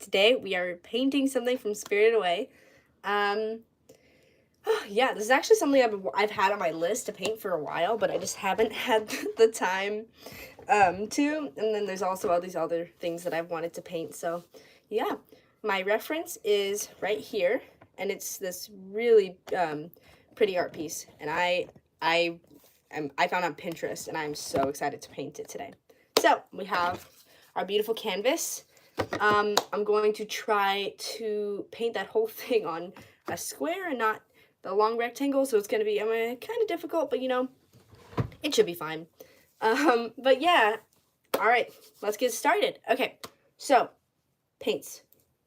Today we are painting something from Spirited Away. Yeah, this is actually something I've had on my list to paint for a while, but I just haven't had the time to. And then there's also all these other things that I've wanted to paint. So yeah, my reference is right here, and it's this really pretty art piece, and I found on Pinterest, and I'm so excited to paint it today. So we have our beautiful canvas. I'm going to try to paint that whole thing on a square and not the long rectangle, so it's going to be kind of difficult, but you know, it should be fine. But yeah, all right, let's get started. Okay, so paints.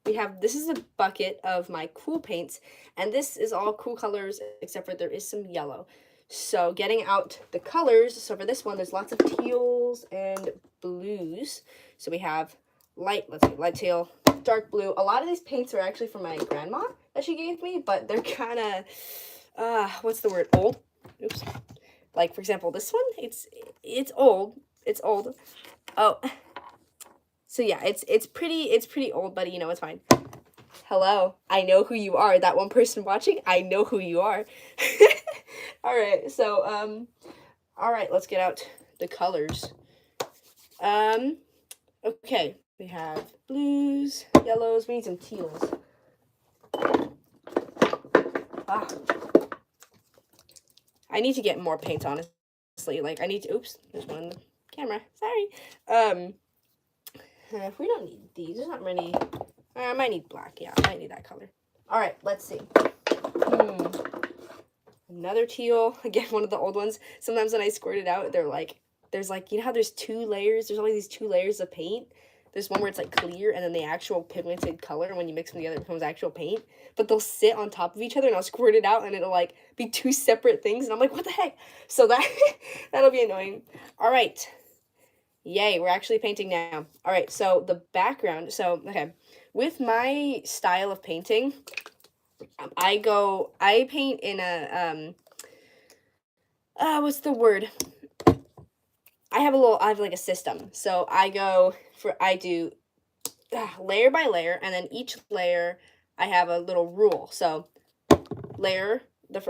This is a bucket of my cool paints, and this is all cool colors except for there is some yellow. So getting out the colors, so for this one, there's lots of teals and blues. So we have light teal, dark blue. A lot of these paints are actually from my grandma that she gave me, but they're kind of, what's the word, old? Oops. Like, for example, this one, it's old. It's old. Oh. So yeah, it's pretty old, but you know, it's fine. Hello, I know who you are. That one person watching, I know who you are. All right, so all right, let's get out the colors. Okay, we have blues, yellows. We need some teals. I need to get more paint, honestly. Like, I need to. Oops, there's one in the camera. Sorry. We don't need these. There's not many. I might need black. Yeah, I might need that color. All right, let's see. Another teal. Again, one of the old ones. Sometimes when I squirt it out, there's like, you know how there's two layers? There's always these two layers of paint. There's one where it's like clear, and then the actual pigmented color, when you mix them together, it becomes actual paint. But they'll sit on top of each other, and I'll squirt it out, and it'll like be two separate things, and I'm like, what the heck? So that'll be annoying. All right. Yay, we're actually painting now. All right, so the background. So, okay. With my style of painting, I paint in a, what's the word? I have like a system. So I do layer by layer, and then each layer I have a little rule. So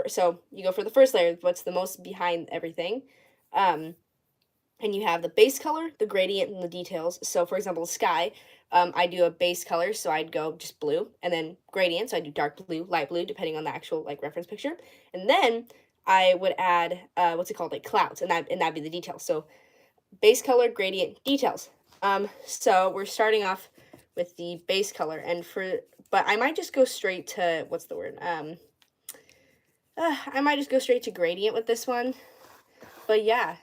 so you go for the first layer, what's the most behind everything. And you have the base color, the gradient, and the details. So for example, sky, I do a base color, so I'd go just blue, and then gradient, so I do dark blue, light blue, depending on the actual like reference picture. And then I would add what's it called, like clouds, and that'd be the details. So base color, gradient, details. So we're starting off with the base color, but I might just go straight to, what's the word? I might just go straight to gradient with this one. But yeah,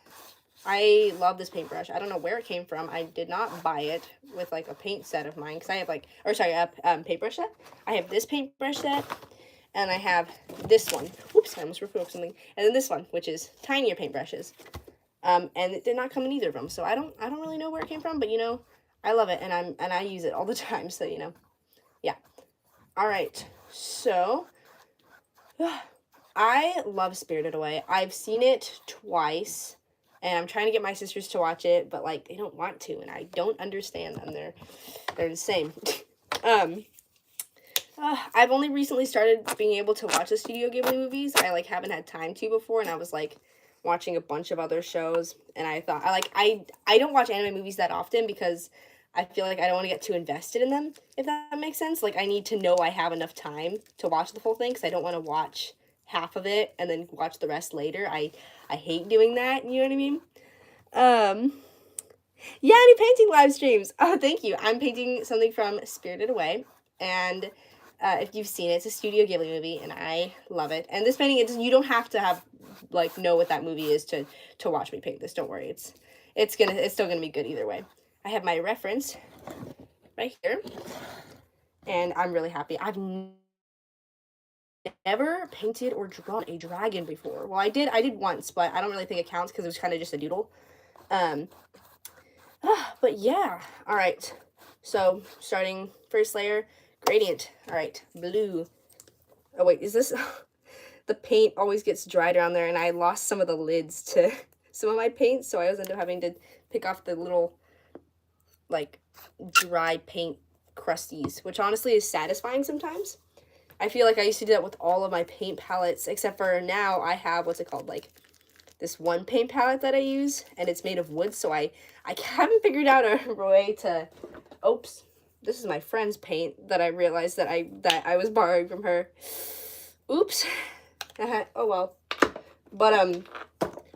I love this paintbrush. I don't know where it came from. I did not buy it with like a paint set of mine, because I have a paintbrush set. I have this paintbrush set, and I have this one. Oops, I almost ripped up something. And then this one, which is tinier paintbrushes. And it did not come in either of them, so I don't really know where it came from, but you know, I love it, and I use it all the time, so you know, yeah. All right, so I love Spirited Away. I've seen it twice, and I'm trying to get my sisters to watch it, but like they don't want to, and I don't understand them. They're the same. I've only recently started being able to watch the Studio Ghibli movies. I like haven't had time to before, and I was like watching a bunch of other shows, and I thought I don't watch anime movies that often because I feel like I don't want to get too invested in them, if that makes sense. Like, I need to know I have enough time to watch the whole thing, because I don't want to watch half of it and then watch the rest later. I hate doing that, you know what I mean? Yeah, any painting live streams. Oh, thank you. I'm painting something from Spirited Away, and if you've seen it, it's a Studio Ghibli movie, and I love it. And this painting, you don't have to have know what that movie is to watch me paint this. Don't worry, it's still gonna be good either way. I have my reference right here, and I'm really happy. I've never painted or drawn a dragon before. Well, I did once, but I don't really think it counts because it was kind of just a doodle. But yeah, all right. So starting first layer, gradient. All right, blue. Oh wait, is this? The paint always gets dried around there, and I lost some of the lids to some of my paint, so I always end up having to pick off the little like dry paint crusties, which honestly is satisfying sometimes. I feel like I used to do that with all of my paint palettes, except for now I have, what's it called, like, this one paint palette that I use, and it's made of wood, so I haven't figured out a way to, oops, this is my friend's paint that I realized that I was borrowing from her. Oops. Oh well. But, what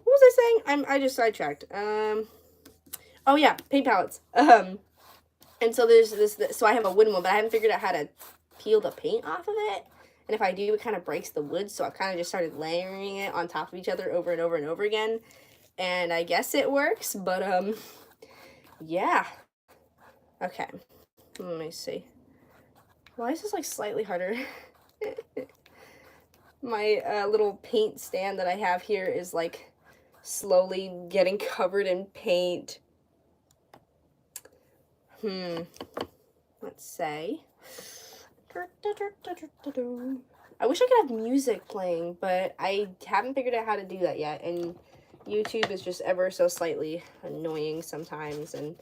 was I saying? I just sidetracked. Oh yeah, paint palettes. And so there's this, so I have a wooden one, but I haven't figured out how to peel the paint off of it. And if I do, it kind of breaks the wood, so I've kind of just started layering it on top of each other over and over and over again. And I guess it works, but, yeah. Okay. Let me see. Why is this, like, slightly harder? My, little paint stand that I have here is, like, slowly getting covered in paint. Let's say. I wish I could have music playing, but I haven't figured out how to do that yet, and YouTube is just ever so slightly annoying sometimes, and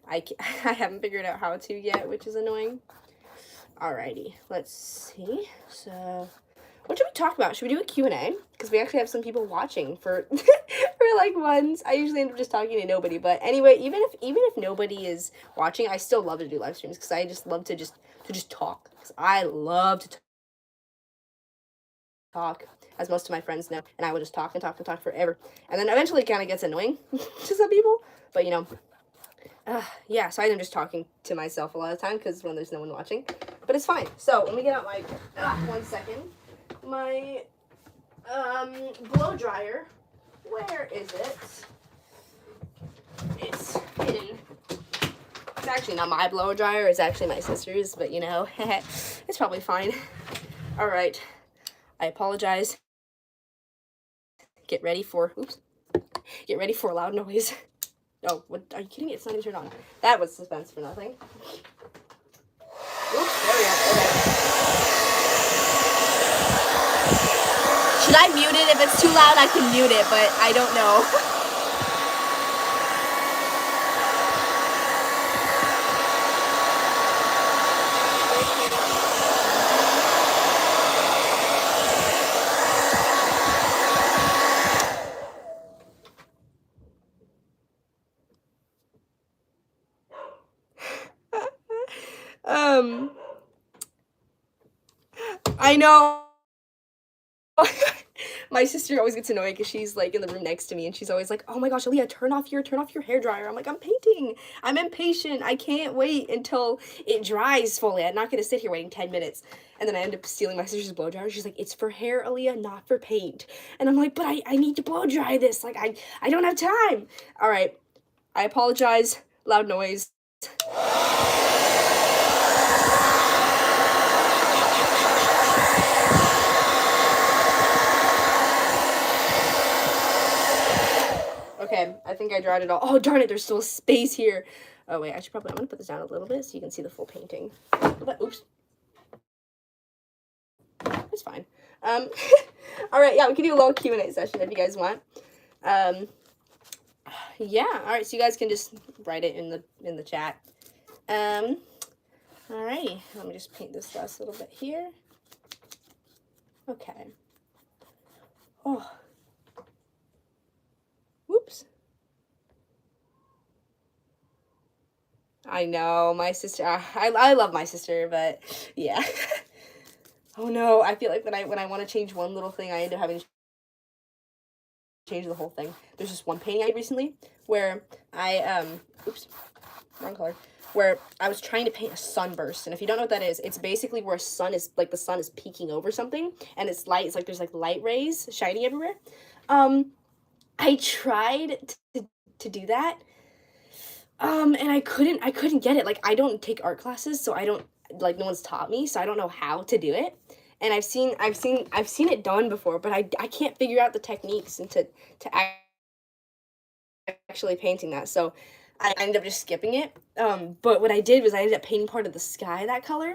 I haven't figured out how to yet, which is annoying. Alrighty, let's see. So, what should we talk about? Should we do a Q&A? Because we actually have some people watching for for like once. I usually end up just talking to nobody, but anyway, even if nobody is watching, I still love to do live streams because I just love to just talk. Because I love to talk, as most of my friends know, and I will just talk and talk and talk forever, and then eventually it kind of gets annoying to some people. But you know, yeah. So I am just talking to myself a lot of the time because when there's no one watching, but it's fine. So let me get out my 1 second. My blow dryer. Where is it? It's hidden. It's actually not my blow dryer. It's actually my sister's, but you know, it's probably fine. All right. I apologize. Get ready for a loud noise. Oh, what? Are you kidding me? It's not even turned on. That was suspense for nothing. Oops, there we go. Okay. Should I mute it? If it's too loud, I can mute it, but I don't know. I know. My sister always gets annoyed because she's like in the room next to me and she's always like, oh my gosh, Aaliyah, turn off your hair dryer. I'm like, I'm painting. I'm impatient. I can't wait until it dries fully. I'm not gonna sit here waiting 10 minutes. And then I end up stealing my sister's blow dryer. She's like, it's for hair, Aaliyah, not for paint. And I'm like, but I need to blow dry this. Like, I don't have time. All right. I apologize. Loud noise. Okay, I think I dried it all. Oh, darn it, there's still space here. Oh, wait, I'm gonna put this down a little bit so you can see the full painting. Oops. It's fine. All right, yeah, we can do a little Q&A session if you guys want. Yeah, all right, so you guys can just write it in the chat. Alrighty, let me just paint this last little bit here. Okay. Oh. Whoops. I know, my sister, I love my sister, but yeah. Oh no, I feel like when I want to change one little thing, I end up having to change the whole thing. There's just one painting I did recently where oops, wrong color, where I was trying to paint a sunburst, and if you don't know what that is, it's basically where the sun is peeking over something, and it's light, it's like there's like light rays shining everywhere. I tried to do that, and I couldn't get it. Like, I don't take art classes, so I don't, like, no one's taught me, so I don't know how to do it. And I've seen it done before, but I can't figure out the techniques and to actually painting that. So I ended up just skipping it. But what I did was I ended up painting part of the sky that color.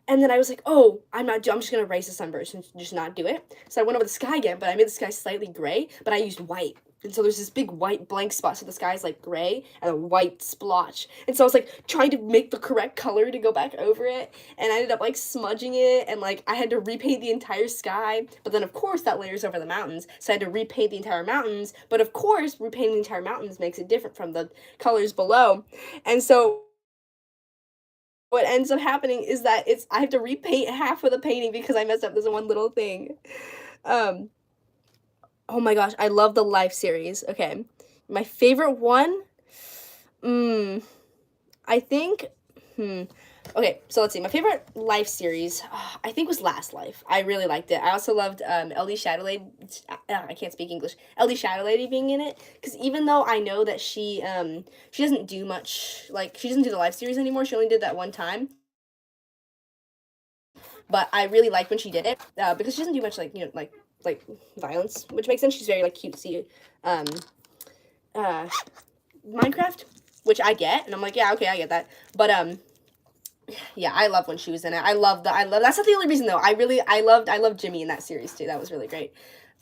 And then I was like, oh, I'm just going to erase the sunburst and just not do it. So I went over the sky again, but I made the sky slightly gray, but I used white. And so there's this big white blank spot. So the sky's like gray and a white splotch. And so I was like trying to make the correct color to go back over it. And I ended up like smudging it. And like I had to repaint the entire sky. But then of course that layers over the mountains. So I had to repaint the entire mountains. But of course repainting the entire mountains makes it different from the colors below. And so what ends up happening is that I have to repaint half of the painting because I messed up this one little thing. Um, Oh my gosh, I love the Life series. Okay. My favorite one? I think, Okay, so let's see. My favorite Life series, I think was Last Life. I really liked it. I also loved LD Shadow Lady. I can't speak English. LD Shadow Lady being in it. Because even though I know that she doesn't do much, like, she doesn't do the Life series anymore. She only did that one time. But I really liked when she did it. Because she doesn't do much, like, you know, like violence, which makes sense. She's very like cutesy Minecraft, which I get, and I'm like, yeah, okay, I get that. But yeah, I love when she was in it. I love that's not the only reason though. I loved Jimmy in that series too. That was really great.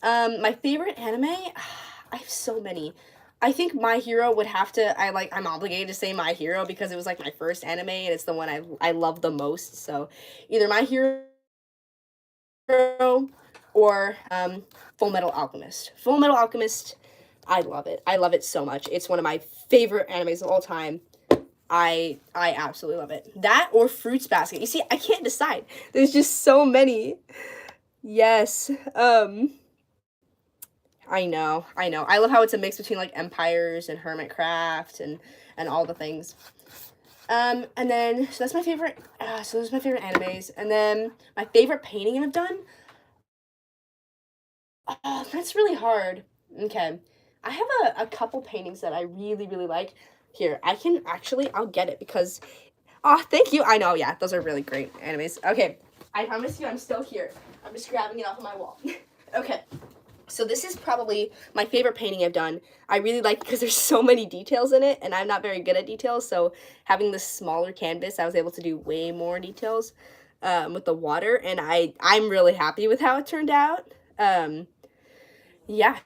My favorite anime, I have so many. I think My Hero would have to, I'm obligated to say My Hero because it was like my first anime and it's the one I love the most. So either My Hero or Full Metal Alchemist. Full Metal Alchemist, I love it. I love it so much. It's one of my favorite animes of all time. I absolutely love it. That or Fruits Basket. You see, I can't decide. There's just so many. Yes. I know. I love how it's a mix between like Empires and Hermitcraft and all the things. And then so that's my favorite. So those are my favorite animes. And then my favorite painting I've done. Oh, that's really hard. Okay. I have a couple paintings that I really, really like. Here, I can actually, I'll get it because, oh, thank you. I know, yeah, those are really great animes. Okay, I promise you I'm still here. I'm just grabbing it off of my wall. Okay, so this is probably my favorite painting I've done. I really like because there's so many details in it, and I'm not very good at details, so having this smaller canvas, I was able to do way more details with the water, and I'm really happy with how it turned out. Yeah.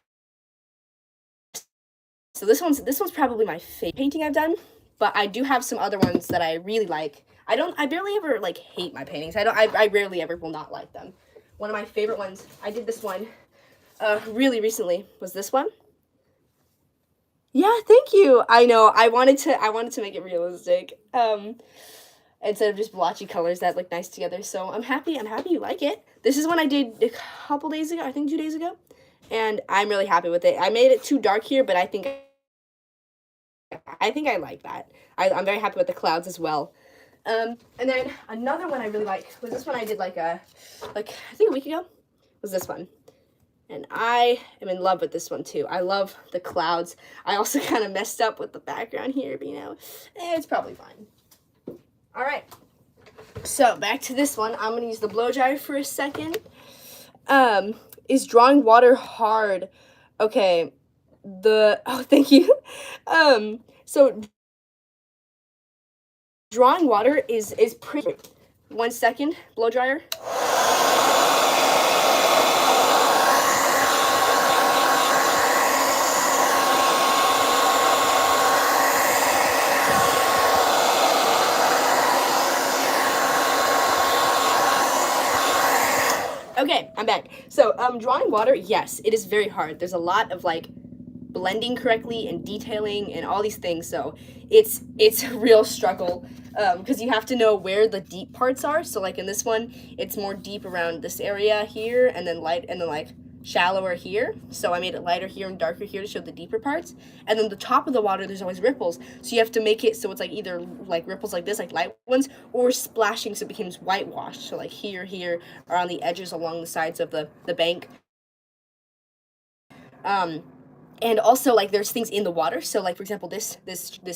So this one's probably my favorite painting I've done, but I do have some other ones that I really like. I barely ever like hate my paintings. I rarely ever will not like them. One of my favorite ones, I did this one really recently, was this one. Yeah, thank you. I know. I wanted to make it realistic. Instead of just blotchy colors that look nice together. So I'm happy you like it. This is one I did a couple days ago, I think 2 days ago. And I'm really happy with it. I made it too dark here, but I think I like that. I'm very happy with the clouds as well. And then another one I really like was this one I did I think a week ago, was this one. And I am in love with this one too. I love the clouds. I also kind of messed up with the background here, but you know, it's probably fine. All right. So back to this one. I'm going to use the blow dryer for a second. Is drawing water hard? Okay. Thank you. So drawing water is pretty. 1 second, blow dryer. Okay, I'm back. So, drawing water, yes, it is very hard. There's a lot of like blending correctly and detailing and all these things. So it's a real struggle because you have to know where the deep parts are. So like in this one, it's more deep around this area here, and then light, and then like shallower here. So I made it lighter here and darker here to show the deeper parts. And then the top of the water, there's always ripples. So you have to make it so it's like either like ripples like this, like light ones, or splashing so it becomes whitewashed. So like here, or on the edges along the sides of the bank. And also like there's things in the water. So like for example, this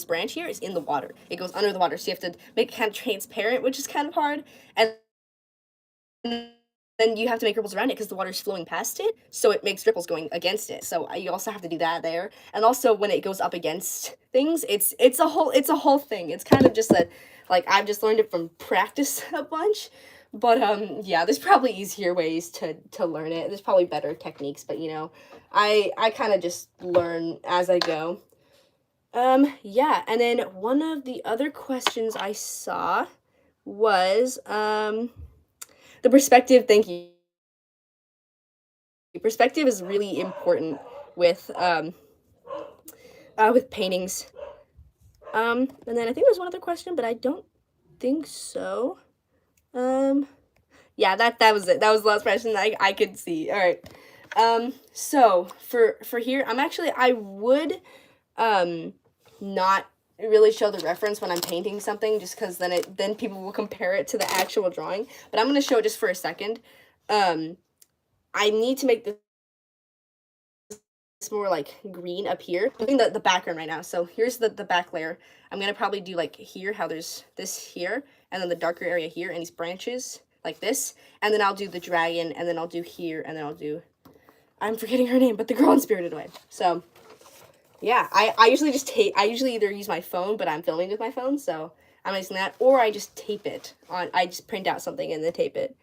branch here is in the water. It goes under the water. So you have to make it kind of transparent, which is kind of hard. And then you have to make ripples around it because the water's flowing past it, so it makes ripples going against it. So you also have to do that there. And also when it goes up against things, it's a whole thing. It's kind of just like I've just learned it from practice a bunch. But yeah, there's probably easier ways to learn it. There's probably better techniques, but you know, I kind of just learn as I go. Yeah, and then one of the other questions I saw was the perspective. Thank you. Perspective is really important with paintings. And then I think there's one other question, but I don't think so. Yeah, that was it. That was the last question I could see. All right. So for here, I would not really show the reference when I'm painting something, just because then people will compare it to the actual drawing. But I'm gonna show it just for a second. I need to make this more like green up here. I'm doing the background right now. So here's the back layer. I'm gonna probably do like here, how there's this here, and then the darker area here, and these branches like this, and then I'll do the dragon, and then I'll do here, and then I'll do, I'm forgetting her name, but the girl in Spirited Away. So yeah, I usually just tape. I usually either use my phone, but I'm filming with my phone, so I'm using that, or I just tape it on. I just print out something and then tape it.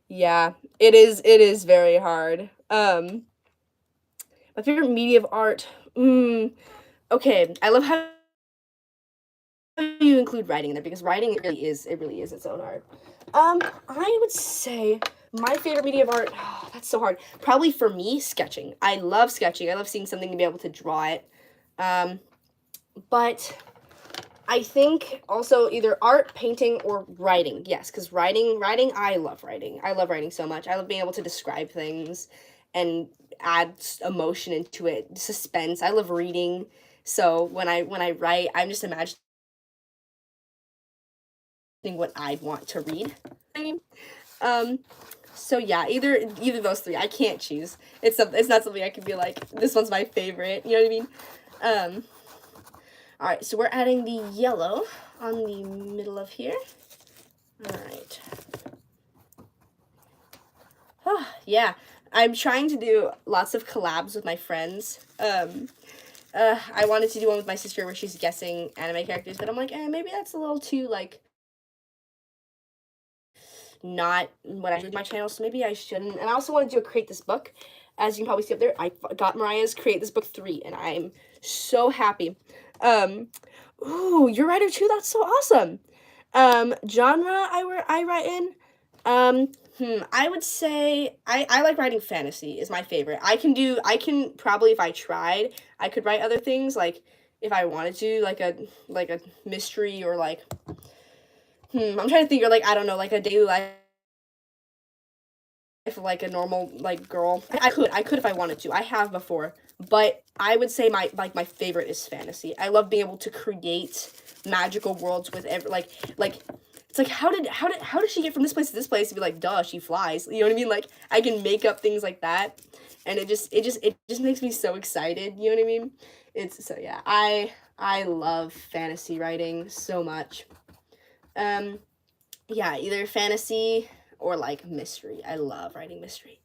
Yeah, it is very hard. My favorite media of art. Okay, I love how you include writing in there, because writing it really is its own art. I would say my favorite media of art. Oh, that's so hard. Probably for me, sketching. I love sketching. I love seeing something and be able to draw it. But I think also either art, painting, or writing. Yes, because writing, I love writing. I love writing so much. I love being able to describe things and add emotion into it, suspense. I love reading. So when I write, I'm just imagining what I want to read. So yeah, either of those three. I can't choose. It's not something I can be like, this one's my favorite. You know what I mean? All right, so we're adding the yellow on the middle of here. All right. Oh, yeah, I'm trying to do lots of collabs with my friends. I wanted to do one with my sister where she's guessing anime characters, but I'm like, maybe that's a little too, like, not what I do with my channel, so maybe I shouldn't. And I also want to do a Create This Book. As you can probably see up there, I got Mariah's Create This Book 3, and I'm so happy. Ooh, you're a writer too? That's so awesome. Genre I write in. I would say I like writing fantasy is my favorite. I can probably, if I tried, I could write other things, like if I wanted to, like a mystery, or like I'm trying to think, or like, I don't know, like a daily life, like a normal like girl. I could if I wanted to. I have before, but I would say my favorite is fantasy. I love being able to create magical worlds with like it's like, how did she get from this place to this place? To be like, duh, she flies. You know what I mean? Like, I can make up things like that, and it just makes me so excited. You know what I mean? It's so, yeah. I love fantasy writing so much. Yeah, either fantasy or like mystery. I love writing mystery.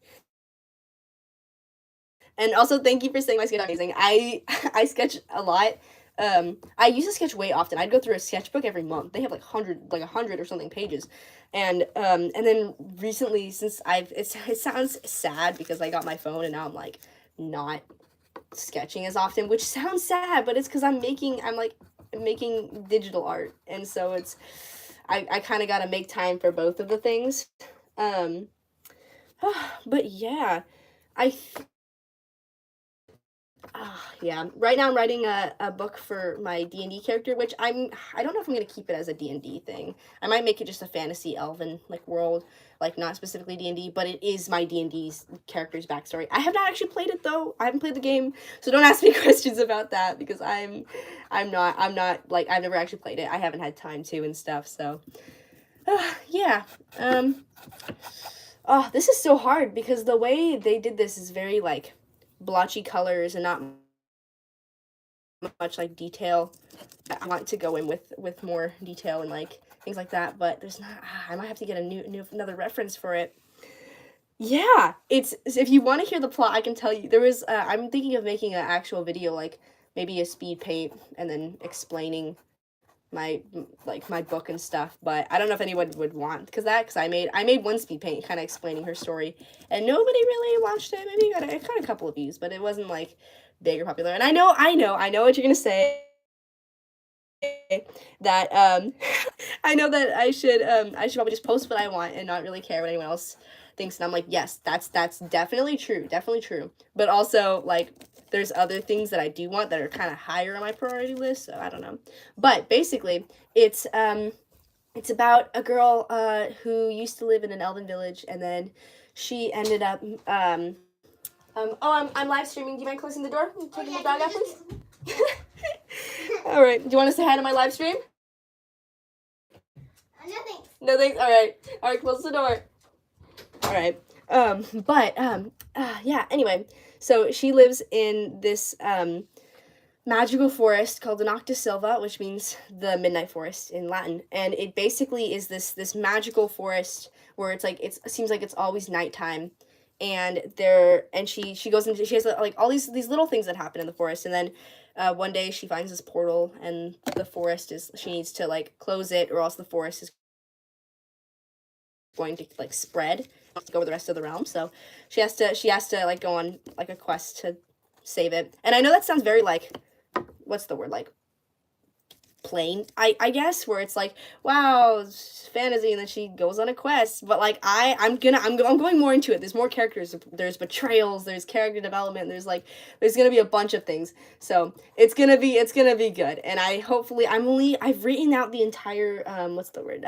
And also, thank you for saying my sketch amazing. I sketch a lot. I used to sketch way often. I'd go through a sketchbook every month. They have like 100 or something pages. And then recently, since it sounds sad because I got my phone and now I'm like not sketching as often, which sounds sad, but it's because I'm like making digital art, and so it's I kind of got to make time for both of the things. But yeah, yeah, right now I'm writing a book for my D&D character, which I don't know if I'm going to keep it as a D&D thing. I might make it just a fantasy elven like world, like not specifically D&D, but it is my D&D's character's backstory. I have not actually played it though. I haven't played the game, so don't ask me questions about that, because I'm not like, I've never actually played it. I haven't had time to and stuff, so yeah. Oh, this is so hard because the way they did this is very like blotchy colors and not much like detail. I want to go in with more detail and like things like that, but there's not. I might have to get another reference for it. Yeah, it's, if you want to hear the plot, I can tell you. There was I'm thinking of making an actual video, like maybe a speed paint, and then explaining my book and stuff, but I don't know if anyone would want because I made one speed paint kind of explaining her story, and nobody really watched it. Maybe it got a couple of views, but it wasn't like big or popular. And I know what you're gonna say, that I know that I should probably just post what I want and not really care what anyone else thinks. And I'm like, yes, that's definitely true, definitely true. But also, like, there's other things that I do want that are kind of higher on my priority list. So I don't know. But basically, it's about a girl who used to live in an elven village, and then she ended up I'm live streaming. Do you mind closing the door and taking the dog out, please? All right. Do you want to say hi to my live stream? No thanks. No thanks. All right. All right. Close the door. All right. Yeah. Anyway, so she lives in this magical forest called the Noctis Silva, which means the Midnight Forest in Latin, and it basically is this magical forest where it seems like it's always nighttime, and she goes into, she has like all these little things that happen in the forest, and then one day she finds this portal, and the forest is, she needs to like close it or else the forest is going to like spread to go over the rest of the realm. So she has to like go on like a quest to save it. And I know that sounds very like, what's the word, like plain, I guess, where it's like, wow, it's fantasy, and then she goes on a quest. But like I'm going more into it. There's more characters, there's betrayals, there's character development, there's gonna be a bunch of things. So it's gonna be good. And I've written out the entire what's the word,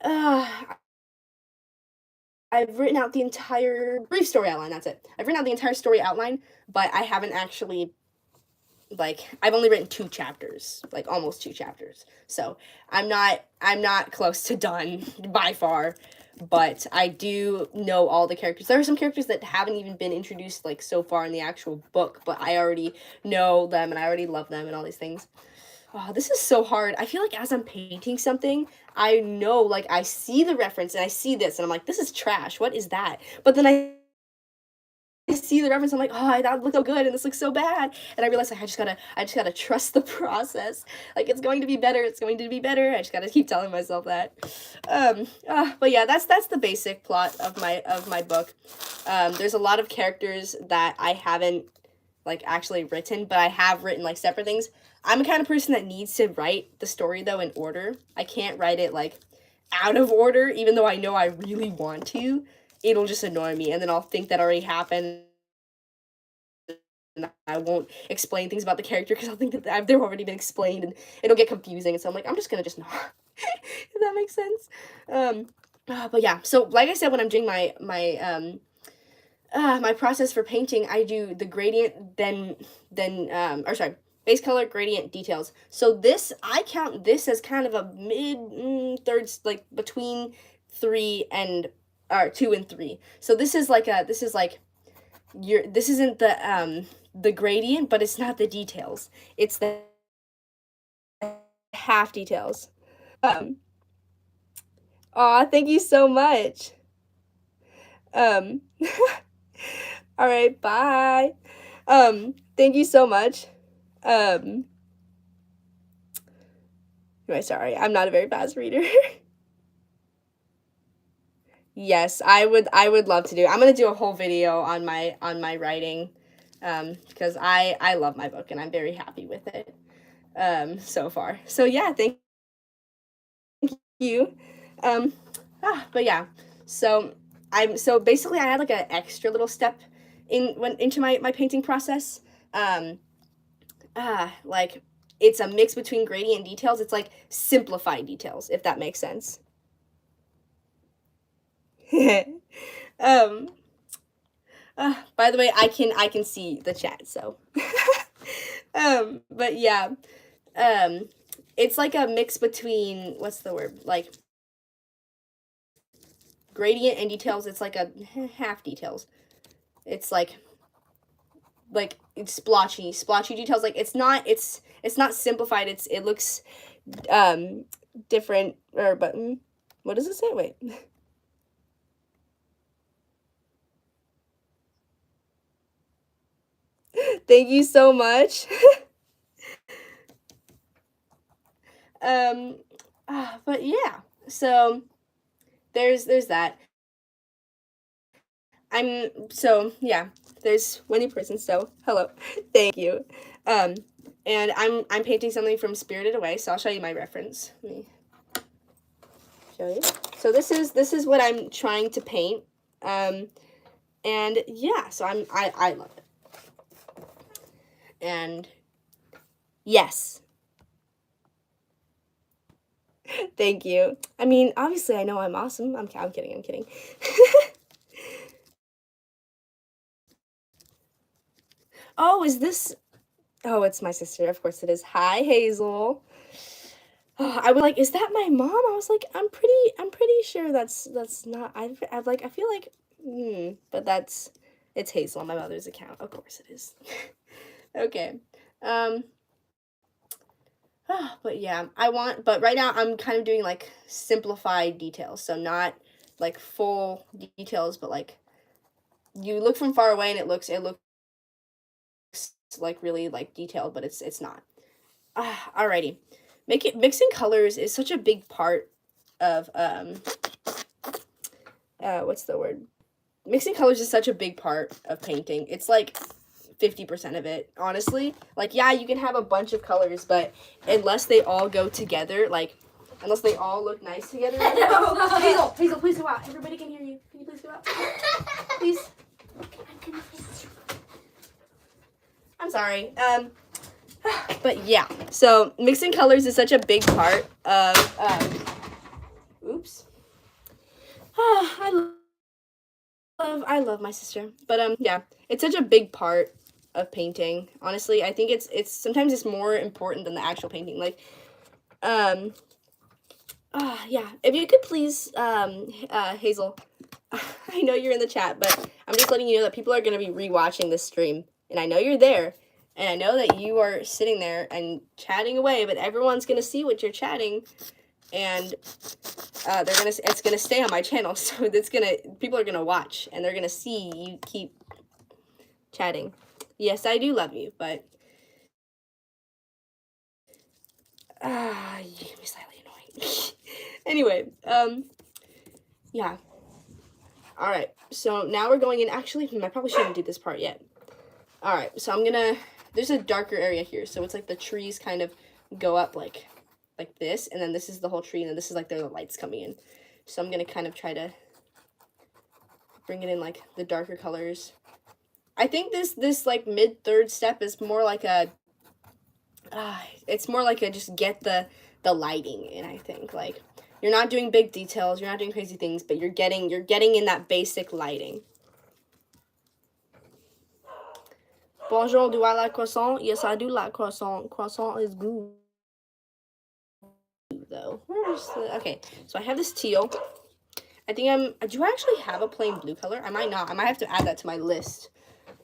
uh I've written out the entire brief story outline. That's it. I've written out the entire story outline, but I haven't actually, like, I've only written 2 chapters, like almost 2 chapters. So I'm not close to done by far, but I do know all the characters. There are some characters that haven't even been introduced like so far in the actual book, but I already know them and I already love them and all these things. Oh, this is so hard. I feel like as I'm painting something, I know, like, I see the reference and I see this and I'm like, this is trash. What is that? But then I see the reference, I'm like, oh, that looks so good and this looks so bad. And I realize, like, I just gotta trust the process. Like, it's going to be better. It's going to be better. I just gotta keep telling myself that. But yeah, that's the basic plot of my book. There's a lot of characters that I haven't like actually written, but I have written like separate things. I'm the kind of person that needs to write the story though in order. I can't write it like out of order, even though I know I really want to. It'll just annoy me, and then I'll think that already happened, and I won't explain things about the character because I'll think that they've already been explained, and it'll get confusing. And so I'm like, I'm just gonna just not. If that makes sense. But yeah. So like I said, when I'm doing my process for painting, I do the gradient, base color, gradient, details. So this, I count this as kind of a mid thirds, like between 2 and 3. So this is like this isn't the gradient, but it's not the details. It's the half details. Aw, thank you so much. Um, all right, bye. Thank you so much. Sorry, I'm not a very fast reader. Yes, I would love to do. I'm gonna do a whole video on my writing, because I love my book and I'm very happy with it, so far. So yeah, thank you. But yeah, so basically I had like an extra little step into my painting process. Like it's a mix between gradient and details. It's like simplified details, if that makes sense. um by the way, I can see the chat, so but yeah, um it's like a mix between, what's the word, like gradient and details. It's like a half details. It's like it's splotchy details. Like it's not simplified. It looks different, or but what does it say? Wait. Thank you so much. But yeah, so there's that. Yeah, there's Wendy Person, so hello. Thank you. Um and I'm painting something from Spirited Away, so I'll show you my reference. Let me show you. So this is what I'm trying to paint. And yeah, so I love it. And yes. Thank you. I mean, obviously I know I'm awesome. I'm kidding, I'm kidding. Oh, is this? Oh, it's my sister. Of course it is. Hi, Hazel. Oh, I was like, is that my mom? I was like, I'm pretty sure that's not. I've like, I feel like, but it's Hazel on my mother's account. Of course it is. Okay. Um. But yeah, but right now I'm kind of doing like simplified details, so not like full details, but like you look from far away and it looks like really like detailed, but it's not. Alrighty. Mixing colors is such a big part of what's the word? Mixing colors is such a big part of painting. It's like 50% of it, honestly. Like, yeah, you can have a bunch of colors, but unless they all go together, like, unless they all look nice together. Hazel, please go out. Everybody can hear you. Can you please go out? Please. I'm sorry. But yeah, so mixing colors is such a big part of, oops. I love my sister, but yeah, it's such a big part of painting. Honestly, I think it's sometimes it's more important than the actual painting. Like, yeah, if you could please, Hazel, I know you're in the chat, but I'm just letting you know that people are gonna be rewatching this stream, and I know you're there, and I know that you are sitting there and chatting away, but everyone's gonna see what you're chatting, and it's gonna stay on my channel, so people are gonna watch and they're gonna see you keep chatting. Yes, I do love you, but you can be slightly annoying. Anyway, yeah. All right, so now we're going in. Actually, I probably shouldn't do this part yet. All right, so there's a darker area here, so it's like the trees kind of go up like this, and then this is the whole tree, and then this is like the lights coming in. So I'm gonna kind of try to bring it in like the darker colors. I think this like mid third step is more like it's more like a just get the lighting in. I think like you're not doing big details, you're not doing crazy things, but you're getting in that basic lighting. Bonjour, do I like croissant? Yes, I do like croissant. Croissant is good though. Okay, so I have this teal. I think do I actually have a plain blue color? I might not. I might have to add that to my list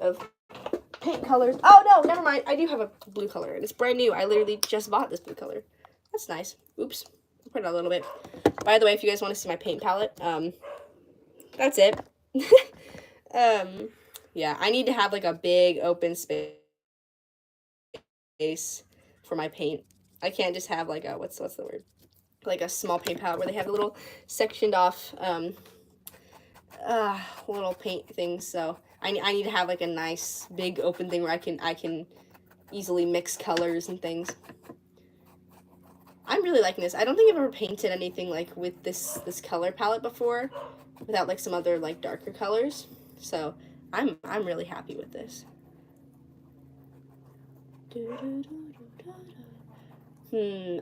of paint colors. Oh no, never mind. I do have a blue color and it's brand new. I literally just bought this blue color. That's nice. Oops. I'll put it out a little bit. By the way, if you guys want to see my paint palette, that's it. Yeah, I need to have like a big open space for my paint. I can't just have like a what's the word? Like a small paint palette where they have a little sectioned off little paint things. So I need to have like a nice big open thing where I can easily mix colors and things. I'm really liking this. I don't think I've ever painted anything like with this color palette before without like some other like darker colors. So I'm really happy with this.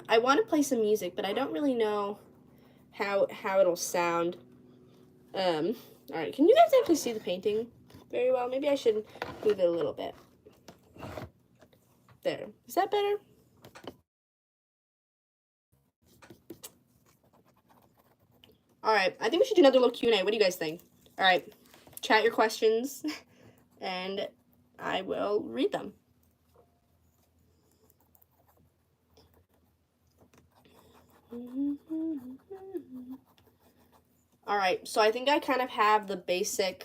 I want to play some music, but I don't really know how it'll sound. All right, can you guys actually see the painting very well? Maybe I should move it a little bit. There. Is that better? All right, I think we should do another little Q&A. What do you guys think? All right, chat your questions, and I will read them. All right, so I think I kind of have the basic,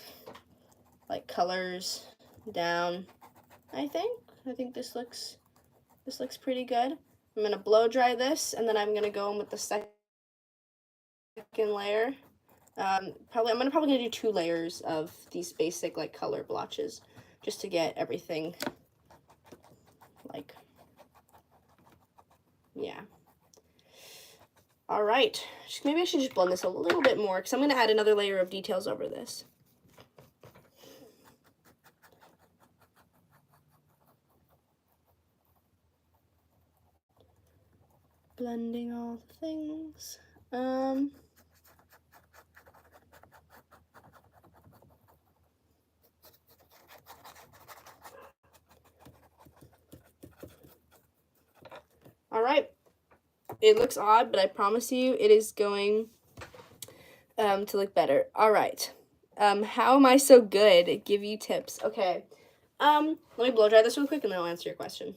like, colors down. I think this looks pretty good. I'm I'm going to blow dry this, and then I'm going to go in with the second layer. I'm probably gonna do 2 layers of these basic like color blotches, just to get everything like, yeah. All right, maybe I should just blend this a little bit more because I'm gonna add another layer of details over this. Blending all the things. All right, it looks odd, but I promise you it is going to look better. All right, how am I so good? Give you tips. Okay, let me blow dry this real quick and then I'll answer your question.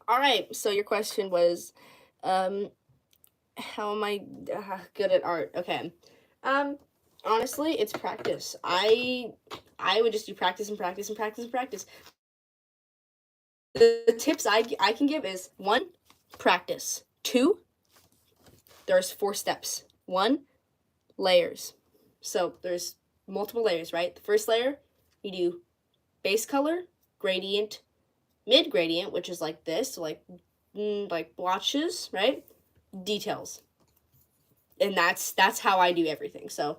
All right, so your question was, how am I good at art? Okay, honestly, it's practice. I would just do practice and practice and practice and practice. The tips I can give is 1, practice. 2, there's 4 steps. 1, layers. So there's multiple layers, right? The first layer, you do base color, gradient, mid gradient, which is like this, so like blotches, right? Details. And that's how I do everything. So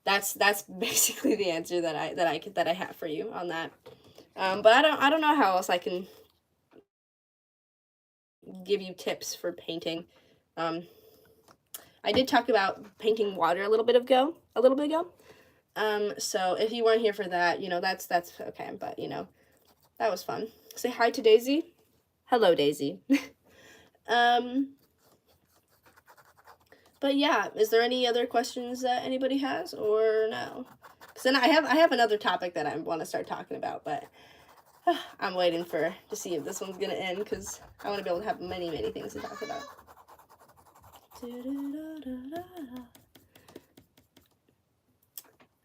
that's basically the answer that I have for you on that. But I don't know how else I can give you tips for painting. I did talk about painting water a little bit ago. So if you weren't here for that, you know, that's okay, but you know, that was fun. Say hi to Daisy. Hello, Daisy. But yeah, is there any other questions that anybody has or no? Because then I have another topic that I want to start talking about, but I'm waiting to see if this one's gonna end because I want to be able to have many things to talk about.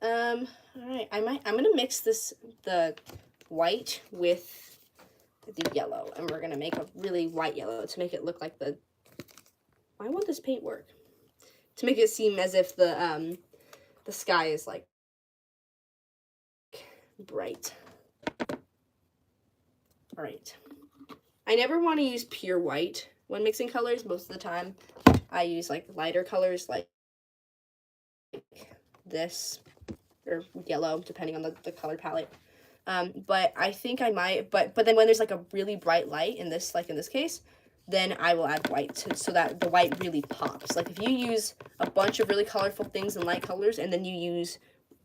All right, I'm gonna mix the white with the yellow, and we're gonna make a really white yellow to make it look like why won't this paint work? To make it seem as if the sky is like bright. All right. I never want to use pure white when mixing colors. Most of the time, I use like lighter colors like this or yellow, depending on the color palette. But I think I might. But then when there's like a really bright light in this, like in this case, then I will add white so that the white really pops. Like if you use a bunch of really colorful things in light colors and then you use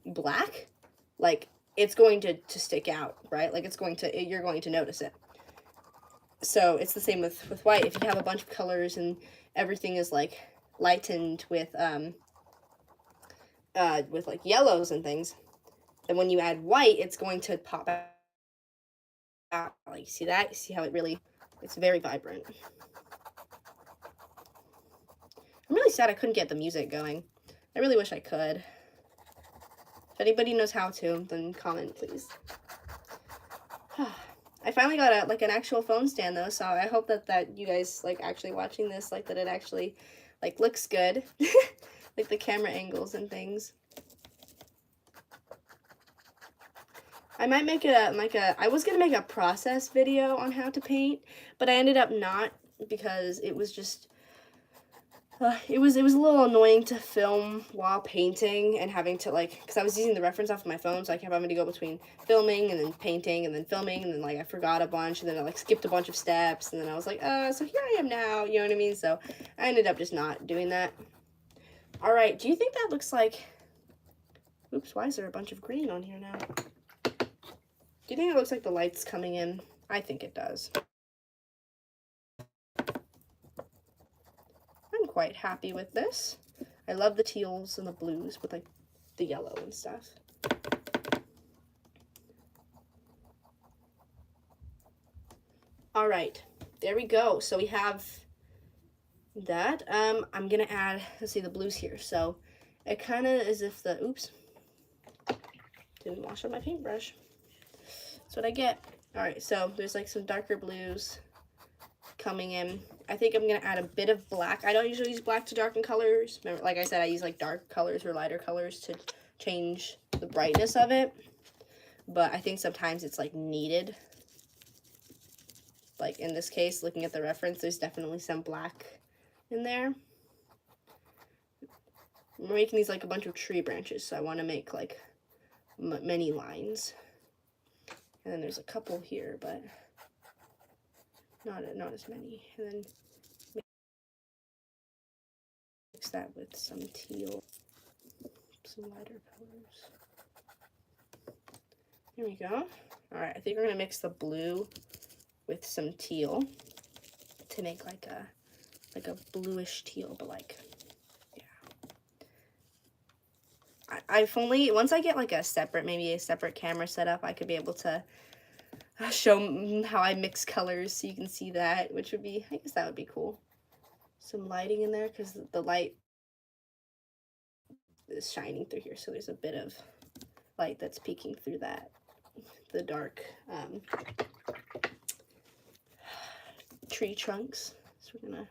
black, like it's going to stick out, right? Like you're going to notice it. So it's the same with white. If you have a bunch of colors and everything is like lightened with like yellows and things, then when you add white, it's going to pop out. Like, see that? You see how it's very vibrant. I'm really sad I couldn't get the music going. I really wish I could. If anybody knows how to, then comment, please. I finally got an actual phone stand though, so I hope that you guys like actually watching this, like that it actually like looks good. Like the camera angles and things. I might make I was gonna make a process video on how to paint, but I ended up not because it was just it was a little annoying to film while painting and having to because I was using the reference off of my phone, so I kept having to go between filming and then painting and then filming, and then I forgot a bunch, and then I skipped a bunch of steps, and then I was like, so here I am now, you know what I mean? So I ended up just not doing that. All right, do you think that looks like, oops, why is there a bunch of green on here now? Do you think it looks like the light's coming in? I think it does. quite happy with this. I love the teals and the blues with like the yellow and stuff. All right, there we go. So we have that. I'm gonna add, let's see, the blues here. So it kind of as if the, oops, didn't wash up my paintbrush. That's what I get. All right, so there's like some darker blues coming in. I think I'm gonna add a bit of black. I don't usually use black to darken colors. Remember, like I said, I use like dark colors or lighter colors to change the brightness of it. But I think sometimes it's like needed. Like in this case, looking at the reference, there's definitely some black in there. We're making these like a bunch of tree branches, so I want to make like many lines. And then there's a couple here, but not as many. And then mix that with some teal, some lighter colors. Here we go. All right, I think we're gonna mix the blue with some teal to make like a bluish teal, but like, yeah. I've only, once I get like maybe a separate camera setup, I could be able to show how I mix colors so you can see that, which would be, I guess that would be cool. Some lighting in there because the light is shining through here, so there's a bit of light that's peeking through that, the dark tree trunks. So we're gonna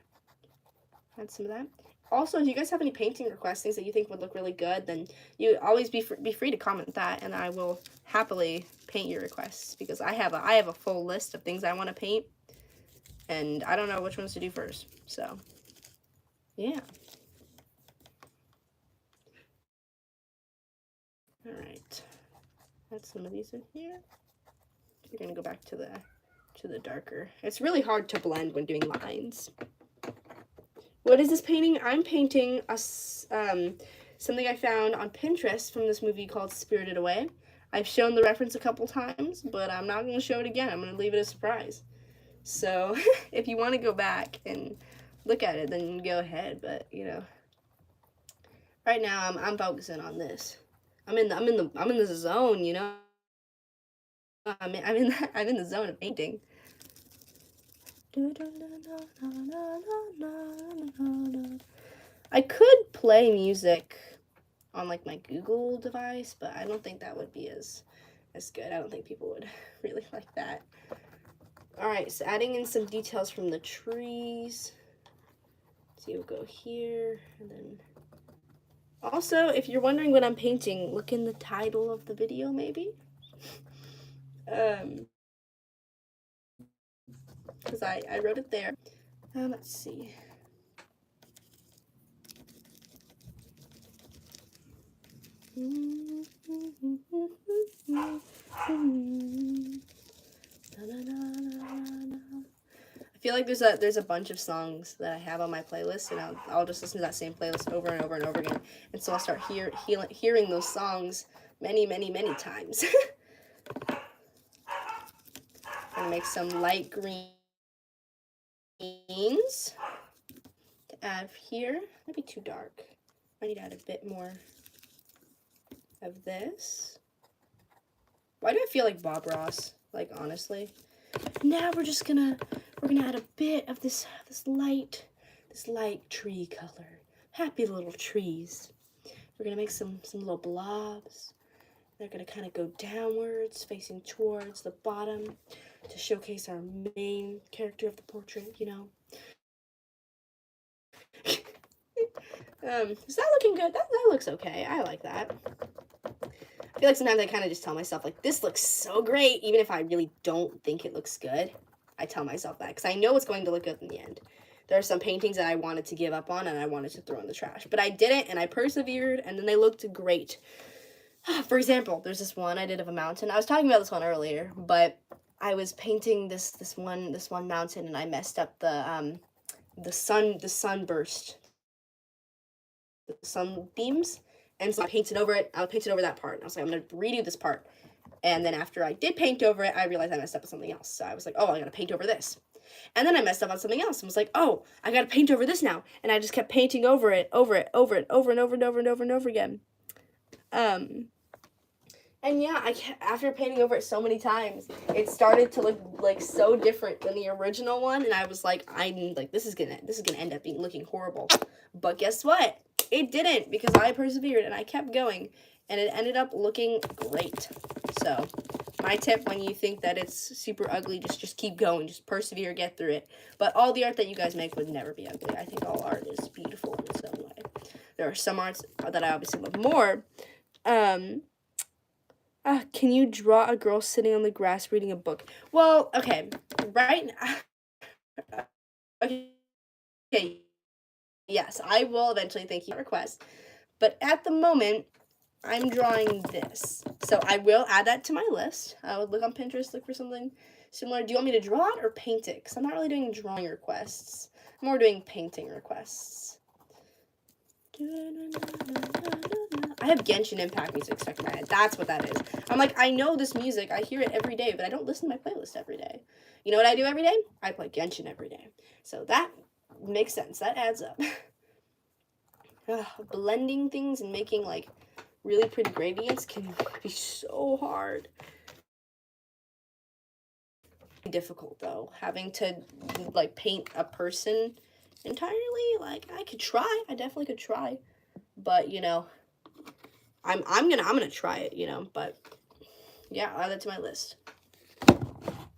add some of that. Also, if you guys have any painting requests, things that you think would look really good, then you always be free to comment that, and I will happily paint your requests, because I have a full list of things I want to paint, and I don't know which ones to do first. So, yeah. All right. Add some of these in here. We're gonna go back to the darker. It's really hard to blend when doing lines. What is this painting? I'm painting something I found on Pinterest from this movie called Spirited Away. I've shown the reference a couple times, but I'm not going to show it again. I'm going to leave it a surprise. So if you want to go back and look at it, then go ahead. But you know, right now I'm focusing on this. I'm in the zone. You know, I'm in the zone of painting. I could play music on like my Google device, but I don't think that would be as good. I don't think people would really like that. All right, so adding in some details from the trees. So you'll go here, and then also, if you're wondering what I'm painting, look in the title of the video, maybe. Because I wrote it there. Let's see. I feel like there's a bunch of songs that I have on my playlist, and I'll just listen to that same playlist over and over and over again, and so I'll start hearing those songs many times. I'm gonna make some light greens to add here. That'd be too dark. I need to add a bit more of this. Why do I feel like Bob Ross? Like, honestly. Now we're gonna add a bit of this light tree color. Happy little trees. We're gonna make some little blobs. They're gonna kind of go downwards, facing towards the bottom, to showcase our main character of the portrait, you know. Is that looking good? That looks okay. I like that. I feel like sometimes I kind of just tell myself, like, this looks so great, even if I really don't think it looks good. I tell myself that, because I know it's going to look good in the end. There are some paintings that I wanted to give up on, and I wanted to throw in the trash. But I didn't, and I persevered, and then they looked great. For example, there's this one I did of a mountain. I was talking about this one earlier, but I was painting this one mountain, and I messed up the sunburst, the sunbeams, and so I painted over it. I painted over that part. I was like, I'm gonna redo this part, and then after I did paint over it, I realized I messed up with something else. So I was like, oh, I gotta paint over this. And then I messed up on something else and was like, oh, I gotta paint over this now. And I just kept painting over it, over and over and over and over again. And yeah, after painting over it so many times, it started to look like so different than the original one, and I was like, this is gonna end up looking horrible. But guess what? It didn't, because I persevered and I kept going, and it ended up looking great. So, my tip when you think that it's super ugly, just keep going, just persevere, get through it. But all the art that you guys make would never be ugly. I think all art is beautiful in its own way. There are some arts that I obviously love more. Can you draw a girl sitting on the grass reading a book? Well, okay, right now, okay, yes, I will eventually, thank you for your request, but at the moment, I'm drawing this, so I will add that to my list. I would look on Pinterest, look for something similar. Do you want me to draw it or paint it? Because I'm not really doing drawing requests, I'm more doing painting requests. I have Genshin Impact music stuck in my head. That's what that is. I'm like, I know this music. I hear it every day, but I don't listen to my playlist every day. You know what I do every day? I play Genshin every day. So that makes sense. That adds up. Blending things and making, like, really pretty gradients can be so hard. Difficult, though. Having to, like, paint a person entirely, like, I could try. I definitely could try. But, you know, I'm gonna try it, you know, but yeah, I'll add that to my list.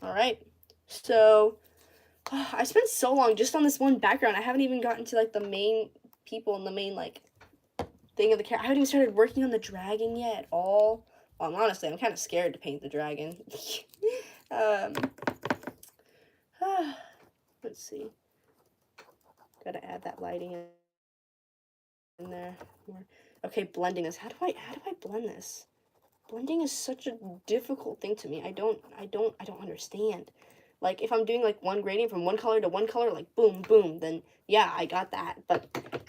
All right, so I spent so long just on this one background. I haven't even gotten to, like, the main people and the main, like, thing of the character. I haven't even started working on the dragon yet at all. Well, honestly, I'm kind of scared to paint the dragon. Let's see. Gotta add that lighting in there more. Okay, blending this. How do I blend this? Blending is such a difficult thing to me. I don't understand. Like, if I'm doing, like, one gradient from one color to one color, like, boom, boom, then, yeah, I got that. But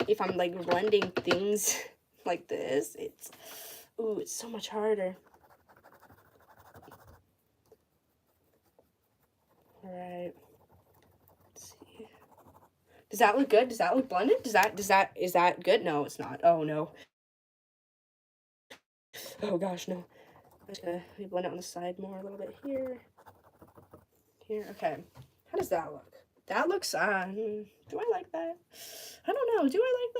if I'm, like, blending things like this, it's so much harder. Alright. Let's see. Does that look good? Does that look blended? Is that good? No, it's not. Oh, no. Oh, gosh, no. I'm just gonna blend it on the side more a little bit here. Here, okay. How does that look? That looks, do I like that? I don't know, do I like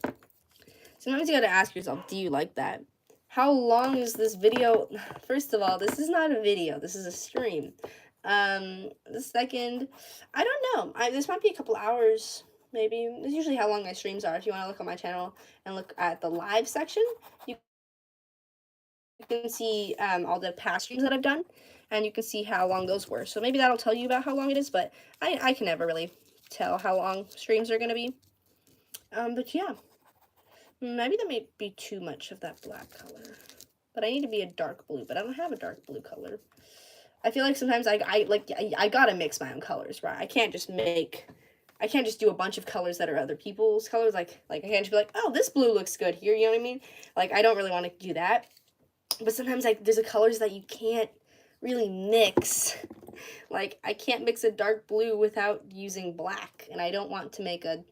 that? Sometimes you gotta ask yourself, do you like that? How long is this video? First of all, this is not a video, this is a stream. The second, I don't know, this might be a couple hours, maybe. That's usually how long my streams are. If you want to look on my channel and look at the live section, you can see all the past streams that I've done, and you can see how long those were. So maybe that'll tell you about how long it is, but I can never really tell how long streams are going to be. But yeah, maybe that may be too much of that black color. But I need to be a dark blue, but I don't have a dark blue color. I feel like sometimes I gotta mix my own colors, right? I can't just do a bunch of colors that are other people's colors. Like I can't just be like, oh, this blue looks good here, you know what I mean? Like, I don't really want to do that. But sometimes, like, there's colors that you can't really mix. Like, I can't mix a dark blue without using black, and I don't want to make a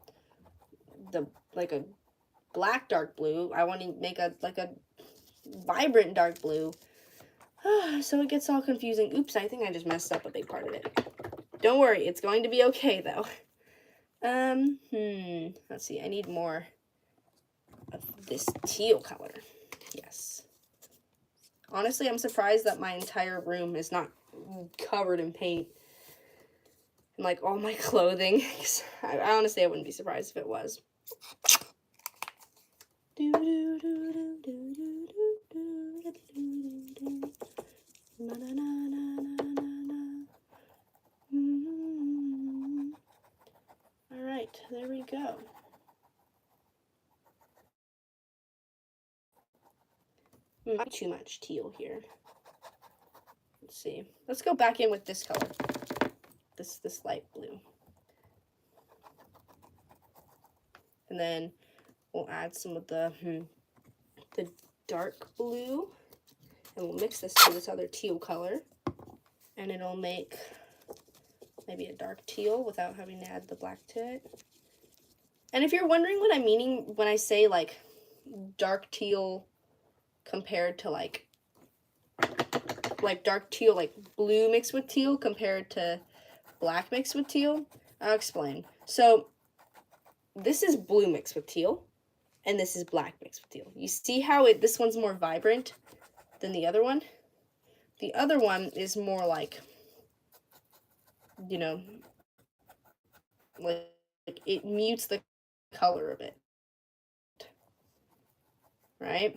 black dark blue. I want to make a vibrant dark blue. So it gets all confusing. Oops, I think I just messed up a big part of it. Don't worry, it's going to be okay, though. Let's see, I need more of this teal color. Yes. Honestly, I'm surprised that my entire room is not covered in paint. And, like, all my clothing. I honestly, I wouldn't be surprised if it was. Alright, there we go. Not too much teal here. Let's see. Let's go back in with this color. This light blue. And then we'll add some of the dark blue. And we'll mix this to this other teal color. And it'll make maybe a dark teal without having to add the black to it. And if you're wondering what I'm meaning when I say like dark teal compared to like dark teal, like blue mixed with teal compared to black mixed with teal, I'll explain. So this is blue mixed with teal, and this is black mixed with teal. You see how this one's more vibrant than the other one? The other one is more like, you know, like it mutes the color a bit, right?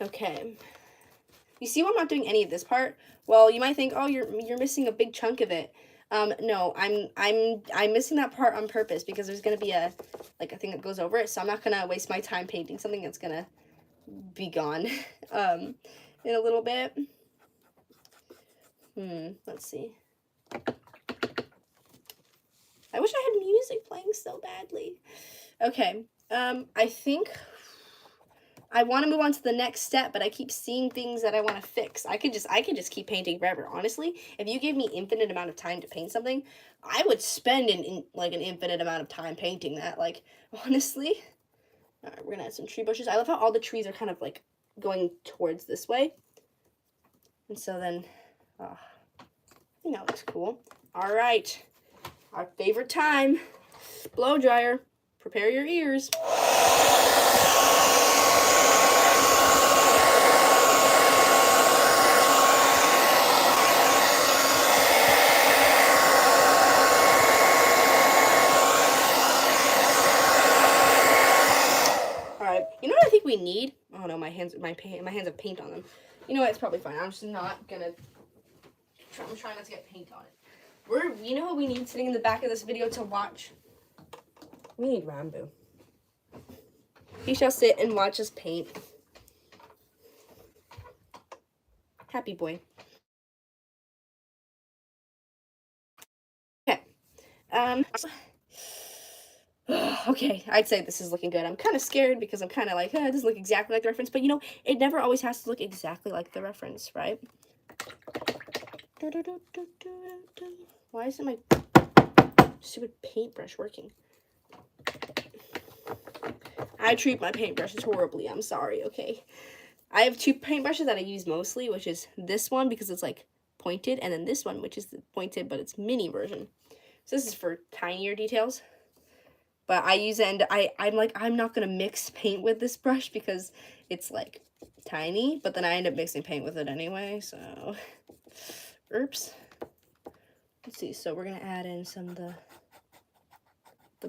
Okay. You see why I'm not doing any of this part? Well, you might think, oh, you're missing a big chunk of it. No, I'm missing that part on purpose because there's gonna be a thing that goes over it, so I'm not gonna waste my time painting something that's gonna be gone in a little bit. Let's see. I wish I had music playing so badly. Okay, I think I want to move on to the next step, but I keep seeing things that I want to fix. I could just keep painting forever. Honestly, if you gave me infinite amount of time to paint something, I would spend an infinite amount of time painting that. Like, honestly. All right, we're gonna add some tree bushes. I love how all the trees are kind of like going towards this way. And so then, I think that looks cool. All right, our favorite time, blow dryer. Prepare your ears. You know what I think we need? Oh no, my hands have paint on them. You know what? It's probably fine. I'm just not gonna. I'm trying not to get paint on it. You know what we need sitting in the back of this video to watch? We need Rambo. He shall sit and watch us paint. Happy boy. Okay. Okay, I'd say this is looking good. I'm kind of scared because I'm kind of like, it doesn't look exactly like the reference, but you know, it never always has to look exactly like the reference, right? Why isn't my stupid paintbrush working? I treat my paintbrushes horribly. I'm sorry, okay? I have two paintbrushes that I use mostly, which is this one because it's like pointed, and then this one, which is the pointed, but it's mini version. So this is for tinier details. But I use it, and I'm like, I'm not going to mix paint with this brush because it's, like, tiny. But then I end up mixing paint with it anyway, so... Oops. Let's see, so we're going to add in some of the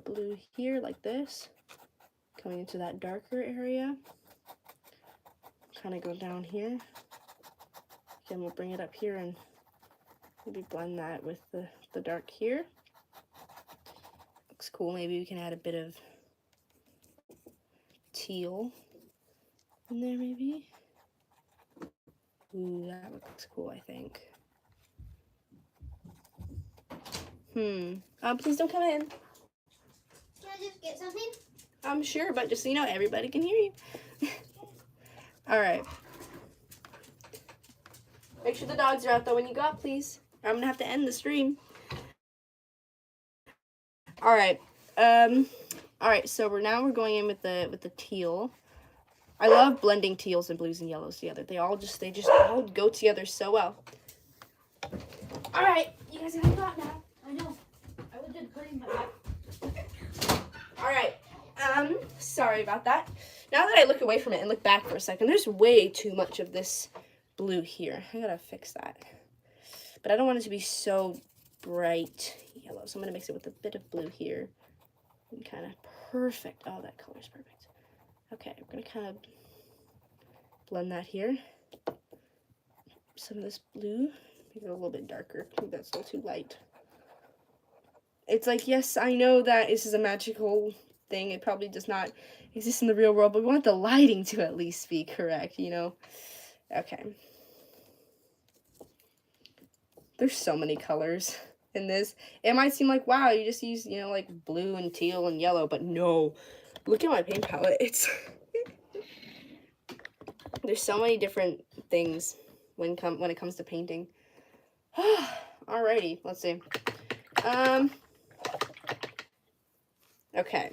blue here, like this. Coming into that darker area. Kind of go down here. Again, we'll bring it up here and maybe blend that with the dark here. Looks cool. Maybe we can add a bit of teal in there, maybe. Ooh, that looks cool, I think. Please don't come in. Can I just get something? I'm sure, but just so you know, everybody can hear you. All right. Make sure the dogs are out, though, when you go up, please. I'm going to have to end the stream. All right. All right, so we're going in with the teal. I love blending teals and blues and yellows together. They just all go together so well. All right, you guys gotta go out now. I know. I was just putting my back. All right. Sorry about that. Now that I look away from it and look back for a second, there's way too much of this blue here. I gotta fix that. But I don't want it to be so bright yellow, so I'm gonna mix it with a bit of blue here. And kind of perfect. Oh, that color's perfect. Okay, we're gonna kind of blend that here. Some of this blue, make it a little bit darker. I think that's a little too light. It's like, yes, I know that this is a magical thing. It probably does not exist in the real world, but we want the lighting to at least be correct, you know? Okay. There's so many colors in this. It might seem like, wow, you just use, you know, like blue and teal and yellow, but no. Look at my paint palette. It's there's so many different things when it comes to painting. Alrighty, let's see. Okay.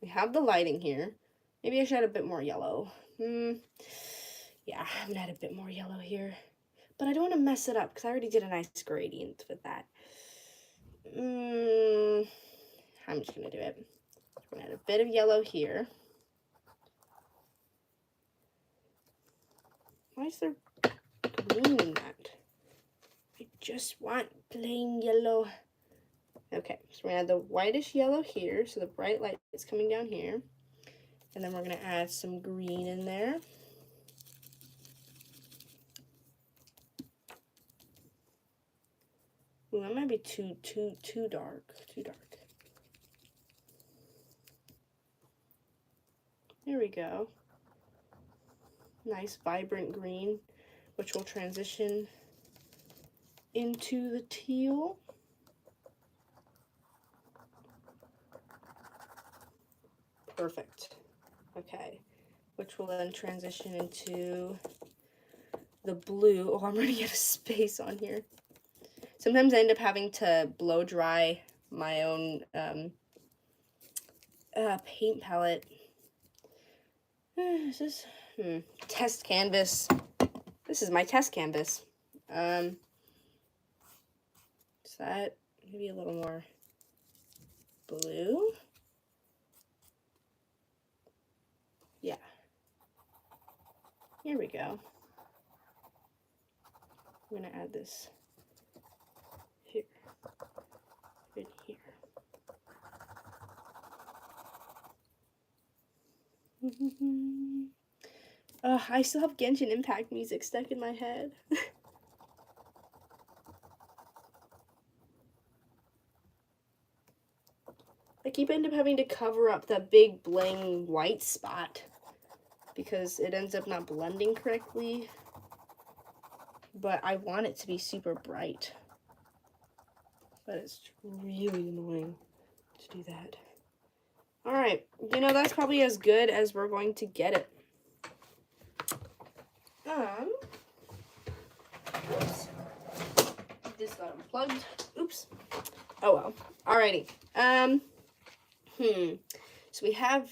We have the lighting here. Maybe I should add a bit more yellow. Yeah, I'm gonna add a bit more yellow here. But I don't want to mess it up because I already did a nice gradient with that. I'm just gonna do it. We're gonna add a bit of yellow here. Why is there green in that? I just want plain yellow. Okay, so we're gonna add the whitish yellow here, so the bright light is coming down here. And then we're gonna add some green in there. Ooh, that might be too dark. Too dark. There we go. Nice vibrant green, which will transition into the teal. Perfect. Okay, which will then transition into the blue. Oh, I'm running out of space on here. Sometimes I end up having to blow dry my own paint palette. Is this test canvas? This is my test canvas. Is that maybe a little more blue? Yeah. Here we go. I'm gonna add this here, in here. I still have Genshin Impact music stuck in my head. I keep end up having to cover up that big bling white spot because it ends up not blending correctly. But I want it to be super bright. But it's really annoying to do that. Alright, you know, that's probably as good as we're going to get it. Oops. This got unplugged. Oops. Oh well. Alrighty. So we have,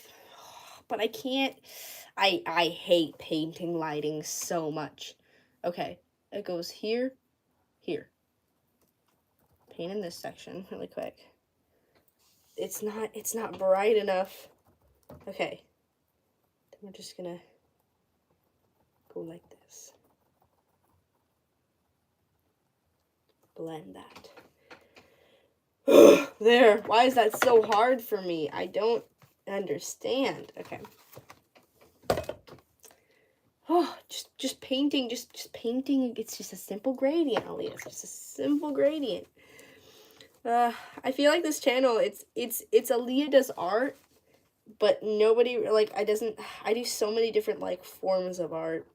but I can't, I hate painting lighting so much. Okay, it goes here, here. Paint in this section really quick. It's not bright enough. Okay. Then we're just gonna go like this. Blend that. There. Why is that so hard for me? I don't understand. Okay. Oh, just painting, just painting. It's just a simple gradient, Aaliyah. It's just a simple gradient. I feel like this channel, it's Aaliyah does art, but nobody, like, I do so many different, like, forms of art.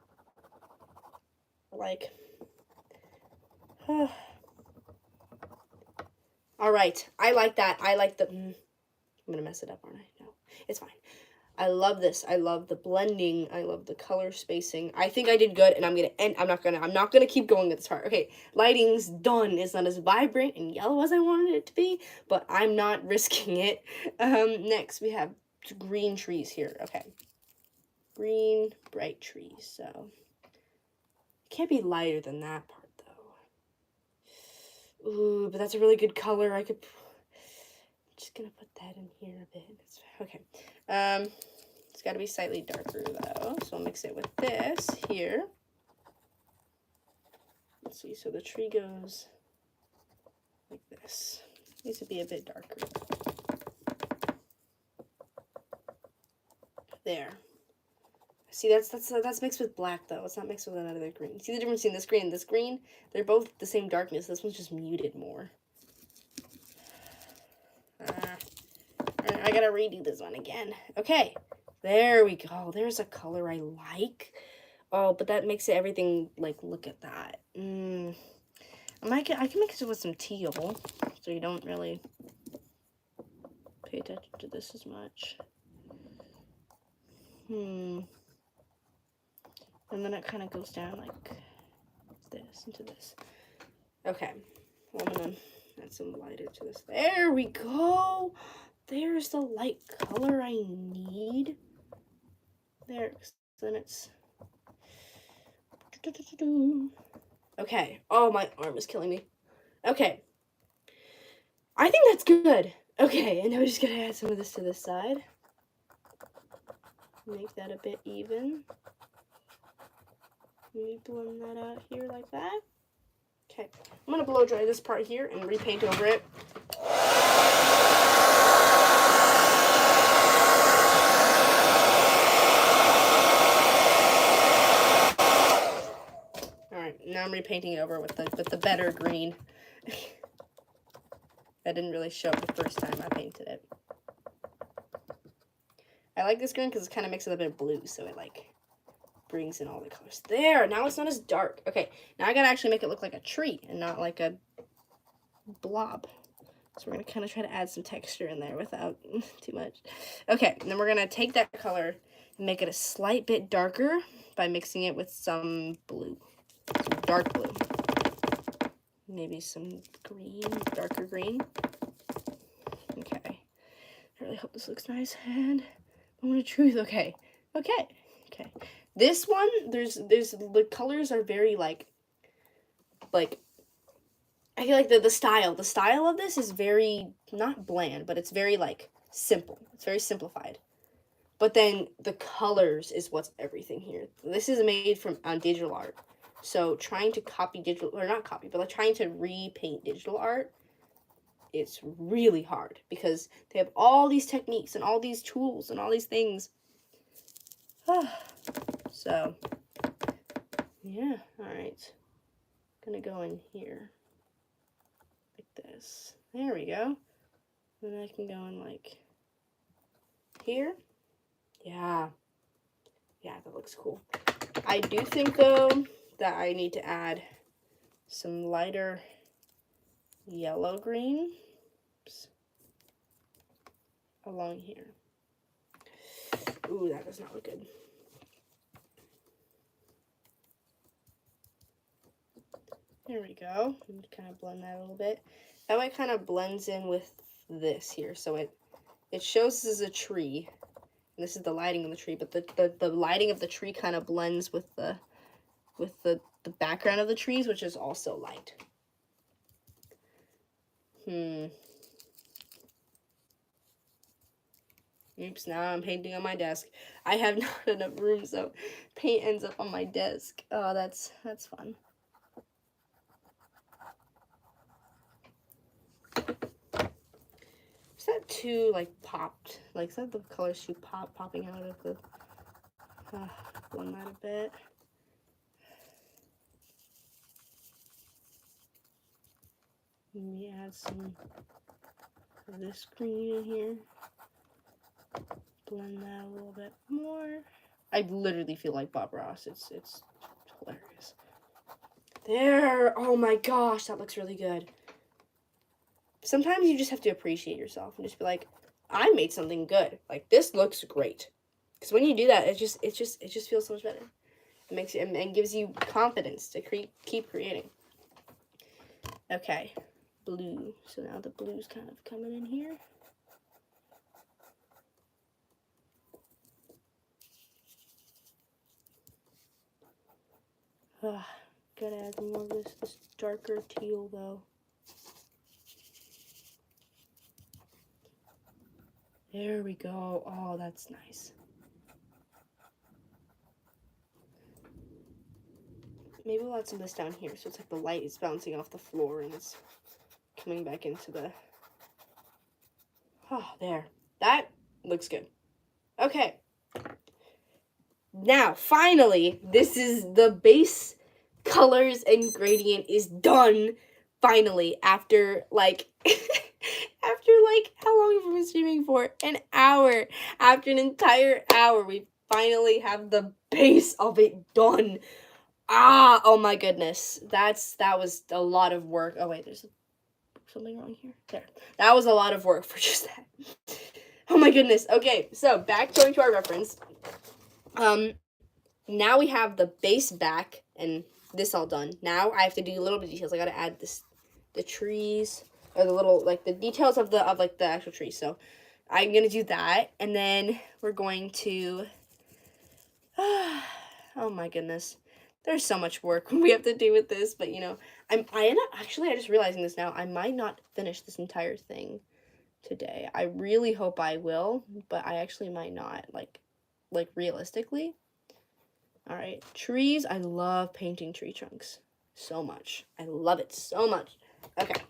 Like, alright, I like that. I like the, I'm gonna mess it up, aren't I? No, it's fine. I love this. I love the blending. I love the color spacing. I think I did good, and I'm gonna end. I'm not gonna keep going at this part. Okay, lighting's done. It's not as vibrant and yellow as I wanted it to be, but I'm not risking it. Next we have green trees here. Okay, green bright trees. So it can't be lighter than that part though. Ooh, but that's a really good color. I'm just gonna put that in here a bit. Okay. It's got to be slightly darker though, so I'll mix it with this here. Let's see, so the tree goes like this. Needs to be a bit darker. There. See, that's mixed with black though. It's not mixed with another green. See the difference between this green and this green? They're both the same darkness. This one's just muted more. I gotta redo this one again. Okay, there we go. There's a color I like. Oh, but that makes it everything, like, look at that. I can mix it with some teal, so you don't really pay attention to this as much. And then it kind of goes down like this into this. Okay, I'm gonna add some lighter to this. There we go. There's the light color I need. There, then it's... Okay. Oh, my arm is killing me. Okay. I think that's good. Okay, and now we're just gonna add some of this to this side. Make that a bit even. Maybe blend that out here like that. Okay, I'm gonna blow dry this part here and repaint over it. All right, now I'm repainting it over with the better green. That didn't really show up the first time I painted it. I like this green because it kind of mixes a bit of blue, so it like brings in all the colors. There, now it's not as dark. Okay, now I gotta actually make it look like a tree and not like a blob. So we're gonna kind of try to add some texture in there without too much. Okay, and then we're gonna take that color and make it a slight bit darker by mixing it with some blue, some dark blue. Maybe some green, darker green. Okay, I really hope this looks nice. And moment of truth. Okay. This one, there's the colors are very like I feel like the style of this is very not bland, but it's very like simple. It's very simplified. But then the colors is what's everything here. This is made from digital art. So trying to copy digital, or not copy, but like trying to repaint digital art, it's really hard because they have all these techniques and all these tools and all these things. So, yeah, all right. Gonna go in here like this. There we go. Then I can go in like here. Yeah, that looks cool. I do think though that I need to add some lighter yellow green along here. Ooh, that does not look good. There we go. And kind of blend that a little bit. That way it kind of blends in with this here. So it shows this is a tree. And this is the lighting of the tree, but the lighting of the tree kind of blends with the background of the trees, which is also light. Oops, now I'm painting on my desk. I have not enough room, so paint ends up on my desk. Oh, that's fun. Is that too, like, popped? Like, is that the colors too popping out of the... blend that a bit. Maybe add some of this green in here. Blend that a little bit more. I literally feel like Bob Ross. It's hilarious. There. Oh my gosh, that looks really good. Sometimes you just have to appreciate yourself and just be like, I made something good. Like, this looks great. Because when you do that, it just feels so much better. It makes you and gives you confidence to keep creating. Okay, blue. So now the blue's kind of coming in here. Gotta add more of this darker teal though. There we go. Oh, that's nice. Maybe we'll add some of this down here so it's like the light is bouncing off the floor and it's coming back into the... Oh, there. That looks good. Okay. Now, finally, this is the base colors and gradient is done. Finally, after like... how long have we been streaming for? An hour. After an entire hour, we finally have the base of it done. Oh my goodness. That was a lot of work. Oh wait, there's something wrong here. There. That was a lot of work for just that. Oh my goodness. Okay, so going to our reference. Now we have the base back and this all done. Now I have to do a little bit of details. I gotta add this the trees, or the little, like, the details of the actual tree. So I'm gonna do that, and then we're going to, oh my goodness, there's so much work we have to do with this, but you know, I end up, actually, I just realizing this now, I might not finish this entire thing today. I really hope I will, but I actually might not, like realistically. All right, trees. I love painting tree trunks so much. I love it so much. Okay.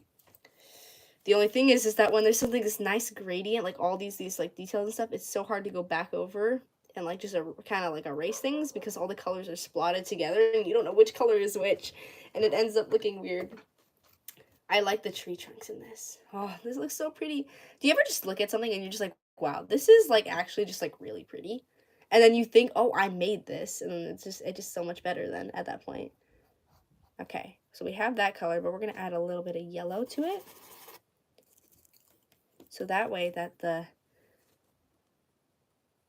The only thing is that when there's something this nice gradient, like all these like details and stuff, it's so hard to go back over and like just kind of like erase things because all the colors are splotted together and you don't know which color is which, and it ends up looking weird. I like the tree trunks in this. Oh, this looks so pretty. Do you ever just look at something and you're just like, wow, this is like actually just like really pretty? And then you think, oh, I made this, and then it's just so much better then at that point. Okay, so we have that color, but we're gonna add a little bit of yellow to it. So that way that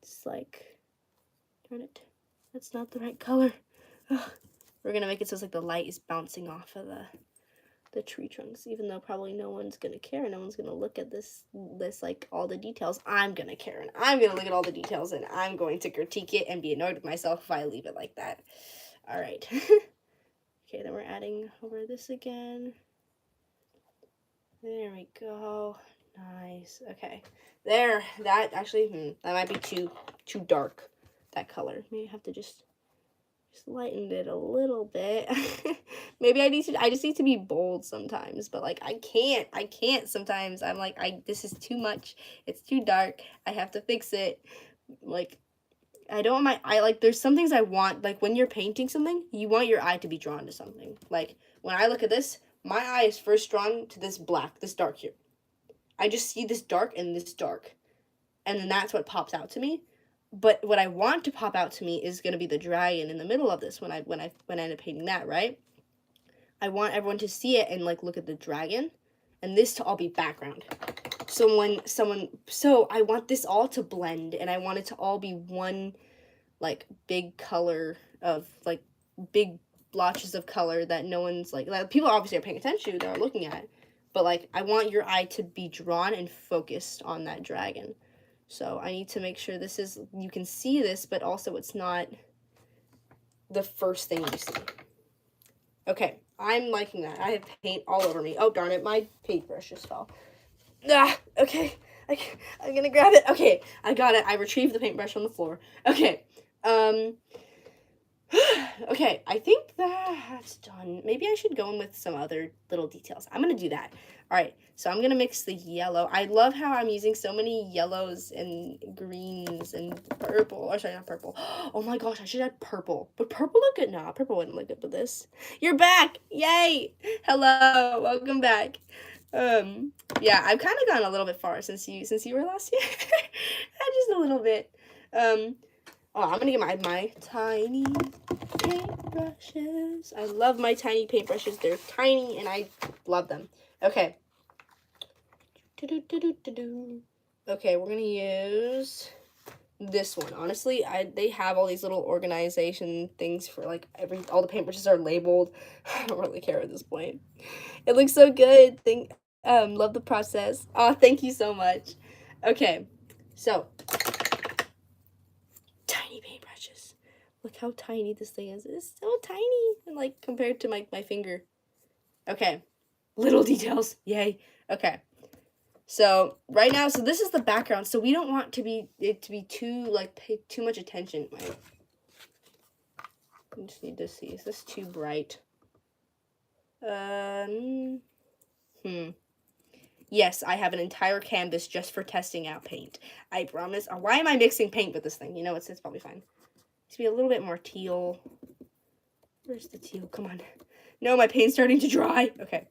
it's like, darn it, that's not the right color. Ugh. We're gonna make it so it's like the light is bouncing off of the tree trunks, even though probably no one's gonna care. No one's gonna look at this like all the details. I'm gonna care, and I'm gonna look at all the details, and I'm going to critique it and be annoyed with myself if I leave it like that. All right. Okay, then we're adding over this again. There we go. Nice. Okay. There. That actually, that might be too dark, that color. Maybe I have to just lighten it a little bit. Maybe I just need to be bold sometimes, but like I can't sometimes. I'm like, this is too much. It's too dark. I have to fix it. Like, I don't want my eye, like, there's some things I want, like, when you're painting something, you want your eye to be drawn to something. Like, when I look at this, my eye is first drawn to this black, this dark here. I just see this dark and this dark. And then that's what pops out to me. But what I want to pop out to me is going to be the dragon in the middle of this when I end up painting that, right? I want everyone to see it and, like, look at the dragon. And this to all be background. So I want this all to blend, and I want it to all be one, like, big color of, like, big blotches of color that no one's, like people obviously are paying attention to, they're looking at, but, like, I want your eye to be drawn and focused on that dragon. So I need to make sure you can see this, but also it's not the first thing you see. Okay, I'm liking that. I have paint all over me. Oh, darn it, my paintbrush just fell. Ah, okay. I'm gonna grab it. Okay, I got it. I retrieved the paintbrush on the floor. Okay. Okay, I think that's done. Maybe I should go in with some other little details. I'm gonna do that. All right, so I'm gonna mix the yellow. I love how I'm using so many yellows and greens and purple. Or sorry, not purple. Oh my gosh, I should add purple. Would purple look good? Nah, purple wouldn't look good with this. You're back! Yay! Hello, welcome back. Yeah, I've kind of gone a little bit far since you were last here. Just a little bit. Oh, I'm gonna get my tiny paintbrushes. I love my tiny paintbrushes. They're tiny and I love them. Okay. Okay, we're gonna use this one. Honestly, they have all these little organization things for like all the paintbrushes are labeled. I don't really care at this point. It looks so good. Love the process. Oh, thank you so much. Okay, so tiny paintbrushes. Look how tiny this thing is. It's so tiny, and like compared to my finger. Okay, little details. Yay. Okay. So right now, so this is the background. So we don't want it to be too like pay too much attention. I just need to see. Is this too bright? Yes, I have an entire canvas just for testing out paint. I promise. Why am I mixing paint with this thing? You know, it's probably fine. It needs to be a little bit more teal. Where's the teal? Come on. No, my paint's starting to dry. Okay.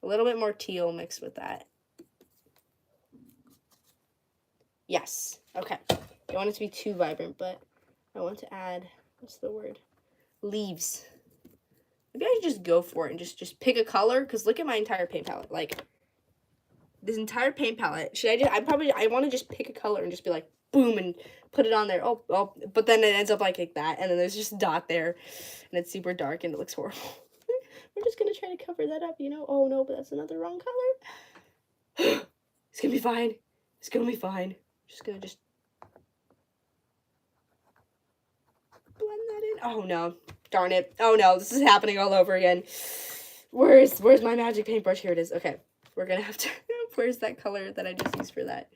A little bit more teal mixed with that. Yes. Okay. I don't want it to be too vibrant, but I want to add, what's the word? Leaves. Maybe I should just go for it and just pick a color, because look at my entire paint palette. Like, this entire paint palette. I want to just pick a color and just be like, boom, and put it on there. Oh, but then it ends up like that, and then there's just a dot there, and it's super dark, and it looks horrible. we're just gonna try to cover that up, you know? Oh no, but that's another wrong color. It's gonna be fine. It's gonna be fine. Just gonna just blend that in. Oh no, darn it. Oh no, this is happening all over again. Where's my magic paintbrush? Here it is. Okay, we're gonna have to, where's that color that I just used for that?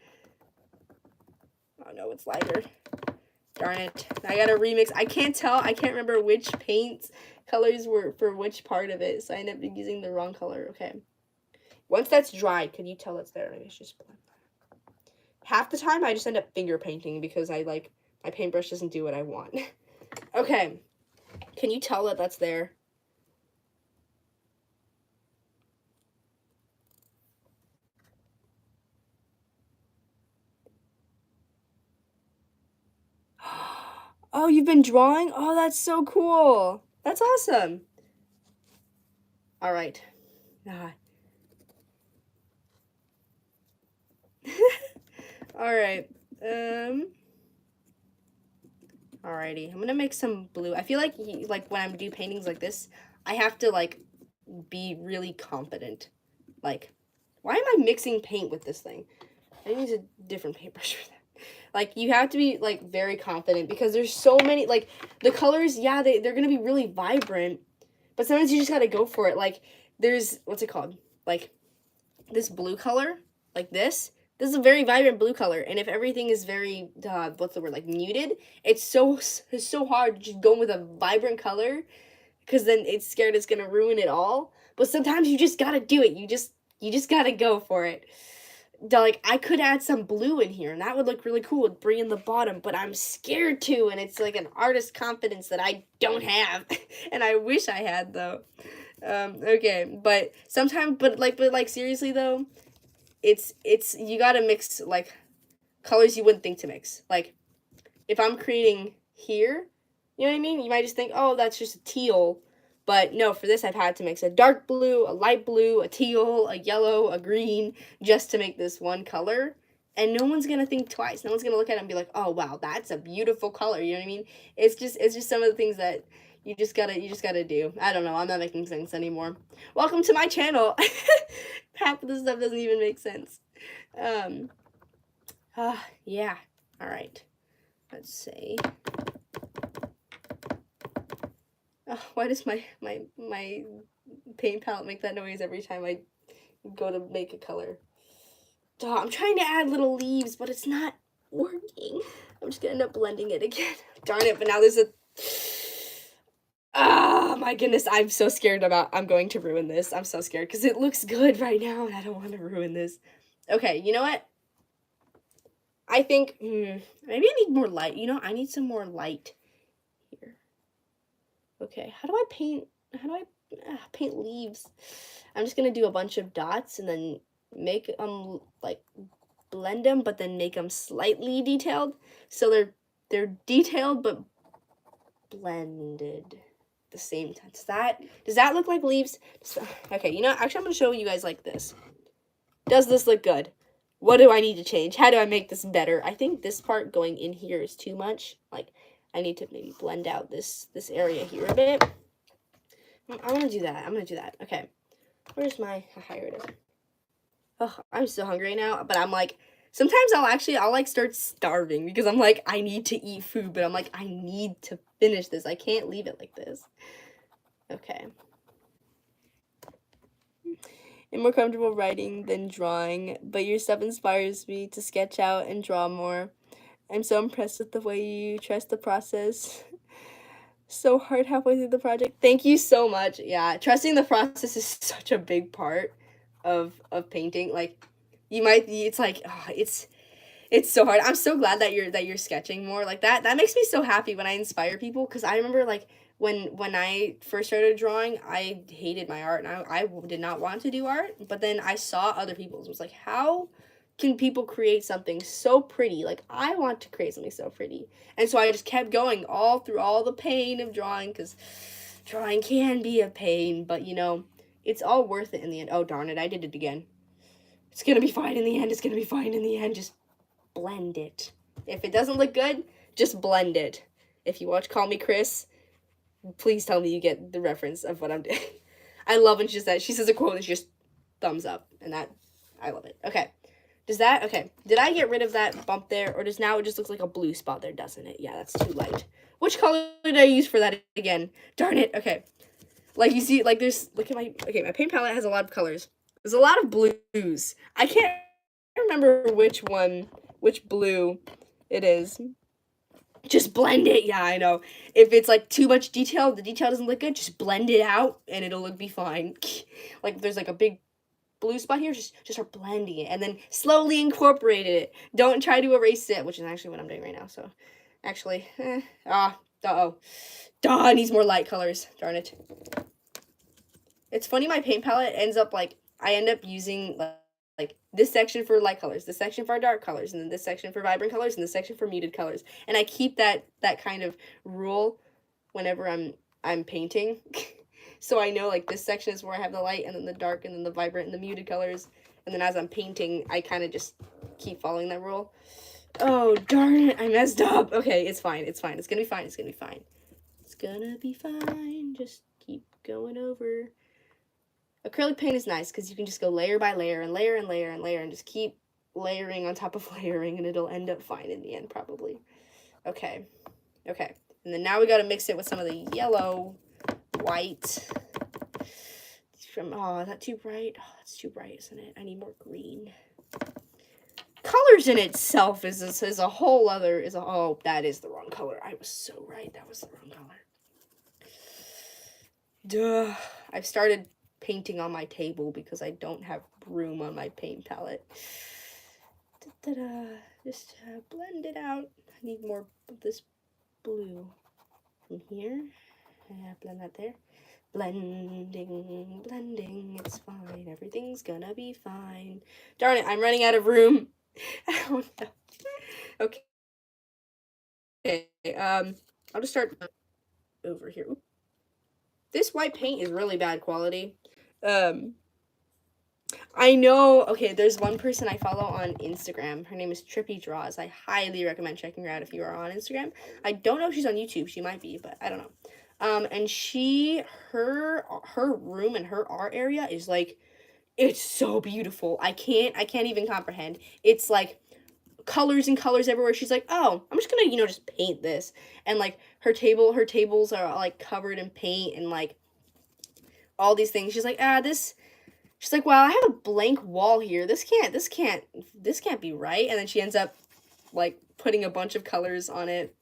Oh no, it's lighter. Darn it. I gotta remix. I can't tell. I can't remember which paint colors were for which part of it, so I ended up using the wrong color. Okay. Once that's dry, can you tell it's there? I guess just blend that. Half the time, I just end up finger painting because my paintbrush doesn't do what I want. Okay. Can you tell that that's there? Oh, you've been drawing? Oh, that's so cool. That's awesome. All right. All right. Alrighty. I'm gonna make some blue. I feel like when I'm doing paintings like this, I have to like be really confident. Like, why am I mixing paint with this thing? I need a different paintbrush for that. Like, you have to be like very confident because there's so many, like, the colors, yeah, they're gonna be really vibrant, but sometimes you just gotta go for it. Like, there's, what's it called? Like, this blue color, like this is a very vibrant blue color, and if everything is very, what's the word, like, muted, it's so hard to just go with a vibrant color, because then it's scared it's gonna ruin it all. But sometimes you just gotta do it. You just gotta go for it. Like, I could add some blue in here, and that would look really cool with bring in the bottom, but I'm scared to, and it's like an artist confidence that I don't have, and I wish I had, though. Okay, but sometimes, but seriously, though, it's, you gotta mix, like, colors you wouldn't think to mix. Like, if I'm creating here, you know what I mean? You might just think, oh, that's just a teal. But no, for this, I've had to mix a dark blue, a light blue, a teal, a yellow, a green, just to make this one color. And no one's gonna think twice. No one's gonna look at it and be like, oh, wow, that's a beautiful color. You know what I mean? It's just some of the things that you just gotta do. I don't know. I'm not making sense anymore. Welcome to my channel. Half of this stuff doesn't even make sense. Yeah. All right. Let's see. Oh, why does my paint palette make that noise every time I go to make a color? Duh, I'm trying to add little leaves, but it's not working. I'm just gonna end up blending it again. Darn it, but now there's a... Oh my goodness, I'm so scared I'm going to ruin this. I'm so scared because it looks good right now and I don't want to ruin this. Okay, you know what? I think, maybe I need more light. You know, I need some more light here. Okay, how do I paint leaves? I'm just going to do a bunch of dots and then make them, like, blend them, but then make them slightly detailed. So they're detailed, but blended at the same time. Does that look like leaves? Okay, you know, actually, I'm going to show you guys like this. Does this look good? What do I need to change? How do I make this better? I think this part going in here is too much. Like, I need to maybe blend out this area here a bit. I'm gonna do that. I'm gonna do that. Okay. Where's my... here it is. Oh, I'm so hungry now. But I'm like... Sometimes I'll like start starving because I'm like, I need to eat food. But I'm like, I need to finish this. I can't leave it like this. Okay. I'm more comfortable writing than drawing, but your stuff inspires me to sketch out and draw more. I'm so impressed with the way you trust the process. So hard halfway through the project. Thank you so much. Yeah, trusting the process is such a big part of painting. Like, it's like, oh, it's so hard. I'm so glad that you're sketching more like that. That makes me so happy when I inspire people, because I remember, like, when I first started drawing, I hated my art, and I did not want to do art, but then I saw other people's. It was like, how can people create something so pretty? Like, I want to create something so pretty. And so I just kept going all through all the pain of drawing, because drawing can be a pain, but, you know, it's all worth it in the end. Oh, darn it, I did it again. It's gonna be fine in the end. It's gonna be fine in the end. Just blend it. If it doesn't look good, just blend it. If you watch Call Me Chris, please tell me you get the reference of what I'm doing. I love when she says that. She says a quote and she just thumbs up. And that, I love it. Okay. Does that, okay. Did I get rid of that bump there? Or does now it just looks like a blue spot there, doesn't it? Yeah, that's too light. Which color did I use for that again? Darn it. Okay. Like, you see, like, there's, look at my, okay, my paint palette has a lot of colors. There's a lot of blues. I can't remember which blue it is. Just blend it. Yeah, I know. If it's like too much detail, the detail doesn't look good, just blend it out and it'll be fine. Like, if there's like a big blue spot here, just start blending it and then slowly incorporate it. Don't try to erase it, which is actually what I'm doing right now. So, actually, it needs more light colors. Darn it. It's funny, my paint palette ends up like, I end up using like this section for light colors, this section for dark colors, and then this section for vibrant colors, and this section for muted colors. And I keep that kind of rule whenever I'm painting. So I know like this section is where I have the light, and then the dark, and then the vibrant, and the muted colors. And then as I'm painting, I kind of just keep following that rule. Oh, darn it, I messed up. Okay, it's fine, it's fine, it's gonna be fine, it's gonna be fine. It's gonna be fine, just keep going over. Acrylic paint is nice because you can just go layer by layer and layer and layer and layer and just keep layering on top of layering, and it'll end up fine in the end, probably. Okay. Okay. And then now we got to mix it with some of the yellow, white. Oh, is that too bright? Oh, that's too bright, isn't it? I need more green. Colors in itself is a whole other, oh, that is the wrong color. I was so right. That was the wrong color. Duh. I've started painting on my table because I don't have room on my paint palette. Just blend it out. I need more of this blue in here. Blend that there. Blending, it's fine. Everything's gonna be fine. Darn it, I'm running out of room. Oh no. Okay. I'll just start over here. Oops. This white paint is really bad quality. I know, okay, there's one person I follow on Instagram. Her name is Trippy Draws. I highly recommend checking her out if you are on Instagram. I don't know if she's on YouTube. She might be, but I don't know. And her room and her art area is like, it's so beautiful. I can't even comprehend. It's like colors and colors everywhere. She's like, oh, I'm just gonna, just paint this. And like her tables are like covered in paint and like all these things. She's like, she's like, wow, I have a blank wall here. This can't be right. And then she ends up like putting a bunch of colors on it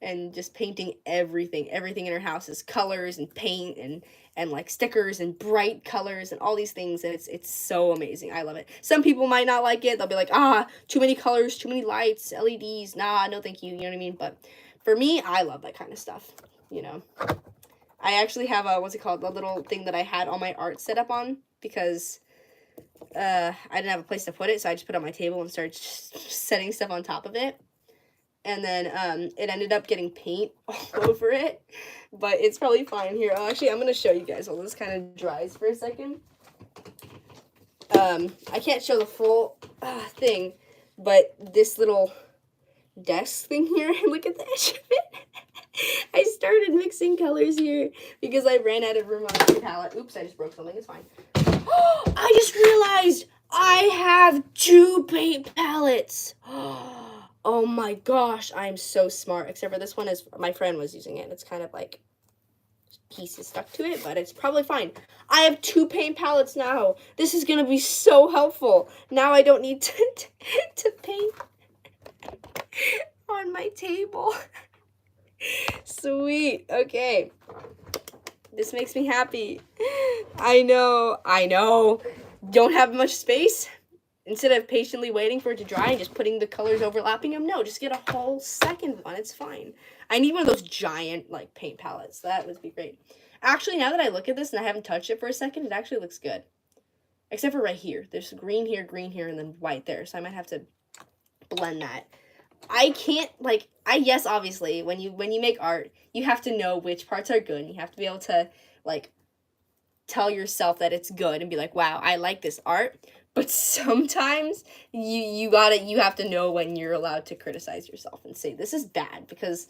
and just painting everything. Everything in her house is colors and paint and like stickers and bright colors and all these things. And it's so amazing. I love it. Some people might not like it. They'll be like, too many colors, too many lights, LEDs. Nah, no thank you. You know what I mean? But for me, I love that kind of stuff, I actually have a little thing that I had all my art set up on because I didn't have a place to put it, so I just put it on my table and started setting stuff on top of it. And then it ended up getting paint all over it, but it's probably fine here. Actually, I'm going to show you guys while this kind of dries for a second. I can't show the full thing, but this little desk thing here, look at the edge of it. I started mixing colors here because I ran out of room on the palette. Oops, I just broke something. It's fine. I just realized I have 2 paint palettes. Oh my gosh, I'm so smart. Except for this one is my friend was using it. It's kind of like pieces stuck to it, but it's probably fine. I have 2 paint palettes now. This is gonna be so helpful. Now I don't need to paint on my table. Sweet. Okay. This makes me happy. I know. Don't have much space. Instead of patiently waiting for it to dry and just putting the colors overlapping them, no, just get a whole second one. It's fine. I need one of those giant, like, paint palettes. That would be great. Actually, now that I look at this and I haven't touched it for a second, it actually looks good. Except for right here. There's green here, and then white there. So I might have to blend that. I can't, like, yes, obviously, when you make art, you have to know which parts are good, and you have to be able to, like, tell yourself that it's good, and be like, wow, I like this art, but sometimes you have to know when you're allowed to criticize yourself and say, this is bad, because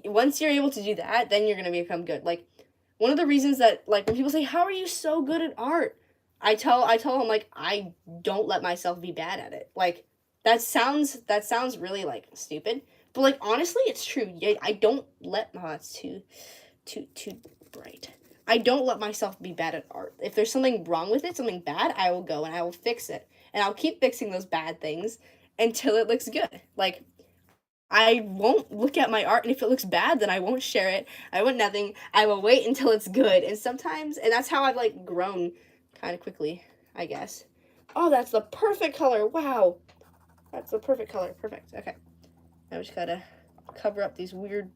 once you're able to do that, then you're gonna become good. Like, one of the reasons that, like, when people say, how are you so good at art? I tell them, like, I don't let myself be bad at it. Like, that sounds really, like, stupid. But, like, honestly, it's true. I don't let, oh, that's too bright. I don't let myself be bad at art. If there's something wrong with it, something bad, I will go and I will fix it. And I'll keep fixing those bad things until it looks good. Like, I won't look at my art, and if it looks bad, then I won't share it. I won't nothing. I will wait until it's good. And sometimes, and that's how I've, like, grown kind of quickly, I guess. Oh, that's the perfect color. Wow. That's the perfect color. Perfect. Okay. I just gotta cover up these weird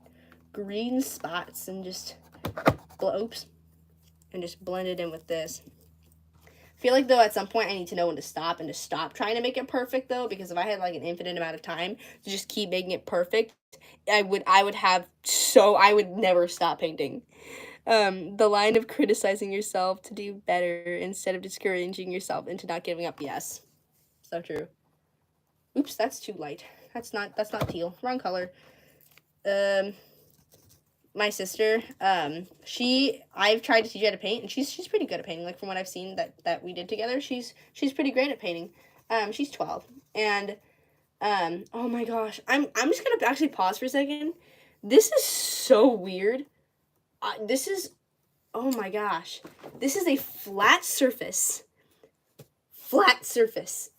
green spots and just oops, and just blend it in with this. I feel like, though, at some point I need to know when to stop and to stop trying to make it perfect, though, because if I had, like, an infinite amount of time to just keep making it perfect, I would never stop painting. The line of criticizing yourself to do better instead of discouraging yourself into not giving up. Yes, so true. Oops, that's too light. That's not teal. Wrong color. My sister, I've tried to teach her how to paint, and she's pretty good at painting. Like, from what I've seen that we did together, she's pretty great at painting. She's 12, and oh my gosh, I'm just gonna actually pause for a second. This is so weird. This is, oh my gosh, this is a flat surface. Flat surface.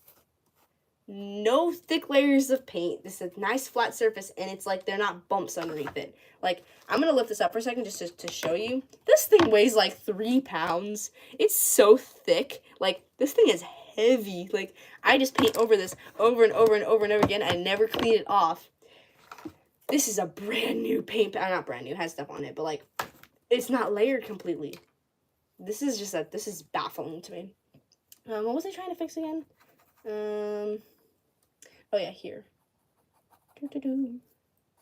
No thick layers of paint. This is a nice flat surface, and it's like they're not bumps underneath it. Like, I'm gonna lift this up for a second just to show you. This thing weighs like 3 pounds. It's so thick. Like, this thing is heavy. Like, I just paint over this over and over and over and over again. I never clean it off. This is a brand new paint. Not brand new. It has stuff on it, but, like, it's not layered completely. This is baffling to me. What was I trying to fix again? Oh yeah, here.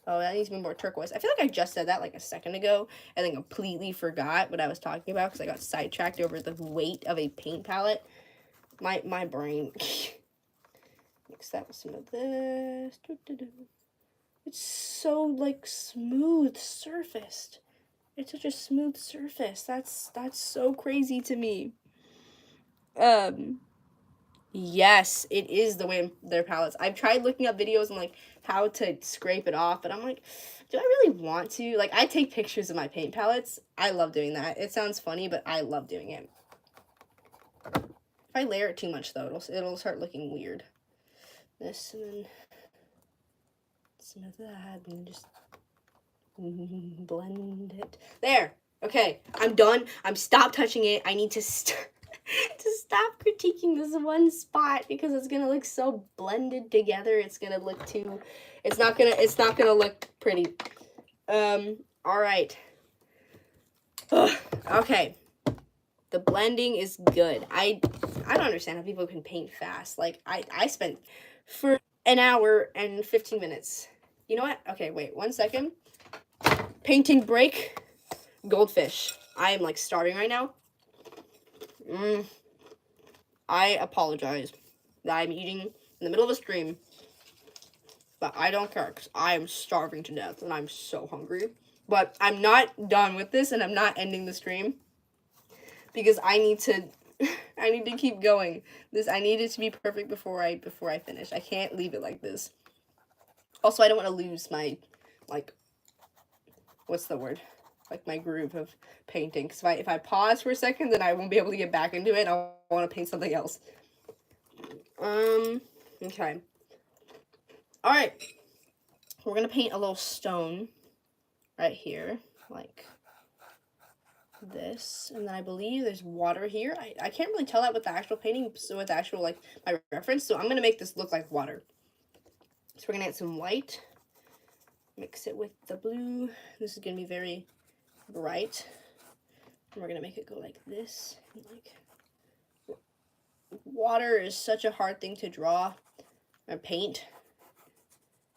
Oh, that needs to be more turquoise. I feel like I just said that like a second ago and then completely forgot what I was talking about because I got sidetracked over the weight of a paint palette. My brain. Mix that with some of this. It's so, like, smooth surfaced. It's such a smooth surface. That's so crazy to me. Yes, it is the way their palettes. I've tried looking up videos on, like, how to scrape it off, but I'm like, do I really want to? Like, I take pictures of my paint palettes. I love doing that. It sounds funny, but I love doing it. If I layer it too much, though, it'll start looking weird. This, and then some of that, and just blend it. There. Okay, I'm done. I'm stop touching it. I need to stop critiquing this one spot because it's gonna look so blended together. It's gonna look too. It's not gonna look pretty. All right. Ugh, okay. The blending is good. I don't understand how people can paint fast. Like, I spent for an hour and 15 minutes. You know what? Okay, wait 1 second. Painting break. Goldfish. I am, like, starving right now. I apologize that I'm eating in the middle of a stream, but I don't care because I am starving to death and I'm so hungry. But I'm not done with this, and I'm not ending the stream because I need to keep going. I need it to be perfect before I finish. I can't leave it like this. Also, I don't want to lose my, like, what's the word? Like, my groove of painting. Because if I pause for a second, then I won't be able to get back into it. I want to paint something else. Okay. Alright. We're going to paint a little stone right here. Like this. And then I believe there's water here. I can't really tell that with the actual painting. So with the actual, like, my reference. So I'm going to make this look like water. So we're going to get some white. Mix it with the blue. This is going to be very bright. And we're going to make it go like this. Like, water is such a hard thing to draw or paint.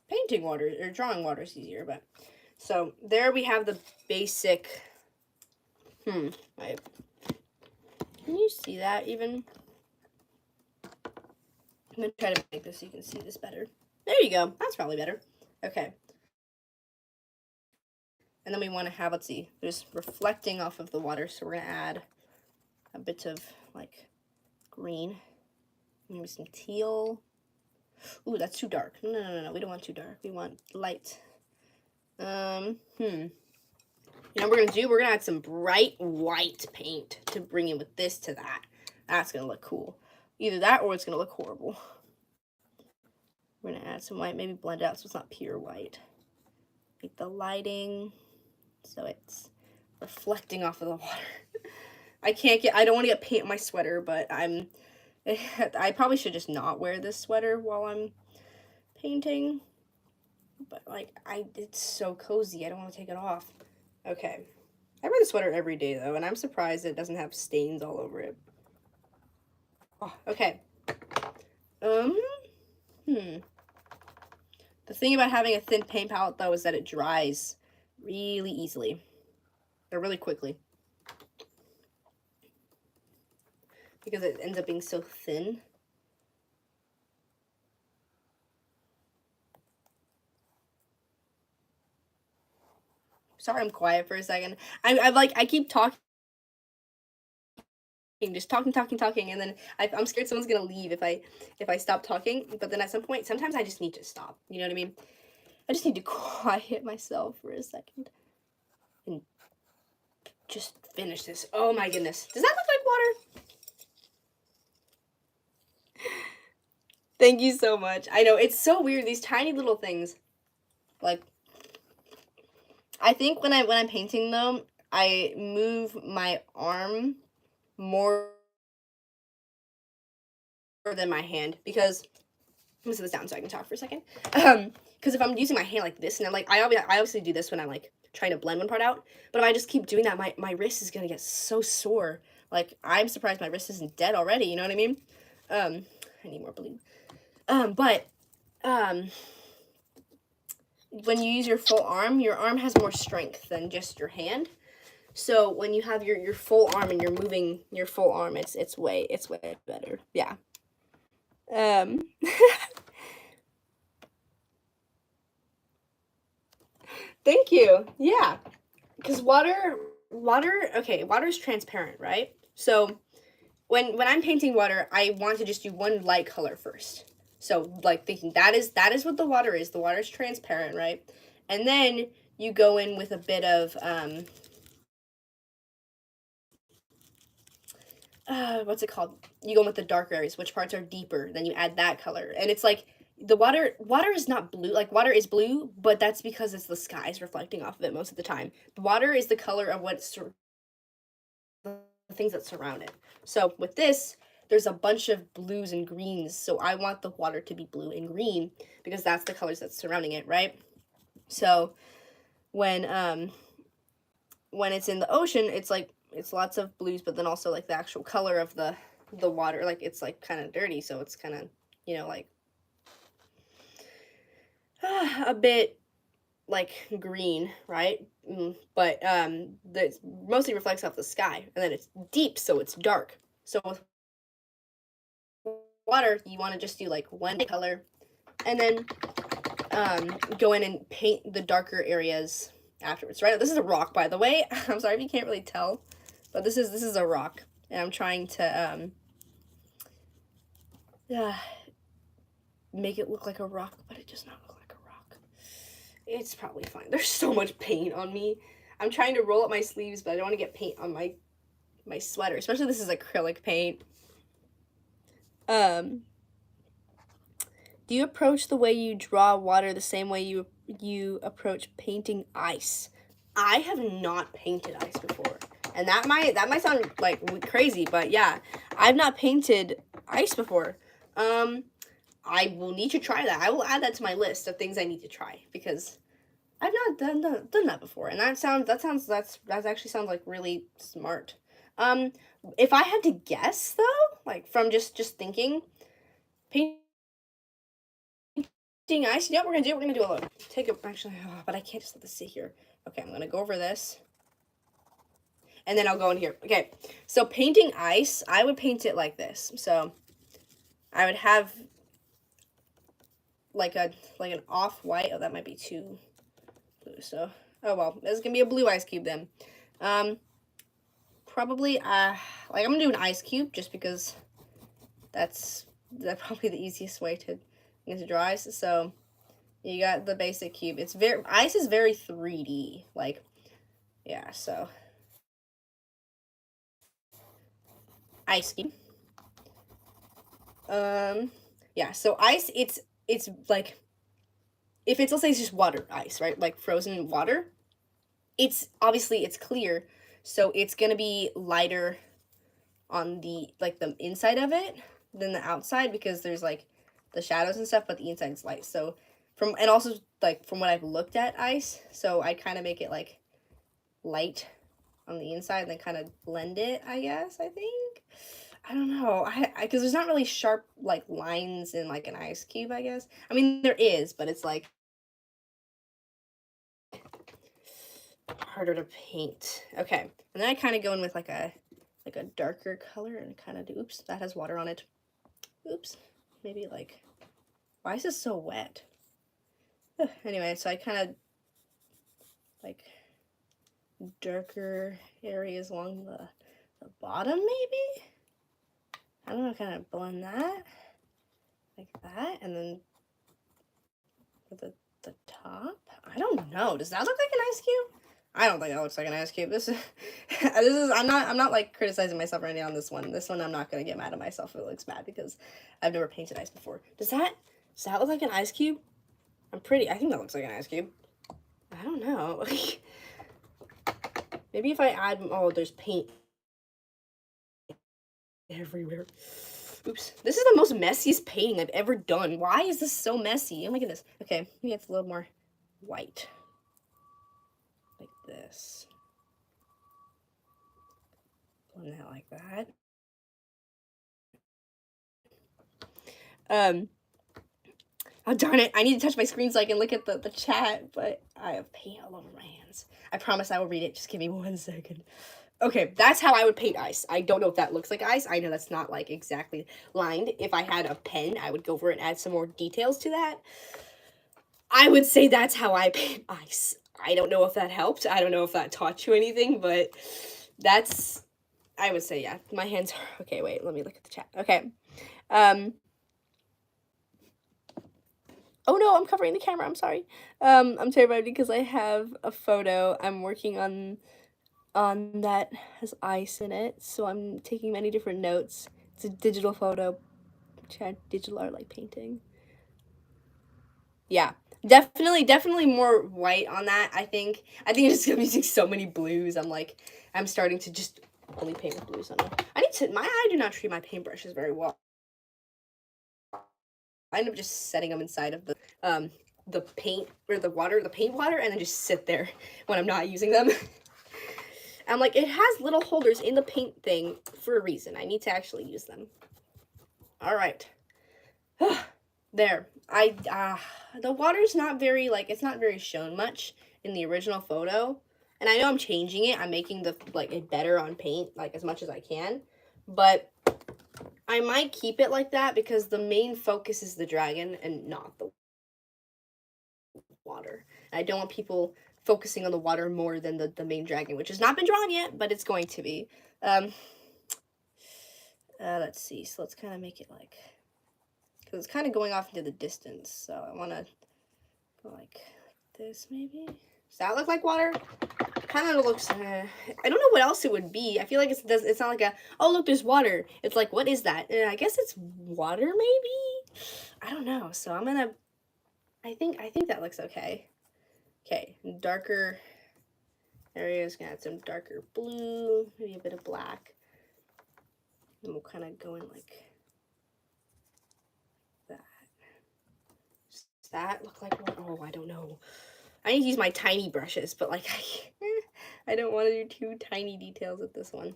Painting water or drawing water is easier, but so there we have the basic. Can you see that even? I'm going to try to make this so you can see this better. There you go. That's probably better. Okay. And then we want to have, let's see, there's reflecting off of the water. So we're going to add a bit of like green, maybe some teal. Ooh, that's too dark. No. We don't want too dark. We want light. You know what we're going to do? We're going to add some bright white paint to bring in with this to that. That's going to look cool. Either that or it's going to look horrible. We're going to add some white, maybe blend it out so it's not pure white. Make the lighting so it's reflecting off of the water. I don't want to get paint on my sweater, but I probably should just not wear this sweater while I'm painting. But like, it's so cozy, I don't want to take it off. Okay. I wear the sweater every day though, and I'm surprised it doesn't have stains all over it. Oh, okay. The thing about having a thin paint palette though is that it dries really easily. Or really quickly. Because it ends up being so thin. Sorry, I'm quiet for a second. I keep talking, just talking, and then I'm scared someone's gonna leave if I stop talking. But then at some point, sometimes I just need to stop. You know what I mean? I just need to quiet myself for a second and just finish this. Oh my goodness, does that look like water? Thank you so much. I know it's so weird. These tiny little things, like. I think when I'm painting though, I move my arm more than my hand because I'm gonna sit this down so I can talk for a second. Because if I'm using my hand like this and I'm like, I obviously do this when I'm like trying to blend one part out, but if I just keep doing that, my wrist is gonna get so sore. Like, I'm surprised my wrist isn't dead already. You know what I mean? I need more blue. When you use your arm has more strength than just your hand. So when you have your full arm and you're moving your full arm, it's way better. Yeah. Thank you. Yeah. Because water is transparent, right? So when I'm painting water, I want to just do one light color first. So like thinking that is what the water is. The water is transparent, right? And then you go in with a bit of what's it called? You go in with the darker areas, which parts are deeper. Then you add that color, and it's like the water is not blue. Like, water is blue, but that's because it's the skies reflecting off of it most of the time. The water is the color of the things that surround it. So with this, there's a bunch of blues and greens. So I want the water to be blue and green because that's the colors that's surrounding it, right? So when it's in the ocean, it's like it's lots of blues, but then also like the actual color of the water, like it's like kind of dirty, so it's kind of, you know, like a bit like green, right? But that mostly reflects off the sky, and then it's deep, so it's dark. So with water, you want to just do like one color, and then go in and paint the darker areas afterwards, right? This is a rock, by the way. I'm sorry if you can't really tell, but this is a rock, and I'm trying to make it look like a rock, but it does not look like a rock. It's probably fine. There's so much paint on me. I'm trying to roll up my sleeves, but I don't want to get paint on my sweater, especially this is acrylic paint. Do you approach the way you draw water the same way you approach painting ice? I have not painted ice before, and that might sound like crazy, but yeah, I've not painted ice before. I will need to try that. I will add that to my list of things I need to try because I've not done that before, and that actually sounds like really smart. If I had to guess though, like from just thinking, painting ice. You know what we're gonna do? We're gonna do a look. But I can't just let this sit here. Okay, I'm gonna go over this, and then I'll go in here. Okay, so painting ice, I would paint it like this. So I would have like an off-white. Oh, that might be too blue. So Oh well, this is gonna be a blue ice cube then. Probably like I'm gonna do an ice cube just because that's probably the easiest way to get to draw ice. So you got the basic cube. It's very ice is very 3D. Like, yeah. So ice cube. Yeah. So ice, it's like if it's, let's say it's just water ice, right? Like frozen water. It's obviously it's clear, so it's gonna be lighter on the like the inside of it than the outside because there's like the shadows and stuff, but the inside's light. So from and also like from what I've looked at ice, so I kind of make it like light on the inside and then kind of blend it, I guess. I think I don't know. I because there's not really sharp like lines in like an ice cube, I guess. I mean there is, but it's like harder to paint. Okay, and then I kind of go in with like a darker color and kind of do. Oops, that has water on it. Oops, maybe like. Why is this so wet? Anyway, so I kind of like darker areas along the bottom, maybe. I don't know, kind of blend that like that, and then for the top. I don't know. Does that look like an ice cube? I don't think that looks like an ice cube. This is I'm not like criticizing myself right now on this one. This one I'm not gonna get mad at myself if it looks bad because I've never painted ice before. Does that look like an ice cube? I think that looks like an ice cube. I don't know. Maybe if I add, oh, there's paint everywhere. Oops. This is the most messiest painting I've ever done. Why is this so messy? Oh my goodness. Okay, maybe it's a little more white. Like this. Blend that like that. Oh darn it, I need to touch my screen so I can look at the chat, but I have paint all over my hands. I promise I will read it, just give me 1 second. Okay, that's how I would paint ice. I don't know if that looks like ice. I know that's not like exactly lined. If I had a pen, I would go over it and add some more details to that. I would say that's how I paint ice. I don't know if that helped. I don't know if that taught you anything, but that's, I would say, yeah. My hands are, okay, wait, let me look at the chat. Okay. Oh no, I'm covering the camera. I'm sorry. I'm terrified because I have a photo I'm working on that has ice in it. So I'm taking many different notes. It's a digital photo, digital art like painting. Yeah, definitely more white on that. I think I'm just gonna be using so many blues. I'm starting to just only paint with blues on it. I do not treat my paintbrushes very well. I end up just setting them inside of the paint or the paint water, and then just sit there when I'm not using them. I'm like, it has little holders in the paint thing for a reason. I need to actually use them. All right. There. The water's not very, like, it's not very shown much in the original photo. And I know I'm changing it. I'm making it better on paint, like, as much as I can. But I might keep it like that because the main focus is the dragon and not the water. And I don't want people focusing on the water more than the main dragon, which has not been drawn yet, but it's going to be. Let's see. So let's kind of make it like, because it's kind of going off into the distance. So I want to go like this, maybe. Does that look like water? Kind of looks, I don't know what else it would be. I feel like it's not like oh, look, there's water. It's like, what is that? I guess it's water, maybe? I don't know. So I'm going to, I think that looks okay. Okay, darker areas, gonna add some darker blue, maybe a bit of black. And we'll kind of go in like that. Does that look like what? Oh, I don't know. I need to use my tiny brushes, but like I don't want to do too tiny details with this one.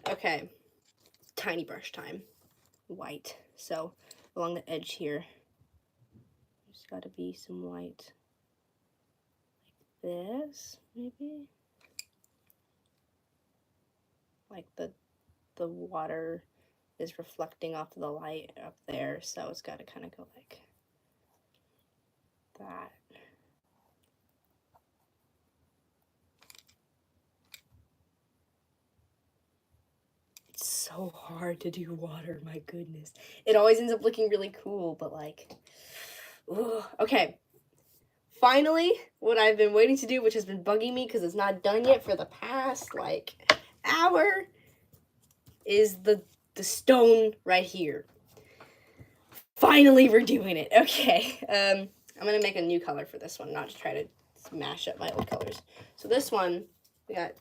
Okay, tiny brush time. White. So along the edge here, there's got to be some white. Like this, maybe. Like the water is reflecting off the light up there, so it's got to kind of go like that. It's so hard to do water, my goodness. It always ends up looking really cool, but like, ooh. Okay. Finally, what I've been waiting to do, which has been bugging me because it's not done yet for the past like hour, is the stone right here. Finally, we're doing it. Okay. I'm gonna make a new color for this one, not to try to smash up my old colors. So this one, we got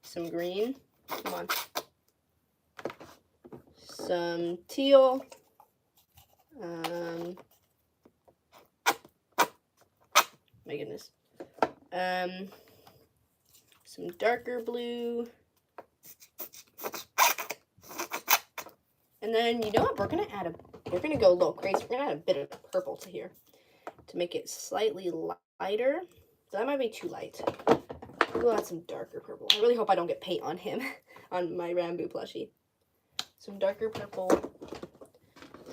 some green. Come on. Some teal. My goodness. Some darker blue. And then, you know what? We're gonna go a little crazy. We're gonna add a bit of purple to here to make it slightly lighter. That might be too light. We'll add some darker purple. I really hope I don't get paint on him, on my Ranboo plushie. Some darker purple.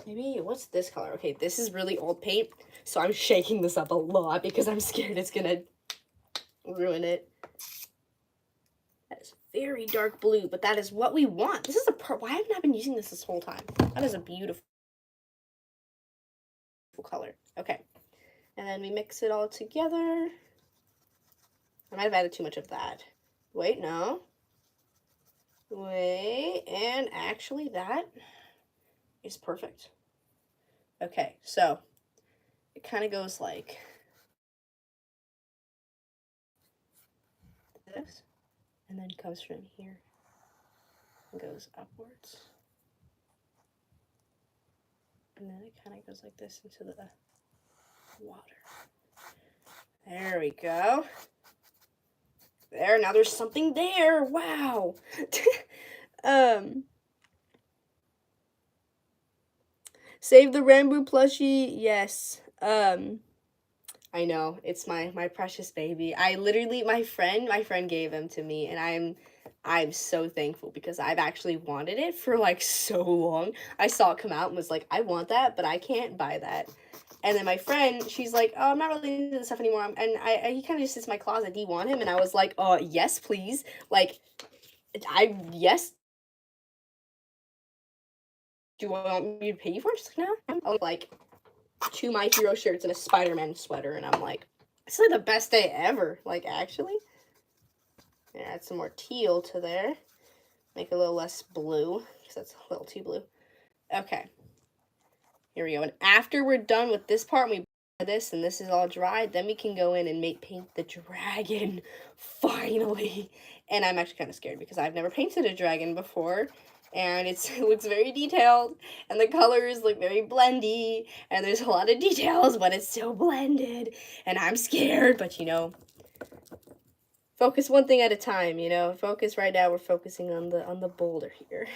Maybe, what's this color? Okay, this is really old paint, so I'm shaking this up a lot because I'm scared it's gonna ruin it. That is very dark blue, but that is what we want. This is why haven't I been using this whole time? That is a beautiful color. Okay, and then we mix it all together. I might have added too much of that. Wait, no. Wait, and actually that is perfect. Okay, so it kind of goes like this, and then comes from here and goes upwards. And then it kind of goes like this into the water. There we go. There, now there's something there. Wow. Save the Ranboo plushie. Yes. I know, it's my precious baby. I literally, my friend gave him to me, and I'm so thankful because I've actually wanted it for like so long. I saw it come out and was like, I want that, but I can't buy that. And then my friend, she's like, oh, I'm not really into this stuff anymore. And he kind of just sits in my closet. Do you want him? And I was like, yes, please. Like, yes. Do you want me to pay you for it? She's like, no. I'm like 2 My Hero shirts and a Spider-Man sweater. And I'm like, it's like the best day ever. Like, actually. Add some more teal to there. Make it a little less blue, because that's a little too blue. Okay. Here we go. And after we're done with this part, we this and this is all dried, then we can go in and paint the dragon. Finally. And I'm actually kind of scared because I've never painted a dragon before. And it looks very detailed, and the colors look very blendy, and there's a lot of details, but it's so blended, and I'm scared, but you know, focus one thing at a time, you know. Focus right now. We're focusing on the boulder here.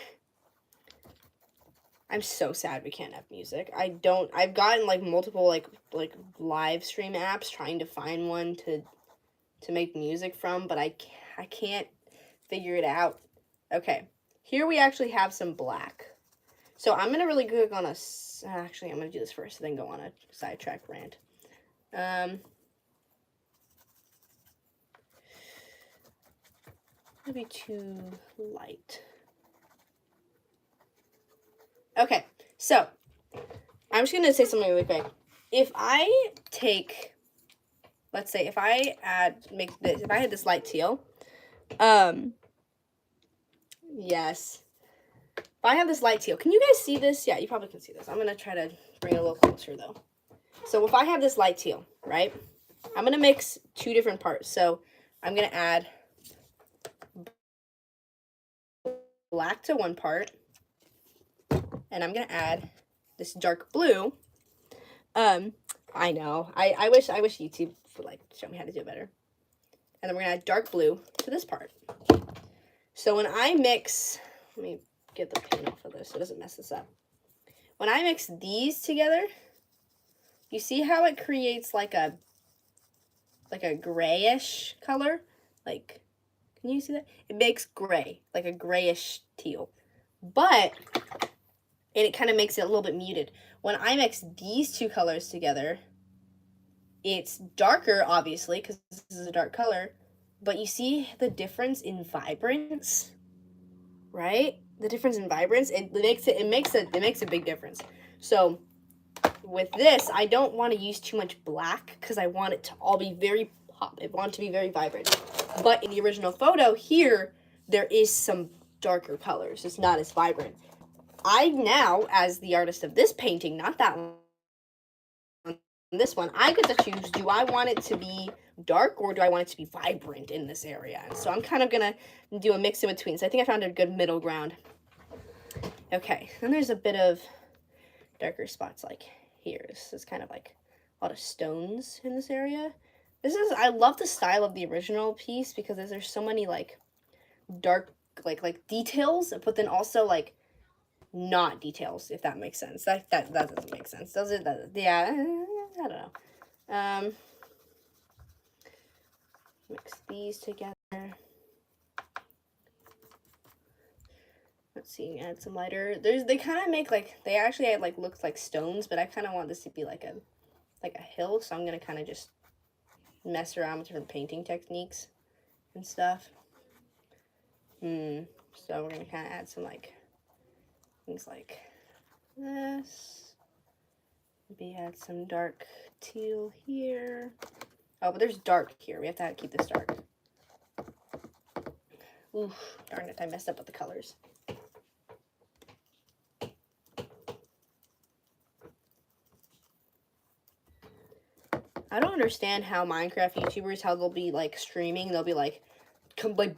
I'm so sad we can't have music. I've gotten like multiple like live stream apps trying to find one to make music from, but I can't figure it out. Okay. Here we actually have some black. So I'm going to really click on actually I'm going to do this first and then go on a sidetrack rant. Maybe too light. Okay, so I'm just gonna say something really quick. If I take, let's say, if I had this light teal, yes. If I have this light teal, can you guys see this? Yeah, you probably can see this. I'm gonna try to bring it a little closer though. So if I have this light teal, right? I'm gonna mix 2 different parts. So I'm gonna add black to one part, and I'm gonna add this dark blue. I know. I wish YouTube would like show me how to do it better. And then we're gonna add dark blue to this part. So when I mix, let me get the paint off of this so it doesn't mess this up. When I mix these together, you see how it creates like a grayish color? Like, can you see that? It makes gray, like a grayish teal. But and it kind of makes it a little bit muted. When I mix these 2 colors together, It's darker, obviously, because this is a dark color, but you see the difference in vibrance, right? The difference in vibrance, it makes a big difference. So with this, I don't want to use too much black because I want it to all be very pop. I want it to be very vibrant. But in the original photo here, there is some darker colors. It's not as vibrant. I now, as the artist of this painting, not that one, this one, I get to choose, do I want it to be dark or do I want it to be vibrant in this area? And so I'm kind of going to do a mix in between. So I think I found a good middle ground. Okay, then there's a bit of darker spots like here. This is kind of like a lot of stones in this area. I love the style of the original piece because there's so many like dark like details, but then also like not details, if that makes sense. That doesn't make sense, does it? Yeah, I don't know. Mix these together. Let's see, add some lighter. They kind of make like, they actually had like looks like stones, but I kind of want this to be like a hill, so I'm gonna kind of just mess around with different painting techniques and stuff. So we're gonna kind of add some like things like this. Maybe add some dark teal here. Oh, but there's dark here. We have to keep this dark. Oof, darn it, I messed up with the colors. I don't understand how Minecraft YouTubers, how they'll be like streaming, they'll be like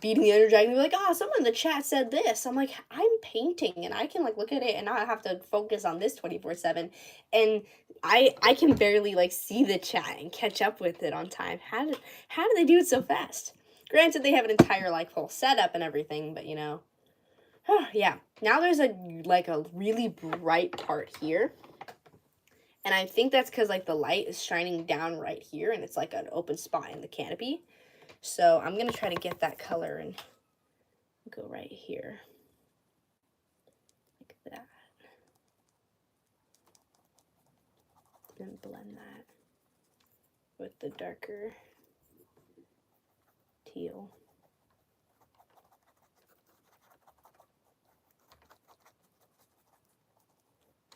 beating the Ender Dragon and be like, oh, someone in the chat said this. I'm like, I'm painting and I can like look at it and not have to focus on this 24/7. And I can barely like see the chat and catch up with it on time. How do they do it so fast? Granted, they have an entire like whole setup and everything, but you know. Yeah. Now there's a really bright part here. And I think that's because like the light is shining down right here and it's like an open spot in the canopy. So I'm going to try to get that color and go right here. Like that. And blend that with the darker teal.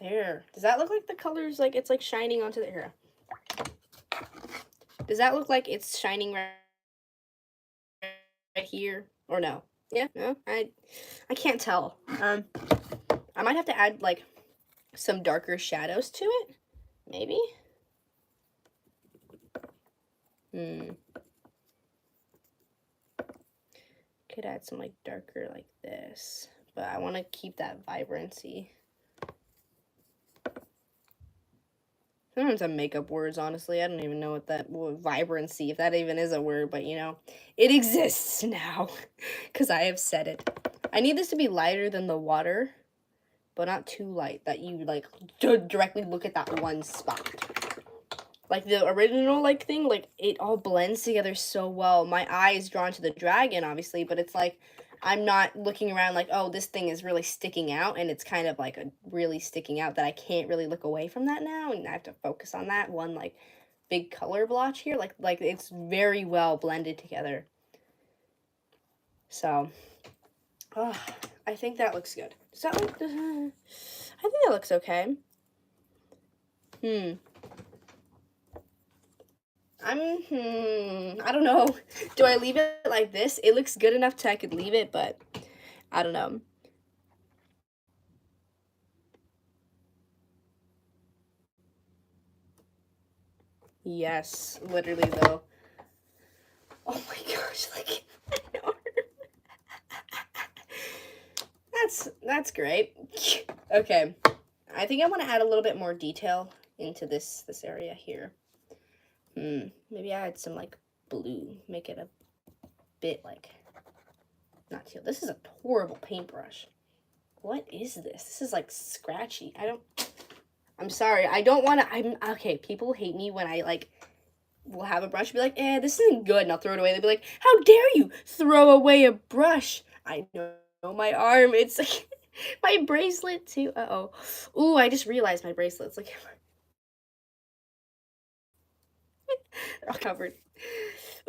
There. Does that look like the colors, like it's like shining onto the hair? Does that look like it's shining right here or no? Yeah, no, I can't tell. I might have to add like some darker shadows to it, maybe. Could add some like darker like this, but I want to keep that vibrancy. Sometimes I'm makeup words, honestly. I don't even know what vibrancy, if that even is a word, but you know, it exists now because I have said it. I need this to be lighter than the water, but not too light that you like directly look at that one spot. Like the original like thing, like it all blends together so well. My eye is drawn to the dragon, obviously, but it's like I'm not looking around like, oh, this thing is really sticking out, and it's kind of like really sticking out that I can't really look away from that now, and I have to focus on that one like big color blotch here. Like it's very well blended together. So, I think that looks good. Does that look? I think that looks okay. I don't know. Do I leave it like this? It looks good enough to I could leave it, but I don't know. Yes, literally though. Oh my gosh, like that's great. Okay. I think I want to add a little bit more detail into this area here. Maybe I add some like blue, make it a bit like not teal. This is a horrible paintbrush. What is this? This is like scratchy. I'm sorry. I don't want to. Okay. People hate me when I like will have a brush, be like, this isn't good, and I'll throw it away. They'll be like, how dare you throw away a brush? I know my arm. It's like my bracelet too. Uh-oh. Ooh, I just realized my bracelet's like. They're all covered.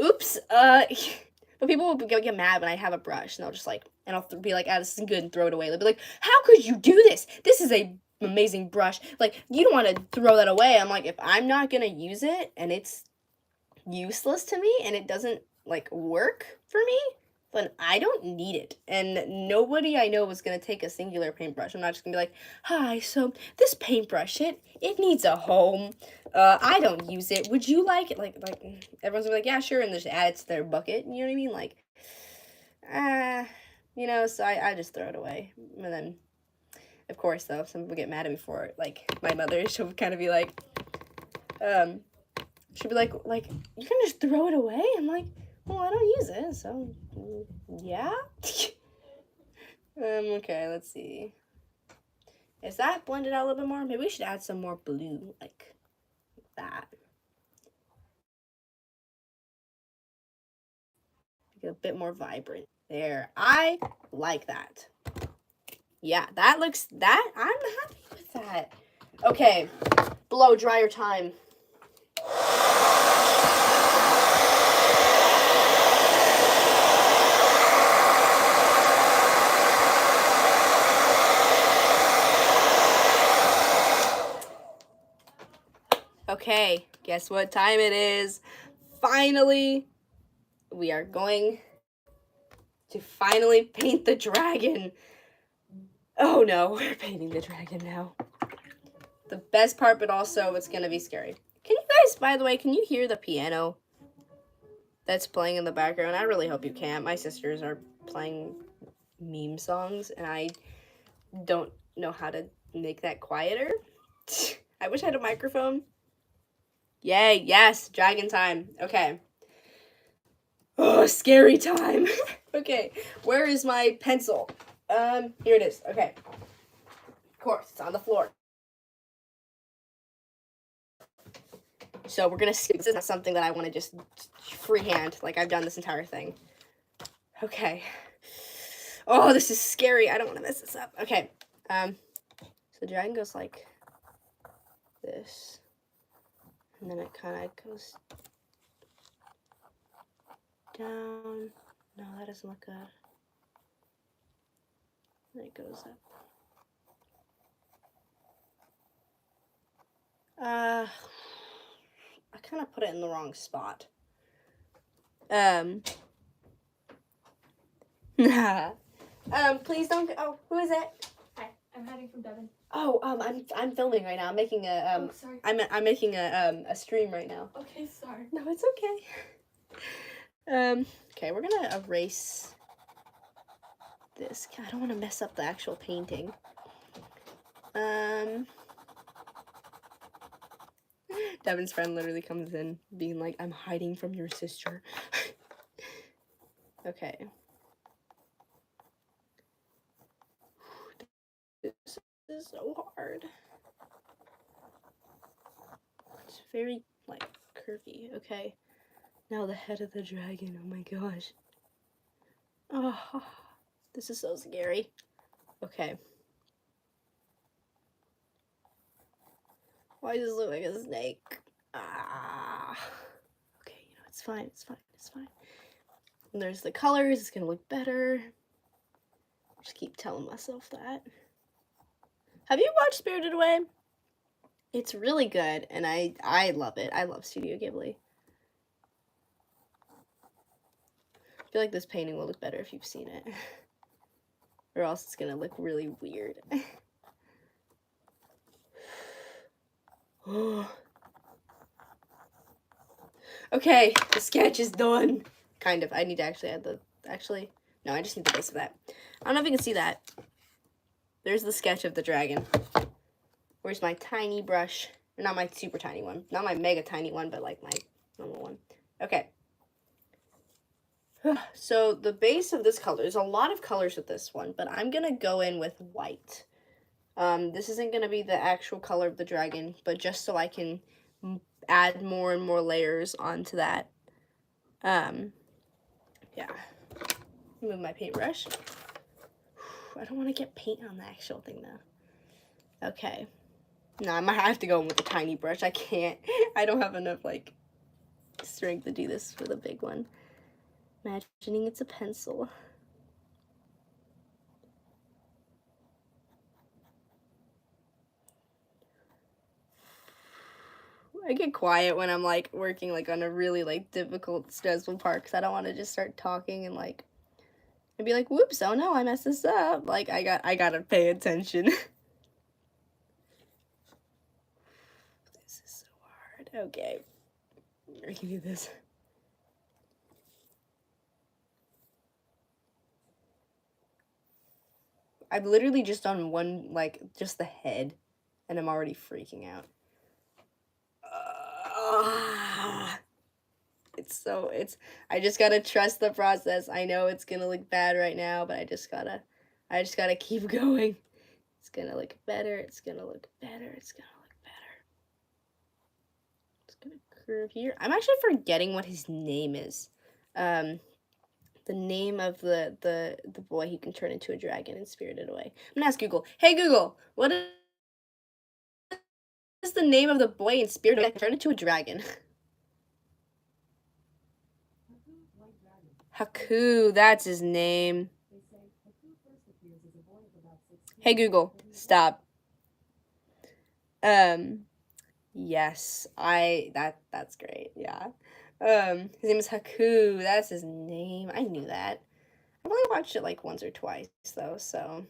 Oops. But people will get mad when I have a brush, and they'll just like, and I'll be like, ah, this isn't good, and throw it away. They'll be like, how could you do this? This is a amazing brush. Like, you don't want to throw that away. I'm like, if I'm not gonna use it, and it's useless to me, and it doesn't like work for me, then I don't need it. And nobody I know is gonna take a singular paintbrush. I'm not just gonna be like, hi, so this paintbrush, it needs a home. I don't use it. Would you like it? Like everyone's gonna be like, yeah, sure, and just add it to their bucket. You know what I mean? Like, you know. So I just throw it away. And then, of course, though, some people get mad at me for it. Like my mother, she'll kind of be like, she'll be like, you can just throw it away. I'm like, well, I don't use it, so yeah. Okay, let's see. Is that blended out a little bit more? Maybe we should add some more blue, like that. Make it a bit more vibrant. There, I like that. Yeah, that looks, I'm happy with that. Okay, blow dryer time. Okay, guess what time it is? Finally, we are going to finally paint the dragon. Oh no, we're painting the dragon now. The best part, but also it's gonna be scary. Can you guys, by the way, can you hear the piano that's playing in the background? I really hope you can. My sisters are playing meme songs, and I don't know how to make that quieter. I wish I had a microphone. Yay, yes, dragon time. Okay. Oh, scary time. Okay, where is my pencil? Here it is. Okay. Of course, it's on the floor. So we're gonna skip. This is not something that I want to just freehand, like I've done this entire thing. Okay. Oh, this is scary. I don't want to mess this up. Okay. So the dragon goes like this. And then it kind of goes down. No, that doesn't look good. Then it goes up. I kind of put it in the wrong spot. Please don't. Oh, who is it? Hi, I'm hiding from Devin. Oh, I'm filming right now. I'm making a Oh, sorry. I'm making a stream right now. Okay, sorry. No, it's okay. Okay, we're gonna erase this. I don't want to mess up the actual painting. Devin's friend literally comes in being like, I'm hiding from your sister. Okay. This is so hard. It's very, like, curvy. Okay. Now the head of the dragon. Oh my gosh. Oh, this is so scary. Okay. Why does it look like a snake? Ah. Okay, you know, it's fine, it's fine, it's fine. And there's the colors, it's gonna look better. Just keep telling myself that. Have you watched Spirited Away? It's really good, and I love it. I love Studio Ghibli. I feel like this painting will look better if you've seen it. Or else it's gonna look really weird. Okay, the sketch is done. Kind of. I need to actually add the... Actually, no, I just need the base of that. I don't know if you can see that. There's the sketch of the dragon. Where's my tiny brush? Not my super tiny one. Not my mega tiny one, but like my normal one. Okay. So the base of this color, there's a lot of colors with this one, but I'm going to go in with white. This isn't going to be the actual color of the dragon, but just so I can add more and more layers onto that. Yeah. Move my paintbrush. I don't want to get paint on the actual thing though. Okay. No, I might have to go in with a tiny brush. I can't. I don't have enough, like, strength to do this for the big one. Imagining it's a pencil. I get quiet when I'm like working like on a really like difficult, stressful part because I don't want to just start talking and like and be like, whoops, oh no, I messed this up. Like I gotta pay attention. This is so hard. Okay. I can do this. I've literally just done one, like, just the head, and I'm already freaking out. I just gotta trust the process. I know it's gonna look bad right now, but I just gotta keep going. It's gonna look better, it's gonna look better, it's gonna look better. It's gonna curve here. I'm actually forgetting what his name is. The name of the boy who can turn into a dragon and Spirited Away. I'm gonna ask Google. Hey Google, what is the name of the boy in Spirited Away that can turn into a dragon? Haku, that's his name. Hey Google, stop. Yes, that's great. Yeah. His name is Haku. That's his name. I knew that. I've only watched it like once or twice though, so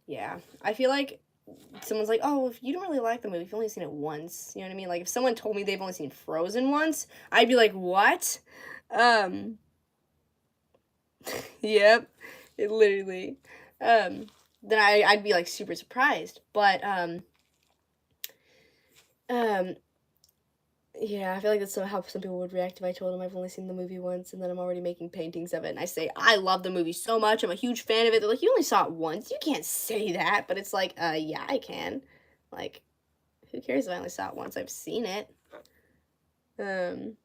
yeah. I feel like someone's like, oh, if you don't really like the movie, you've only seen it once. You know what I mean? Like if someone told me they've only seen Frozen once, I'd be like, what? Yep. It literally. Then I'd be like super surprised. But yeah, I feel like that's how some people would react if I told them I've only seen the movie once and then I'm already making paintings of it. And I say, I love the movie so much. I'm a huge fan of it. They're like, you only saw it once. You can't say that. But it's like, yeah, I can. Like, who cares if I only saw it once? I've seen it. I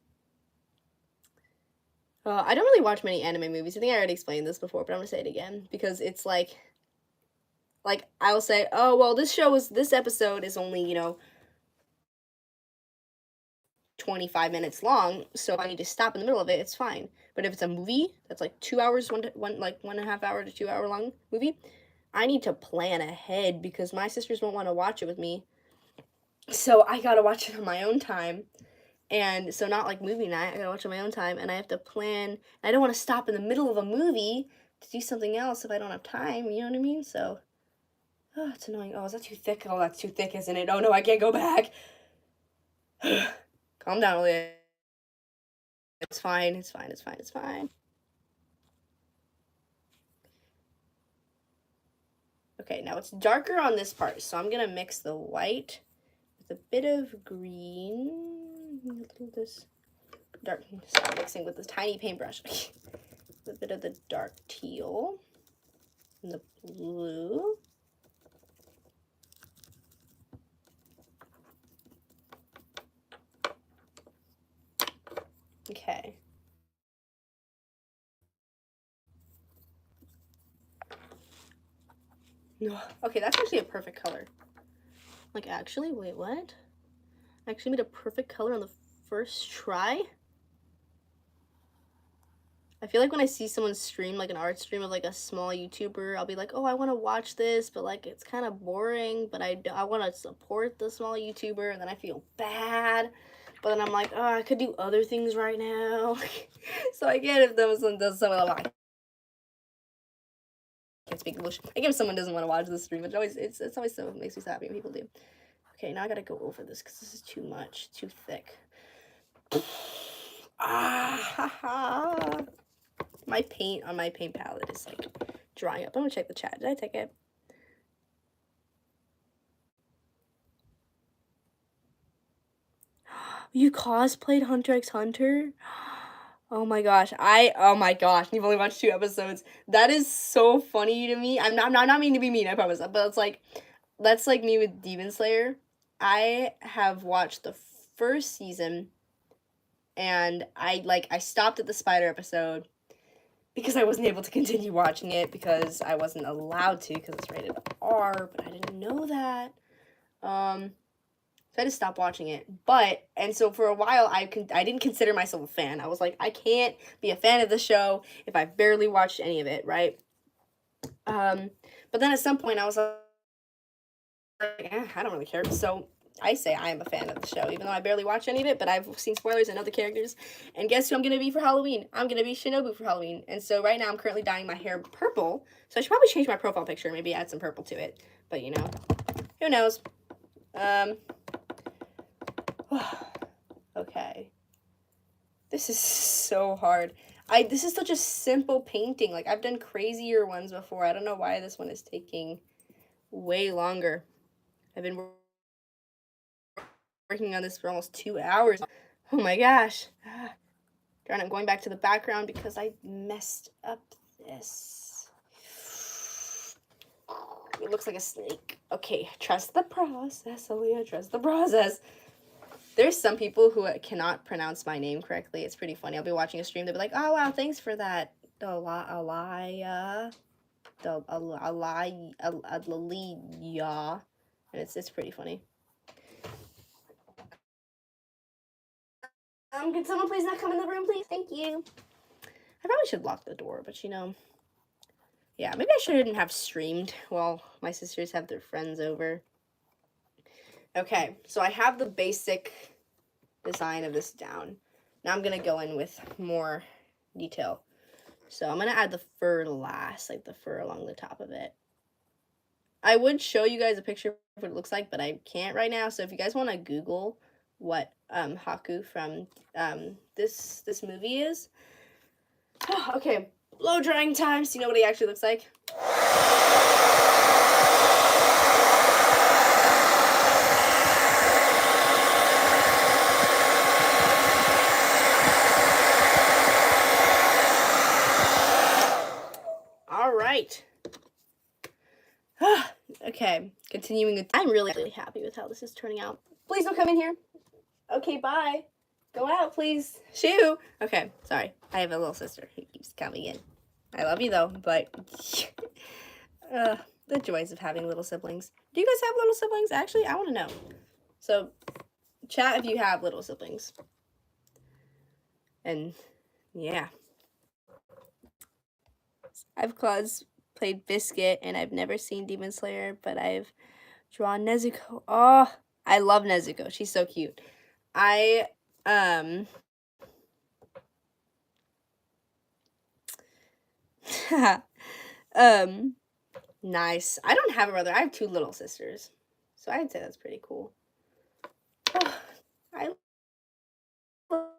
don't really watch many anime movies. I think I already explained this before, but I'm gonna say it again. Because it's like I'll say, oh, well, this episode is only, 25 minutes long, so if I need to stop in the middle of it, it's fine. But if it's a movie that's like 2 hours, one and a half hour to 2 hour long movie, I need to plan ahead because my sisters won't want to watch it with me. So I gotta watch it on my own time. And so not like movie night, I gotta watch it on my own time, and I have to plan. I don't want to stop in the middle of a movie to do something else if I don't have time, you know what I mean? So, oh, it's annoying. Oh, is that too thick? Oh, that's too thick, isn't it? Oh no, I can't go back. Calm down, Olivia. It's fine, it's fine, it's fine, it's fine. Okay, now it's darker on this part, so I'm gonna mix the white with a bit of green. This dark, start mixing with this tiny paintbrush. A bit of the dark teal and the blue. Okay. Okay, that's actually a perfect color. Like, actually, wait, what? I actually made a perfect color on the first try? I feel like when I see someone stream, like an art stream of like a small YouTuber, I'll be like, oh, I want to watch this, but like it's kind of boring, but I want to support the small YouTuber, and then I feel bad. But then I'm like, oh, I could do other things right now. So I get if someone does something like, I can't speak English. I get if someone doesn't want to watch the stream, it's always so makes me so happy when people do. Okay, now I gotta go over this because this is too much, too thick. My paint on my paint palette is like drying up. I'm gonna check the chat. Did I take it? You cosplayed Hunter x Hunter? Oh my gosh. You've only watched 2 episodes. That is so funny to me. I'm not meaning to be mean, I promise. But it's like, that's like me with Demon Slayer. I have watched the first season and I stopped at the spider episode because I wasn't able to continue watching it because I wasn't allowed to because it's rated R, but I didn't know that. So I just stopped watching it. And so for a while, I didn't consider myself a fan. I was like, I can't be a fan of the show if I've barely watched any of it, right? But then at some point, I was like, I don't really care. So I say I am a fan of the show, even though I barely watch any of it, but I've seen spoilers and other characters. And guess who I'm going to be for Halloween? I'm going to be Shinobu for Halloween. And so right now, I'm currently dyeing my hair purple. So I should probably change my profile picture, maybe add some purple to it. But, you know, who knows? Okay. This is so hard. This is such a simple painting. Like, I've done crazier ones before. I don't know why this one is taking way longer. I've been working on this for almost 2 hours. Oh my gosh. Darn, I'm going back to the background because I messed up this. It looks like a snake. Okay, trust the process, Aaliyah. Trust the process. There's some people who cannot pronounce my name correctly. It's pretty funny. I'll be watching a stream. They'll be like, "Oh wow, thanks for that, Alaya, and it's pretty funny." Can someone please not come in the room, please? Thank you. I probably should lock the door, but you know, yeah, maybe I shouldn't have streamed while my sisters have their friends over. Okay, so I have the basic design of this down. Now I'm gonna go in with more detail. So I'm gonna add the fur last, like the fur along the top of it. I would show you guys a picture of what it looks like, but I can't right now. So if you guys want to Google what Haku from this movie is. Okay, blow drying time. So you know what he actually looks like? Right. Okay, continuing with, I'm really happy with how this is turning out. Please don't come in here. Okay, bye. Go out, please. Shoo. Okay, sorry. I have a little sister who keeps coming in. I love you though, but the joys of having little siblings. Do you guys have little siblings? Actually, I want to know. So, chat if you have little siblings. And yeah. I've played Biscuit, and I've never seen Demon Slayer, but I've drawn Nezuko. Oh, I love Nezuko. She's so cute. Nice. I don't have a brother. I have 2 little sisters. So I'd say that's pretty cool. Oh, I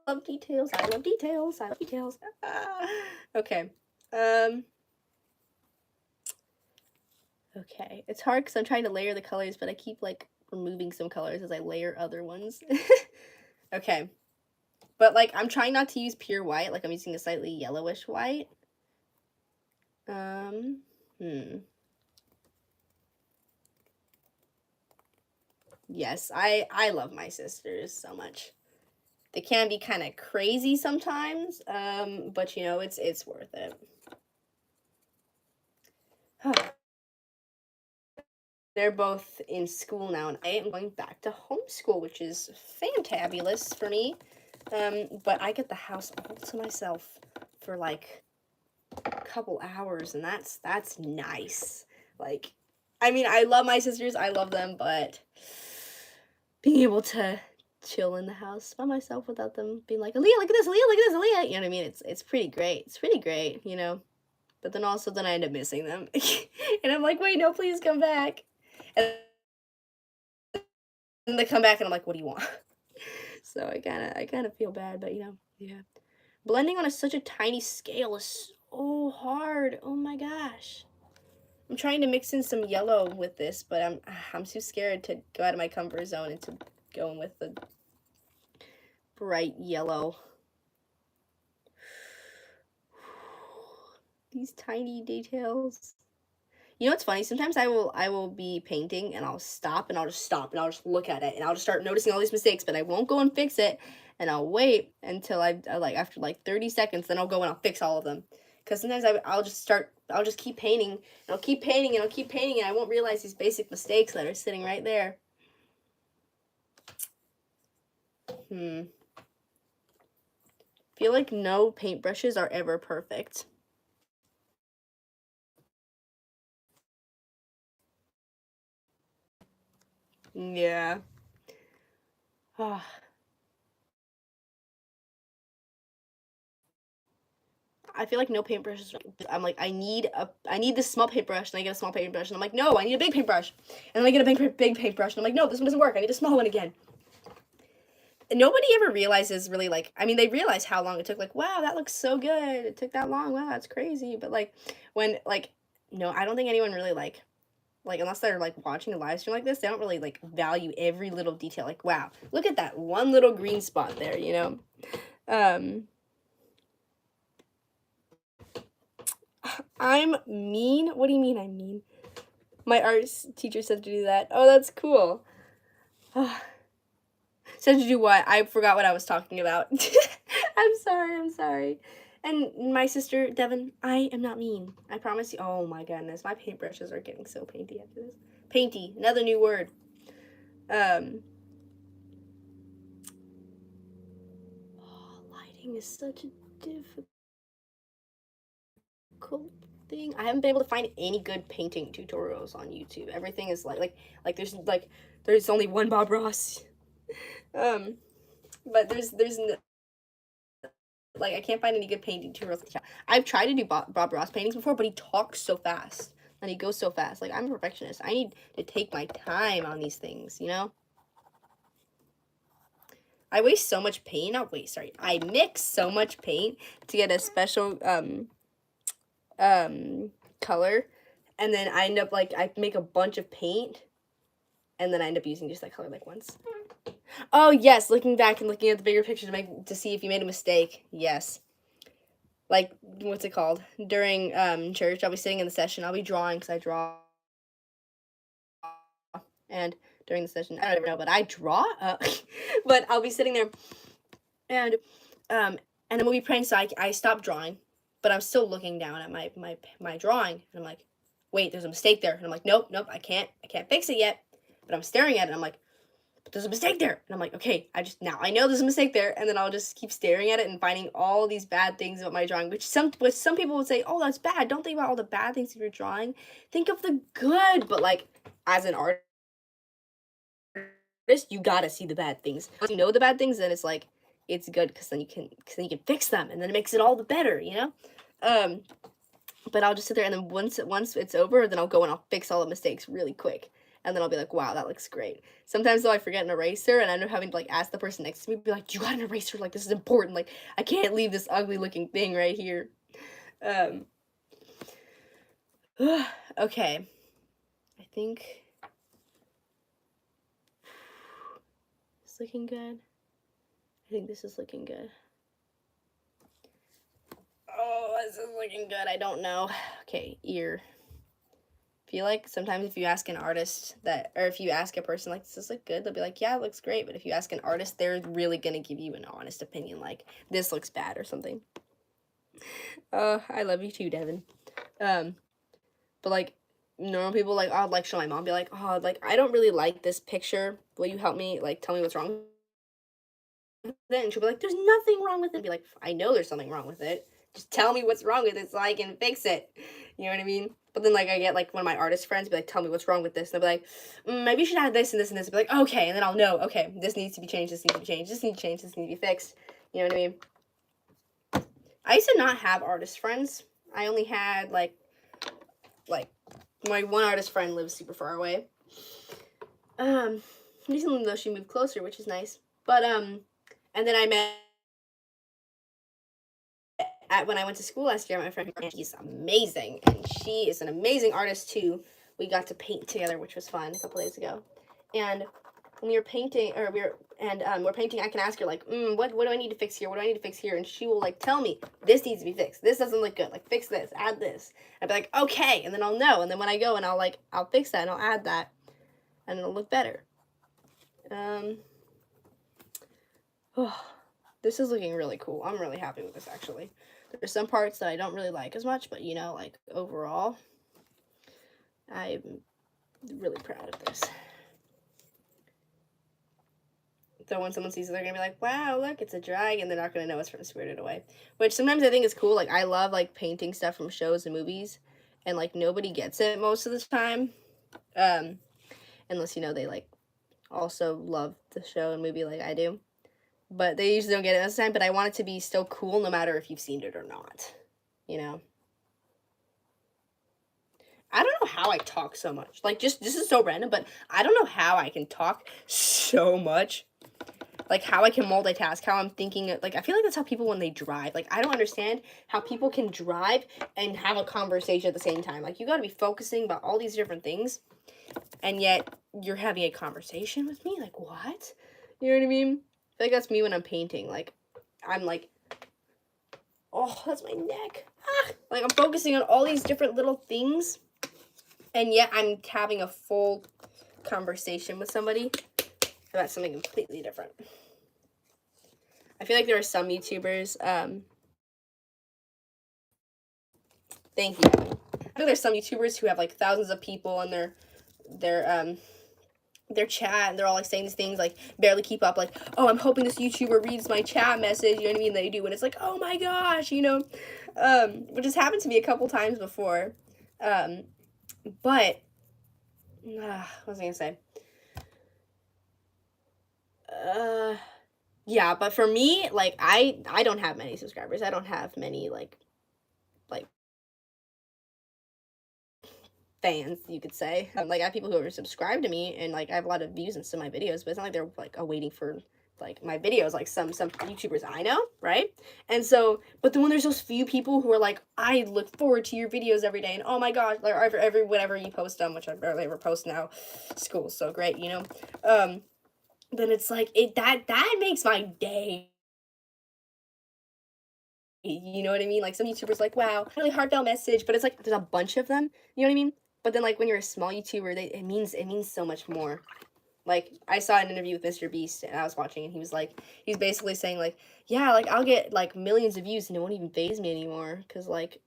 love details. I love details. I love details. Okay. Okay, it's hard because I'm trying to layer the colors, but I keep like removing some colors as I layer other ones. Okay, but like I'm trying not to use pure white, like I'm using a slightly yellowish white. Yes, I love my sisters so much. They can be kind of crazy sometimes, but you know, it's worth it. They're both in school now, and I am going back to homeschool, which is fantabulous for me. But I get the house all to myself for like a couple hours, and that's nice. Like, I mean, I love my sisters, I love them, but being able to chill in the house by myself without them being like, Aaliyah, look at this, Aaliyah, look at this, Aaliyah. You know what I mean? It's pretty great. It's pretty great, you know. But then also, then I end up missing them, and I'm like, wait, no, please come back. And they come back and I'm like, what do you want? So I kind of feel bad, but you know, yeah. Blending on such a tiny scale is so hard. Oh my gosh. I'm trying to mix in some yellow with this, but I'm too scared to go out of my comfort zone and to go in with the bright yellow. These tiny details. You know what's funny? Sometimes I will be painting and I'll stop and I'll just look at it and I'll just start noticing all these mistakes, but I won't go and fix it, and I'll wait until I like after like 30 seconds, then I'll go and I'll fix all of them. Because sometimes I'll just keep painting and I'll keep painting and I'll keep painting and I won't realize these basic mistakes that are sitting right there. Feel like no paintbrushes are ever perfect. Yeah. I feel like no paintbrushes. I'm like, I need this small paintbrush, and I get a small paintbrush, and I'm like, no, I need a big paintbrush, and then I get a big paintbrush, and I'm like, no, this one doesn't work. I need a small one again. And nobody ever realizes really, like, I mean, they realize how long it took. Like, wow, that looks so good. It took that long. Wow, that's crazy. But like, when like, no, I don't think anyone really like unless they're like watching a live stream like this, they don't really like value every little detail. Like, wow, look at that one little green spot there, you know. I'm mean? What do you mean I'm mean? My arts teacher said to do that. Oh, that's cool. Said to do what? I forgot what I was talking about. I'm sorry. And my sister, Devin, I am not mean. I promise you. Oh my goodness, my paintbrushes are getting so painty after this. Painty, another new word. Lighting is such a difficult thing. I haven't been able to find any good painting tutorials on YouTube. Everything is there's only one Bob Ross. But there's like I can't find any good painting tutorials. I've tried to do Bob Ross paintings before, but he talks so fast and he goes so fast. Like, I'm a perfectionist. I need to take my time on these things, you know? I waste so much paint. Not waste, sorry. I mix so much paint to get a special color, and then I end up like I make a bunch of paint, and then I end up using just that color like once. Oh yes, looking back and looking at the bigger picture to see if you made a mistake. Yes. Like, what's it called? During church, I'll be sitting in the session. I'll be drawing because I draw. And during the session, I don't ever know, but I draw. But I'll be sitting there, and then we'll be praying. So I stop drawing, but I'm still looking down at my drawing, and I'm like, wait, there's a mistake there. And I'm like, nope, I can't fix it yet. But I'm staring at it, and I'm like, but there's a mistake there. And I'm like, okay, I know there's a mistake there. And then I'll just keep staring at it and finding all these bad things about my drawing, which some people would say, oh, that's bad. Don't think about all the bad things of your drawing. Think of the good. But like, as an artist, you gotta see the bad things. Once you know the bad things, then it's like, it's good because then you can fix them, and then it makes it all the better, you know? But I'll just sit there, and then once it's over, then I'll go and I'll fix all the mistakes really quick. And then I'll be like, wow, that looks great. Sometimes, though, I forget an eraser, and I end up having to, like, ask the person next to me, be like, you got an eraser? Like, this is important. Like, I can't leave this ugly-looking thing right here. Okay. I think it's looking good. I think this is looking good. Oh, this is looking good. I don't know. Okay, ear. Feel like sometimes if you ask an artist or if you ask a person like, does this look good? They'll be like, yeah, it looks great. But if you ask an artist, they're really gonna give you an honest opinion, like, this looks bad or something. I love you too, Devin. But like, normal people, like, I'll like show my mom, be like, oh, like, I don't really like this picture. Will you help me? Like, tell me what's wrong with it? And she'll be like, there's nothing wrong with it. I'll be like, I know there's something wrong with it. Just tell me what's wrong with it so I can fix it. You know what I mean? But then, like, I get, like, one of my artist friends be like, tell me what's wrong with this. And they'll be like, maybe you should add this and this and this. I'll be like, okay. And then I'll know, okay, this needs to be changed, this needs to be changed, this needs to change, this needs to be fixed. You know what I mean? I used to not have artist friends. I only had, like, my one artist friend lives super far away. Recently, though, she moved closer, which is nice. But, and then I met when I went to school last year, my friend, and she's amazing, and she is an amazing artist too. We got to paint together, which was fun a couple days ago. And when we were painting, we're painting, I can ask her like, what do I need to fix here? What do I need to fix here? And she will like tell me, this needs to be fixed. This doesn't look good. Like, fix this, add this. I'd be like, okay, and then I'll know. And then when I go and I'll fix that and I'll add that, and it'll look better. This is looking really cool. I'm really happy with this, actually. There's some parts that I don't really like as much, but, you know, like, overall, I'm really proud of this. So when someone sees it, they're gonna be like, wow, look, it's a dragon. They're not gonna know it's from Spirited Away. Which sometimes I think is cool. Like, I love, like, painting stuff from shows and movies. And, like, nobody gets it most of the time. Unless, you know, they, like, also love the show and movie like I do. But they usually don't get it most of the time. But I want it to be still cool no matter if you've seen it or not. You know? I don't know how I talk so much. Like, just, this is so random, but I don't know how I can talk so much. Like, how I can multitask, how I'm thinking. Like, I feel like that's how people when they drive. Like, I don't understand how people can drive and have a conversation at the same time. Like, you gotta be focusing about all these different things, and yet you're having a conversation with me? Like, what? You know what I mean? I feel like that's me when I'm painting. Like, I'm like, oh, that's my neck. Ah! Like, I'm focusing on all these different little things, and yet I'm having a full conversation with somebody about something completely different. I feel like there are some YouTubers, thank you. I feel like there's some YouTubers who have like thousands of people on their chat, and they're all like saying these things, like barely keep up, like, oh, I'm hoping this YouTuber reads my chat message, you know what I mean? They do, and it's like, oh my gosh, you know, which has happened to me a couple times before, but, what was I gonna say? Yeah, but for me, like, I don't have many subscribers. I don't have many, like fans, you could say. Like, I have people who are subscribed to me, and, like, I have a lot of views in some of my videos, but it's not like they're, like, waiting for, like, my videos, like some YouTubers I know, right? And so, but then when there's those few people who are like, I look forward to your videos every day, and oh my gosh, like, every whenever you post them, which I barely ever post now, school's so great, you know? Then it's like, that makes my day. You know what I mean? Like, some YouTubers like, wow, really heartfelt message, but it's like there's a bunch of them. You know what I mean? But then, like, when you're a small YouTuber, it means so much more. Like, I saw an interview with Mr. Beast, and I was watching, and he was like, he's basically saying, like, yeah, like, I'll get, like, millions of views, and it won't even faze me anymore, because, like,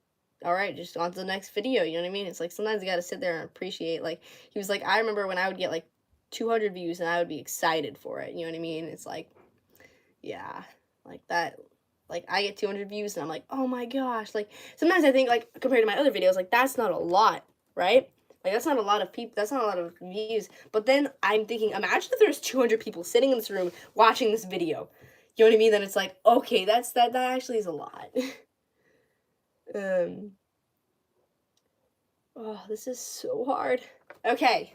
all right, just on to the next video, you know what I mean? It's like, sometimes you gotta sit there and appreciate, like, he was like, I remember when I would get, like, 200 views, and I would be excited for it, you know what I mean? It's like, yeah, like, that, like, I get 200 views, and I'm like, oh my gosh, like, sometimes I think, like, compared to my other videos, like, that's not a lot, right? Like, that's not a lot of people, that's not a lot of views, but then I'm thinking, imagine if there's 200 people sitting in this room watching this video, you know what I mean? Then it's like, okay, that actually is a lot. Oh, this is so hard. Okay,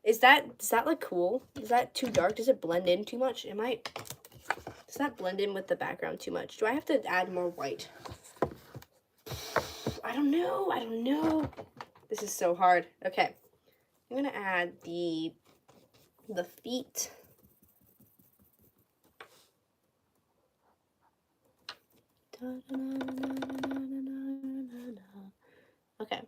does that look cool? Is that too dark? Does it blend in too much? Does that blend in with the background too much? Do I have to add more white? I don't know. This is so hard. Okay. I'm gonna add the feet. Okay.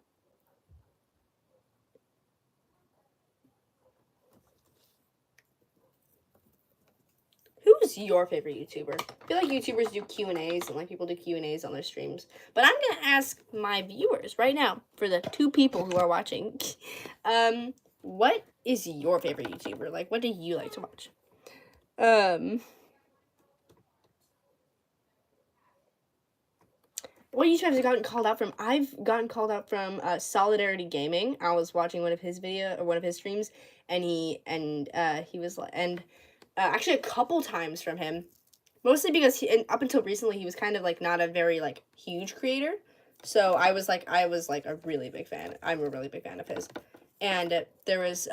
Who's your favorite YouTuber? I feel like YouTubers do Q&As, and like people do Q&As on their streams. But I'm gonna ask my viewers right now, for the 2 people who are watching, what is your favorite YouTuber? Like, what do you like to watch? What YouTubers have gotten called out from? I've gotten called out from Solidarity Gaming. I was watching one of his streams, and he was like, actually a couple times from him, mostly because up until recently he was kind of like not a very like huge creator, so I was like a really big fan. I'm a really big fan of his, and there was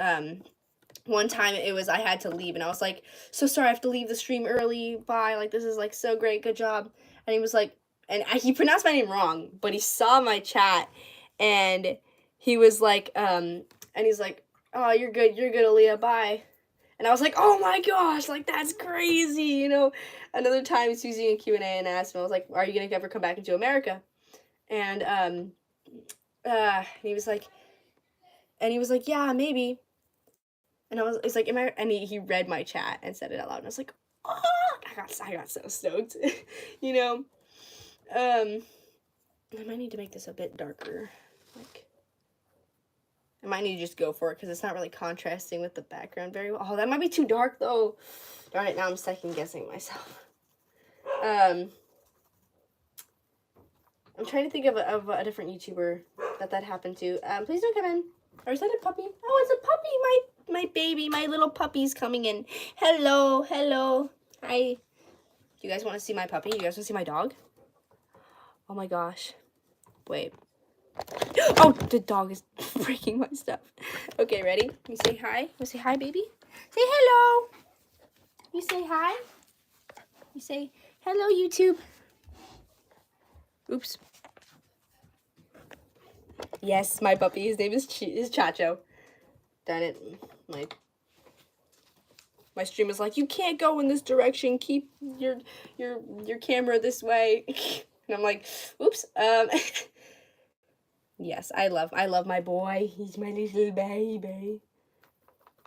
one time I had to leave, and I was like, so sorry, I have to leave the stream early, bye, like, this is like so great, good job. And he was like, and he pronounced my name wrong, but he saw my chat, and he was like, and he's like, oh, you're good, Aaliyah, bye. And I was like, oh my gosh, like, that's crazy, you know? Another time, he's using a Q&A, and I asked him, I was like, are you gonna ever come back into America? And he was like, yeah, maybe. And it's like, and he read my chat and said it out loud, and I was like, oh, I got so stoked, you know? I might need to make this a bit darker, like, I might need to just go for it because it's not really contrasting with the background very well. Oh, that might be too dark though. Darn it, now I'm second guessing myself. I'm trying to think of a different YouTuber that happened to. Please don't come in. Or is that a puppy? Oh, it's a puppy. My baby, my little puppy's coming in. Hello, hello. Hi. Do you guys want to see my puppy? You guys want to see my dog? Oh my gosh. Wait. Oh, the dog is breaking my stuff. Okay, ready? You say hi. You say hi, baby. Say hello. You say hi. You say hello, YouTube. Oops. Yes, my puppy. His name is Chacho. Darn it. My stream is like, you can't go in this direction. Keep your camera this way. And I'm like, oops. Yes, I love my boy. He's my little baby.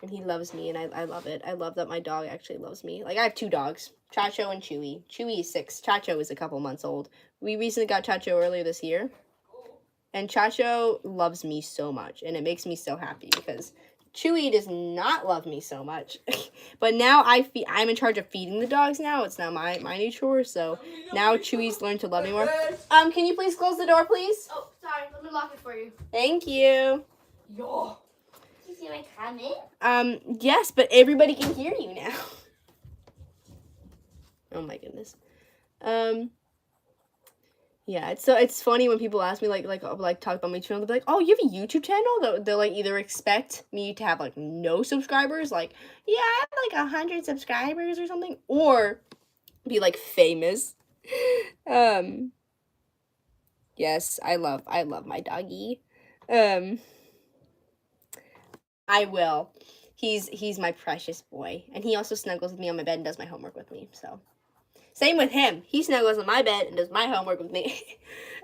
And he loves me, and I love it. I love that my dog actually loves me. Like, I have 2 dogs, Chacho and Chewy. Chewy is 6. Chacho is a couple months old. We recently got Chacho earlier this year. And Chacho loves me so much, and it makes me so happy because Chewy does not love me so much. But now I'm in charge of feeding the dogs now. It's now my new chore, so now Chewy's learned to love me more. Can you please close the door, please? Oh, sorry. Let me lock it for you. Thank you. Yo. Did you see my comment? Yes, but everybody can hear you now. Oh my goodness. Yeah, it's funny when people ask me like talk about my channel. They'll be like, "Oh, you have a YouTube channel?" They'll like either expect me to have like no subscribers, like yeah, I have like 100 subscribers or something, or be like famous. Yes, I love my doggy. I will. He's my precious boy, and he also snuggles with me on my bed and does my homework with me. So. Same with him. He snuggles on my bed and does my homework with me.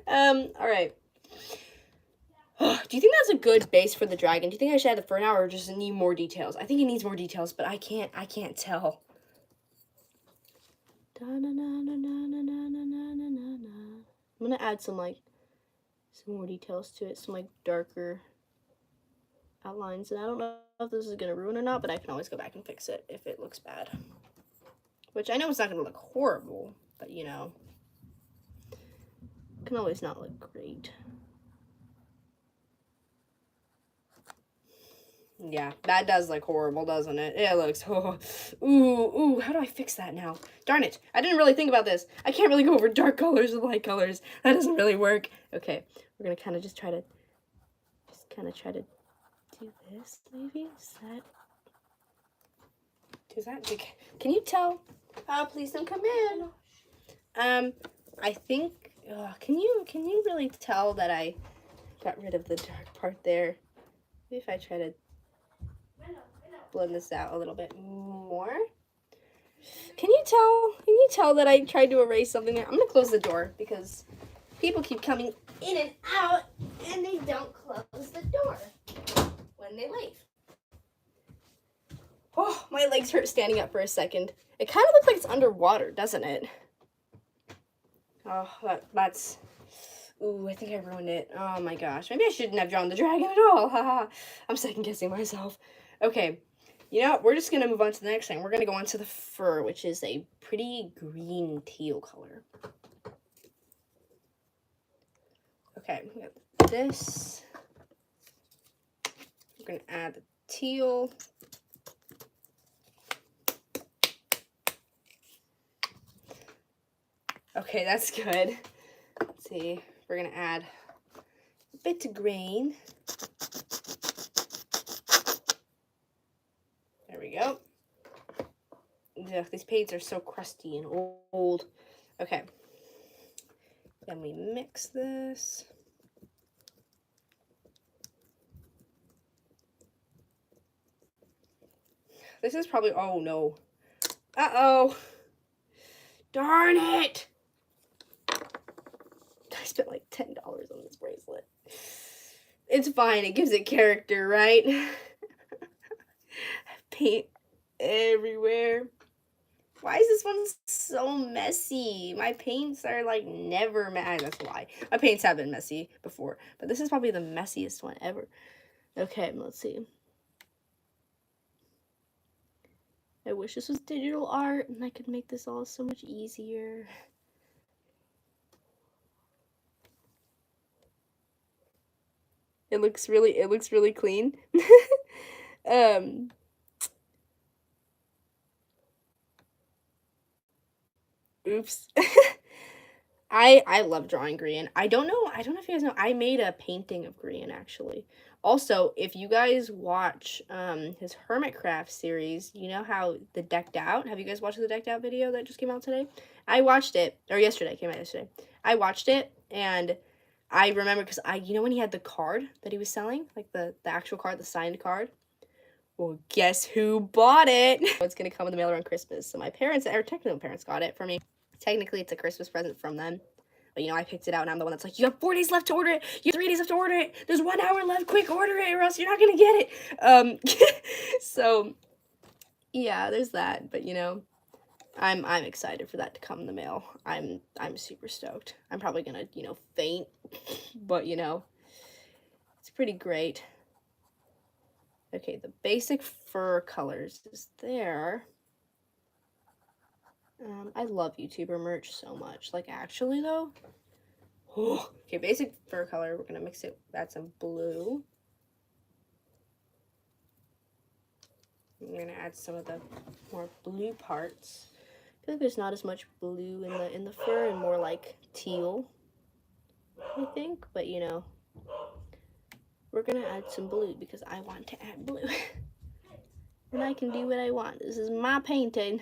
All right. Do you think that's a good base for the dragon? Do you think I should add the fur now or just need more details? I think it needs more details, but I can't tell. I'm gonna add some more details to it, some like darker outlines, and I don't know if this is gonna ruin or not, but I can always go back and fix it if it looks bad. Which I know it's not going to look horrible, but you know, it can always not look great. Yeah, that does look horrible, doesn't it? It looks, oh, ooh, how do I fix that now? Darn it, I didn't really think about this. I can't really go over dark colors and light colors. That doesn't really work. Okay, we're going to kind of just try to do this, maybe? Does that, can you tell? Please don't come in. I think, can you really tell that I got rid of the dark part there? Maybe if I try to blend this out a little bit more. Can you tell that I tried to erase something there? I'm gonna close the door because people keep coming in and out and they don't close the door when they leave. Oh, my legs hurt standing up for a second. It kind of looks like it's underwater, doesn't it? Oh, that's... Ooh, I think I ruined it. Oh my gosh. Maybe I shouldn't have drawn the dragon at all. Haha. I'm second guessing myself. Okay. You know what? We're just going to move on to the next thing. We're going to go on to the fur, which is a pretty green teal color. Okay. We got this. We're going to add the teal. Okay, that's good. Let's see. We're going to add a bit of green. There we go. Ugh, these paints are so crusty and old. Okay. Then we mix this. This is probably, oh no. Uh-oh. Darn it. I spent like $10 on this bracelet. It's fine. It gives it character, right? Paint everywhere. Why is this one so messy? My paints are like never messy. That's why. My paints have been messy before, but this is probably the messiest one ever. Okay, let's see. I wish this was digital art and I could make this all so much easier. It looks really clean. Oops. I love drawing Grian. I don't know if you guys know, I made a painting of Grian actually. Also, if you guys watch his Hermitcraft series, you know how the Decked Out, have you guys watched the Decked Out video that just came out today? I watched it, or yesterday, came out yesterday. I watched it, and I remember, because you know when he had the card that he was selling? Like the actual card, the signed card? Well, guess who bought it? It's gonna come in the mail around Christmas. So my parents, or technically my parents got it for me. Technically, it's a Christmas present from them. But, you know, I picked it out, and I'm the one that's like, you have 4 days left to order it. You have 3 days left to order it. There's 1 hour left. Quick, order it, or else you're not going to get it. So, yeah, there's that. But, you know, I'm excited for that to come in the mail. I'm super stoked. I'm probably going to, you know, faint. But, you know, it's pretty great. Okay, the basic fur colors is there. I love YouTuber merch so much. Like, actually, though. Oh, okay, basic fur color. We're going to mix it, add some blue. I'm going to add some of the more blue parts. I feel like there's not as much blue in the fur and more like teal, I think. But, you know, we're going to add some blue because I want to add blue. And I can do what I want. This is my painting.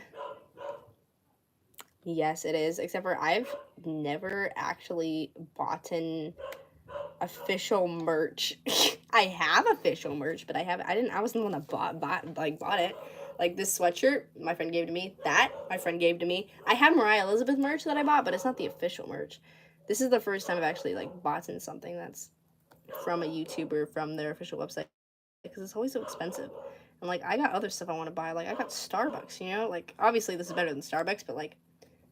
Yes, it is. Except for I've never actually bought an official merch. I have official merch, but I wasn't the one that bought it. Like this sweatshirt my friend gave to me. That my friend gave to me. I have Mariah Elizabeth merch that I bought, but it's not the official merch. This is the first time I've actually like bought in something that's from a YouTuber from their official website, because it's always so expensive. And like I got other stuff I want to buy. Like I got Starbucks, you know? Like obviously this is better than Starbucks, but like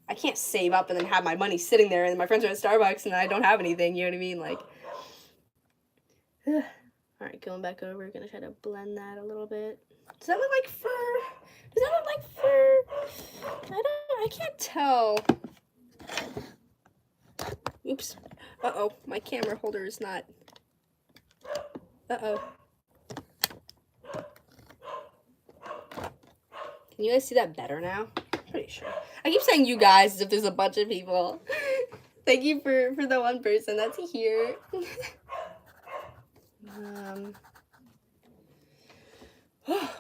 I can't save up and then have my money sitting there and my friends are at Starbucks and I don't have anything, you know what I mean? Like, alright, going back over, gonna try to blend that a little bit. Does that look like fur? Does that look like fur? I can't tell. Oops. Uh-oh, my camera holder is not. Uh-oh. Can you guys see that better now? I'm pretty sure. I keep saying you guys as if there's a bunch of people. Thank you for the one person that's here.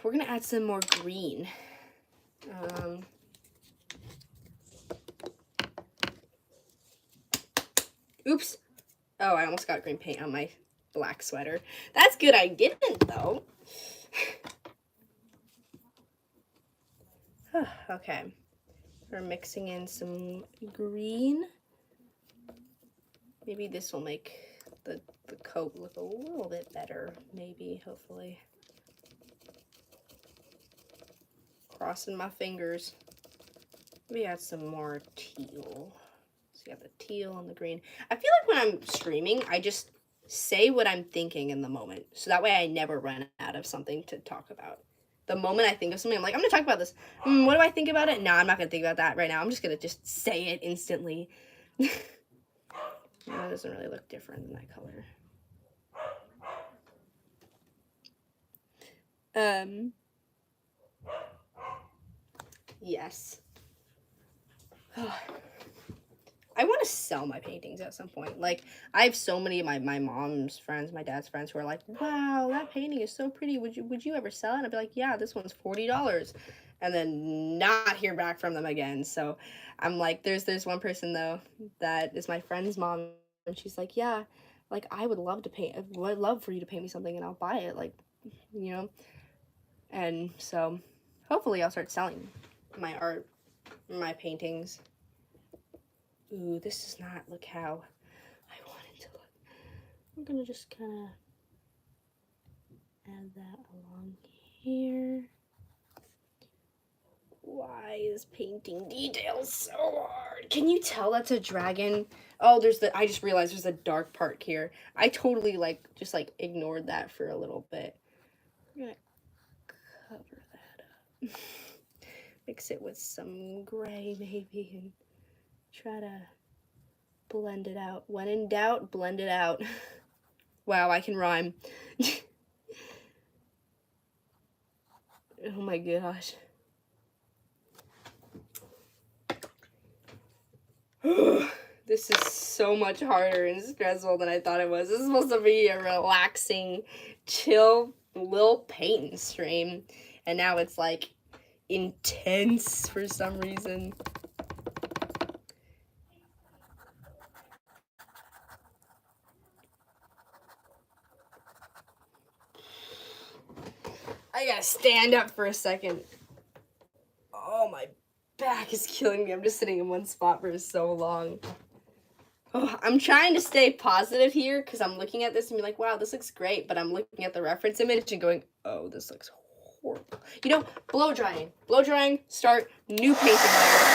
We're gonna add some more green. Oops. Oh, I almost got green paint on my black sweater. That's good I didn't, though. Okay. We're mixing in some green. Maybe this will make the coat look a little bit better. Maybe, hopefully. Crossing my fingers. Maybe add some more teal. So you have the teal and the green. I feel like when I'm streaming, I just say what I'm thinking in the moment. So that way I never run out of something to talk about. The moment I think of something, I'm like, I'm going to talk about this. What do I think about it? No, I'm not going to think about that right now. I'm just going to just say it instantly. That doesn't really look different than that color. Yes. I want to sell my paintings at some point. Like, I have so many of my mom's friends, my dad's friends who are like, wow, that painting is so pretty. Would you ever sell it? And I'd be like, yeah, this one's $40. And then not hear back from them again. So I'm like, there's one person though that is my friend's mom, and she's like, yeah, like I would love to paint. I would love for you to paint me something and I'll buy it. Like, you know. And so hopefully I'll start selling my art, my paintings. Ooh, this does not look how I want it to look. I'm gonna just kind of add that along here. Why is painting details so hard? Can you tell that's a dragon? Oh, I just realized there's a dark part here. I totally just ignored that for a little bit. I'm gonna cover that up. Mix it with some gray maybe and try to blend it out. When in doubt, blend it out. Wow, I can rhyme. Oh my gosh. This is so much harder and stressful than I thought it was. This is supposed to be a relaxing, chill little painting stream. And now it's like intense for some reason. I gotta stand up for a second. Oh, my back is killing me. I'm just sitting in one spot for so long. Oh, I'm trying to stay positive here because I'm looking at this and be like, wow, this looks great. But I'm looking at the reference image and going, oh, this looks horrible. You know, blow drying. Blow drying, start new painting layer.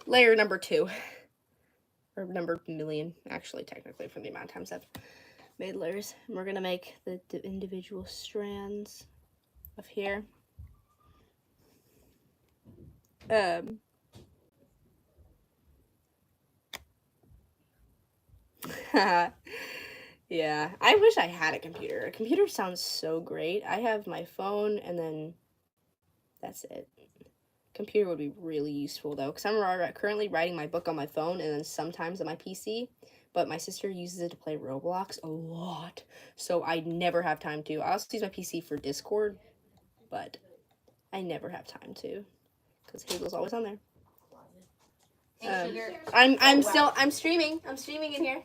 Layer number 2. Or number million, actually, technically, for the amount of times I've made layers. And we're gonna make the individual strands of here. Yeah, I wish I had a computer. A computer sounds so great. I have my phone, and then that's it. Computer would be really useful though, because I'm currently writing my book on my phone and then sometimes on my PC, but my sister uses it to play Roblox a lot, so I never have time to. I also use my PC for Discord, but I never have time to, because Hazel's always on there. I'm streaming. I'm streaming in here.